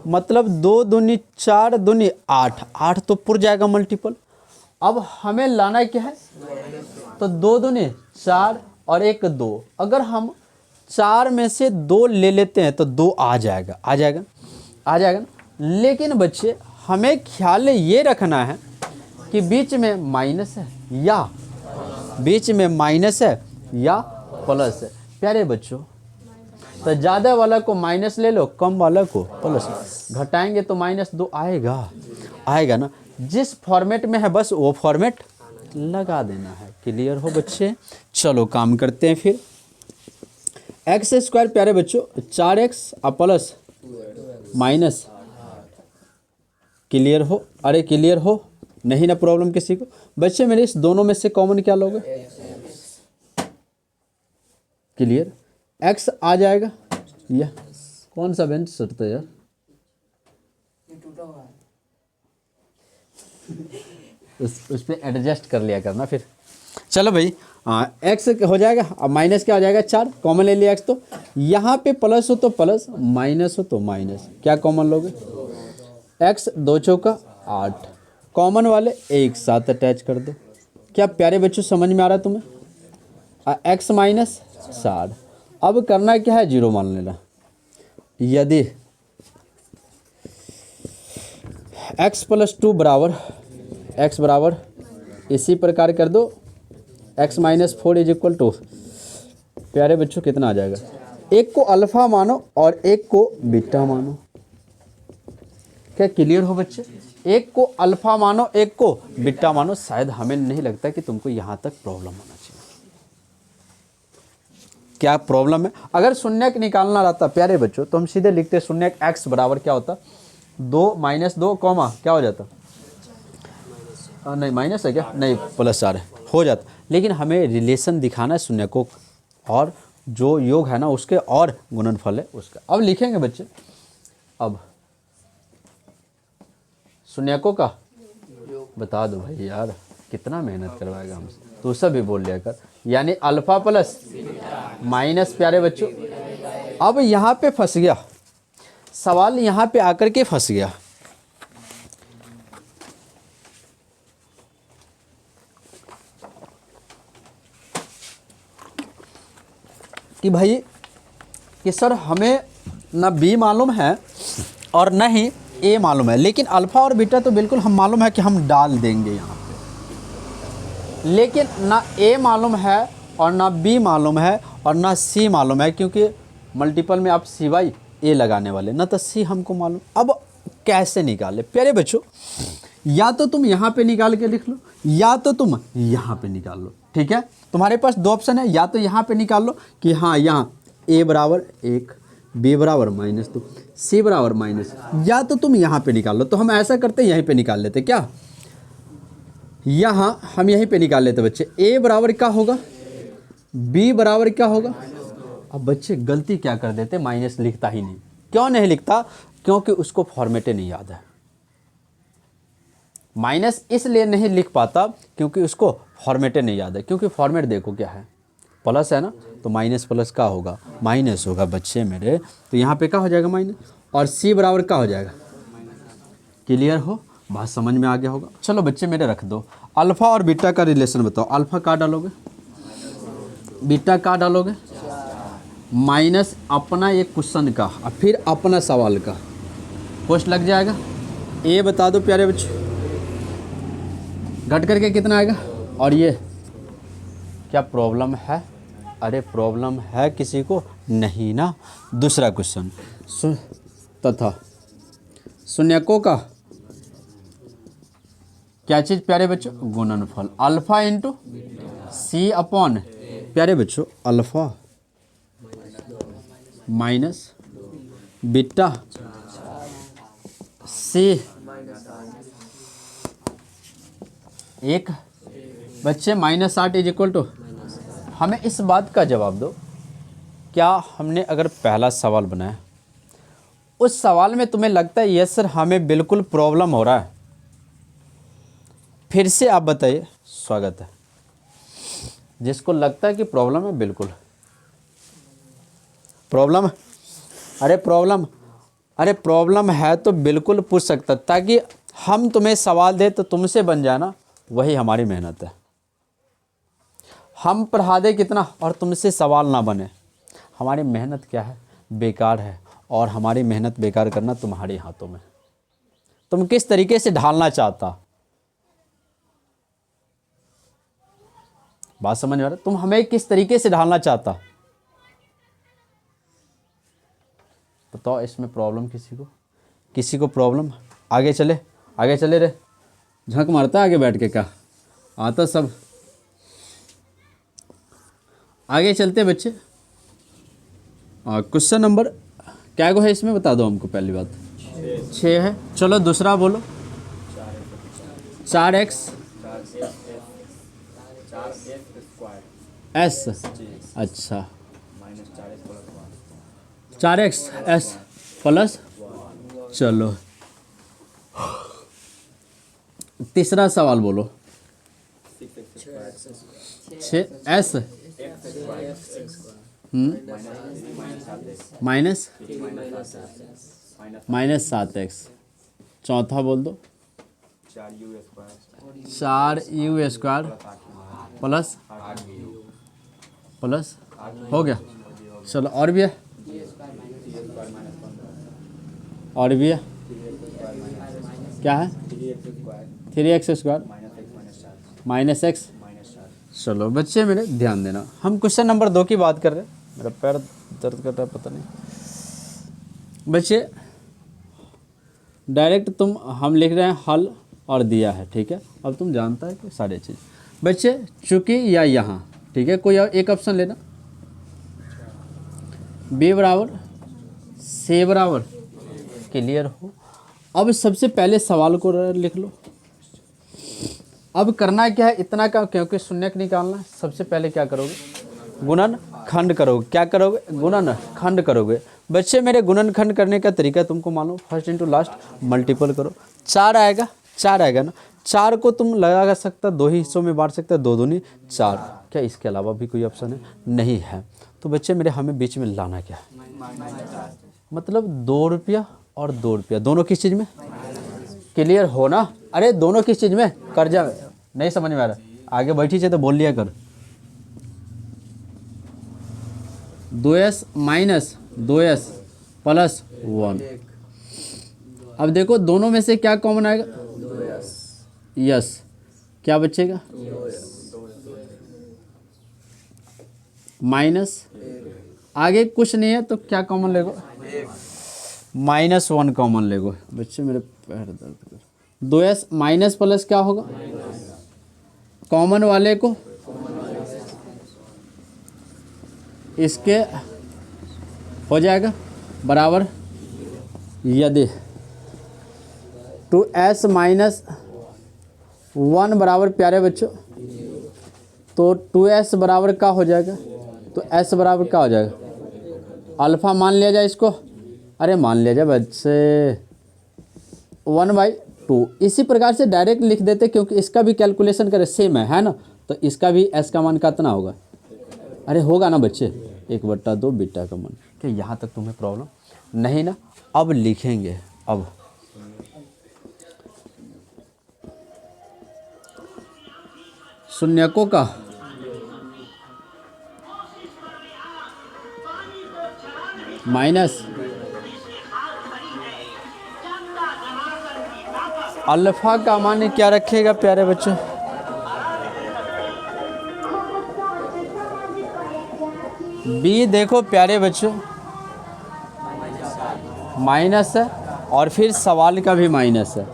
मतलब 2 दूनी 4 दूनी 8, 8 तो पुर जाएगा मल्टीपल। अब हमें लाना क्या है, तो 2 दूनी 4 और 1 2। अगर हम 4 में से 2 ले लेते हैं तो 2 आ जाएगा, आ जाएगा, आ जाएगा ना। लेकिन बच्चे हमें ख्याल ये रखना है कि बीच में माइनस है या बीच में माइनस है या प्लस है। प्यारे बच्चों, तो ज़्यादा वाला को माइनस ले लो, कम वाला को प्लस, घटाएंगे तो -2 आएगा, आएगा ना। जिस फॉर्मेट में है बस वो फॉर्मेट लगा देना है। क्लियर हो बच्चे? चलो काम करते हैं फिर। x² प्यारे बच्चों 4x और प्लस माइनस, क्लियर हो? अरे क्लियर हो? नहीं ना प्रॉब्लम किसी को? बच्चे मेरे इस दोनों में से कॉमन क्या लोगे? क्लियर? x आ जाएगा, यह कौन सा बेंच सटता है यार? उस पर एडजस्ट कर लिया करना फिर। चलो भाई, एक्स हो जाएगा, अब माइनस क्या हो जाएगा, 4 कॉमन ले लिया एक्स, तो यहाँ पे प्लस हो तो प्लस, माइनस हो तो माइनस, क्या कॉमन लोगे? एक्स 2 चौका 8, कॉमन वाले एक साथ अटैच कर दो। क्या प्यारे बच्चों समझ में आ रहा है तुम्हें? एक्स -7। अब करना क्या है, 0 मान लेना। यदि x + 2 बराबर x बराबर इसी प्रकार कर दो, x - 4 = प्यारे बच्चों कितना आ जाएगा? एक को अल्फा मानो और एक को बीटा मानो। क्या क्लियर हो बच्चे? एक को अल्फा मानो, एक को बीटा मानो। शायद हमें नहीं लगता कि तुमको यहाँ तक प्रॉब्लम होना चाहिए। क्या प्रॉब्लम है? अगर शून्यक निकालना रहता प्यारे बच्चों तो हम सीधे लिखते शून्यक x बराबर क्या होता, 2 - 2 कॉमा क्या हो जाता, नहीं माइनस है क्या, नहीं +4 है, हो जाता। लेकिन हमें रिलेशन दिखाना है शून्यकों और जो योग है ना उसके और गुणनफल है उसका। अब लिखेंगे बच्चे, अब शून्यकों का बता दो भाई यार, कितना मेहनत करवाएगा हमसे, तो सब भी बोल लिया कर। यानी अल्फा प्लस माइनस प्यारे बच्चों। अब यहाँ पे फंस गया सवाल, यहाँ पे आकर के फंस गया। कि भाई कि सर हमें ना बी मालूम है और ना ही ए मालूम है, लेकिन अल्फ़ा और बीटा तो बिल्कुल हम मालूम है कि हम डाल देंगे यहाँ पे, लेकिन ना ए मालूम है और ना बी मालूम है और ना सी मालूम है, क्योंकि मल्टीपल में आप सिवाय ए लगाने वाले, ना तो सी हमको मालूम। अब कैसे निकाले प्यारे बच्चों? या तो तुम यहाँ पे निकाल के लिख लो या तो तुम यहाँ पे निकाल लो। ठीक है, तुम्हारे पास 2 ऑप्शन है, या तो यहाँ पे निकाल लो कि हाँ यहाँ a बराबर 1, b बराबर -2, c बराबर -, या तो तुम यहाँ पे निकाल लो। तो हम ऐसा करते यहीं पे निकाल लेते, क्या यहाँ हम यहीं पे निकाल लेते बच्चे। a बराबर क्या होगा, b बराबर क्या होगा। अब बच्चे गलती क्या कर देते, माइनस लिखता ही नहीं। क्यों नहीं लिखता? क्योंकि उसको फॉर्मेटे नहीं याद है। माइनस इसलिए नहीं लिख पाता क्योंकि उसको फॉर्मेटे नहीं याद है। क्योंकि फॉर्मेट देखो क्या है, प्लस है ना, तो माइनस प्लस का होगा माइनस होगा बच्चे मेरे, तो यहाँ पे क्या हो जाएगा माइनस, और सी बराबर क्या हो जाएगा। क्लियर हो? बात समझ में आ गया होगा। चलो बच्चे मेरे रख दो, अल्फ़ा और बीटा का रिलेशन बताओ। अल्फ़ा का डालोगे, बीटा का डालोगे, माइनस अपना एक क्वेश्चन का और फिर अपना सवाल का पोस्ट लग जाएगा। ए बता दो प्यारे बच्चे, घट करके कितना आएगा। और ये क्या प्रॉब्लम है? अरे प्रॉब्लम है किसी को? नहीं ना। दूसरा क्वेश्चन, तथा शून्यकों का क्या चीज़ प्यारे बच्चों? गुणनफल। अल्फा इंटू सी अपॉन प्यारे बच्चों अल्फा माइनस बीटा सी एक बच्चे -8 इज इक्वल टू। हमें इस बात का जवाब दो, क्या हमने अगर पहला सवाल बनाया उस सवाल में तुम्हें लगता है यस सर हमें बिल्कुल प्रॉब्लम हो रहा है? फिर से आप बताइए। स्वागत है। जिसको लगता है कि प्रॉब्लम है, बिल्कुल प्रॉब्लम, अरे प्रॉब्लम है तो बिल्कुल पूछ सकता, ताकि हम तुम्हें सवाल दे तो तुमसे बन जाए ना, वही हमारी मेहनत है। हम पढ़ा दे कितना और तुमसे सवाल ना बने, हमारी मेहनत क्या है? बेकार है। और हमारी मेहनत बेकार करना तुम्हारे हाथों में। तुम किस तरीके से ढालना चाहता, बात समझ में आ रहा? तुम हमें किस तरीके से ढालना चाहता, बताओ। इसमें प्रॉब्लम किसी को प्रॉब्लम? आगे चले रे, झक मारता आगे बैठ के, क्या आता सब। आगे चलते बच्चे। क्वेश्चन नंबर क्या है इसमें, बता दो हमको। पहली बात 6 है। चलो दूसरा बोलो। 4x s, अच्छा 4x s प्लस, चलो तीसरा सवाल बोलो। 6s -7x, चौथा बोल दो 4u² प्लस हो गया। चलो और भी है, क्या है? 3x² -x। चलो बच्चे मेरे ध्यान देना, हम क्वेश्चन नंबर 2 की बात कर रहे हैं। मेरा पैर दर्द कर रहा है, पता नहीं बच्चे। डायरेक्ट हम लिख रहे हैं हल और दिया है, ठीक है। अब तुम जानता है कि सारे चीज़ बच्चे चूँकि या यहाँ, ठीक है। कोई एक ऑप्शन लेना, b बराबर c बराबर, क्लियर हो। अब सबसे पहले सवाल को लिख लो। अब करना क्या है, इतना का, क्योंकि शून्यक निकालना है। सबसे पहले क्या करोगे? गुणन खंड करोगे। क्या करोगे? गुणन खंड करोगे। बच्चे मेरे गुणन खंड करने का तरीका तुमको मालूम, फर्स्ट इंटू लास्ट मल्टीपल करो। 4 आएगा ना। 4 को तुम लगा सकता 2 ही हिस्सों में बांट सकता, 2 दूनी 4। क्या इसके अलावा भी कोई ऑप्शन है? नहीं है। तो बच्चे मेरे हमें बीच में लाना क्या है? मतलब 2 रुपया और 2 रुपया, दोनों किस चीज़ में? क्लियर हो ना? अरे दोनों किस चीज़ में? कर्जा में। नहीं समझ में आ रहा, आगे बैठी चाहिए तो बोल लिया कर। 2s minus 2s plus 1। अब देखो दोनों में से क्या कॉमन आएगा? यस। क्या बचेगा? माइनस, आगे कुछ नहीं है तो क्या कॉमन लेगो? -1 कॉमन लेगो। बच्चे मेरे पैर दर्द कर। 2s माइनस प्लस क्या होगा? कॉमन वाले को इसके हो जाएगा बराबर, यदि 2s माइनस 1 बराबर प्यारे बच्चों, तो 2s बराबर क्या हो जाएगा? तो s बराबर क्या हो जाएगा? अल्फ़ा मान लिया जाए इसको। अरे मान लिया जाए बच्चे 1/2। इसी प्रकार से डायरेक्ट लिख देते, क्योंकि इसका भी कैलकुलेशन करें सेम है ना। तो इसका भी s का मान कितना होगा? अरे होगा ना बच्चे, 1/2 बीटा का मान। क्या यहाँ तक तुम्हें प्रॉब्लम नहीं ना? अब लिखेंगे। अब शून्यकों का माइनस अल्फा का मान क्या रखेगा प्यारे बच्चों? बी देखो प्यारे बच्चों माइनस है, और फिर सवाल का भी माइनस है।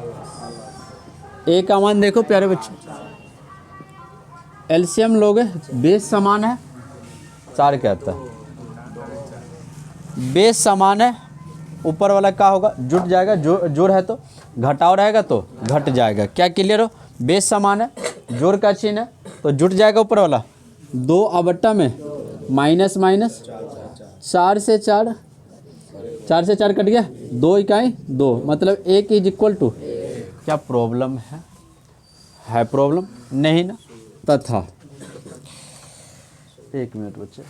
ए का मान देखो प्यारे बच्चे, एलसीएम लोगे, बेस समान है, 4 क्या आता है, बेस समान है, ऊपर वाला क्या होगा, जुट जाएगा, जोड़ है तो घटाव रहेगा तो घट जाएगा। क्या क्लियर हो, बेस समान है, जोड़ का चिन्ह है तो जुट जाएगा ऊपर वाला, 2/, में माइनस माइनस 4 से 4 कट गया, 2 इकाई 2, मतलब 1 इज इक्वल टू, क्या प्रॉब्लम है प्रॉब्लम नहीं ना। तथा 1 मिनट बच्चे,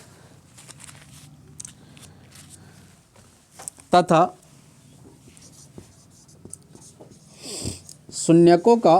तथा शून्यकों का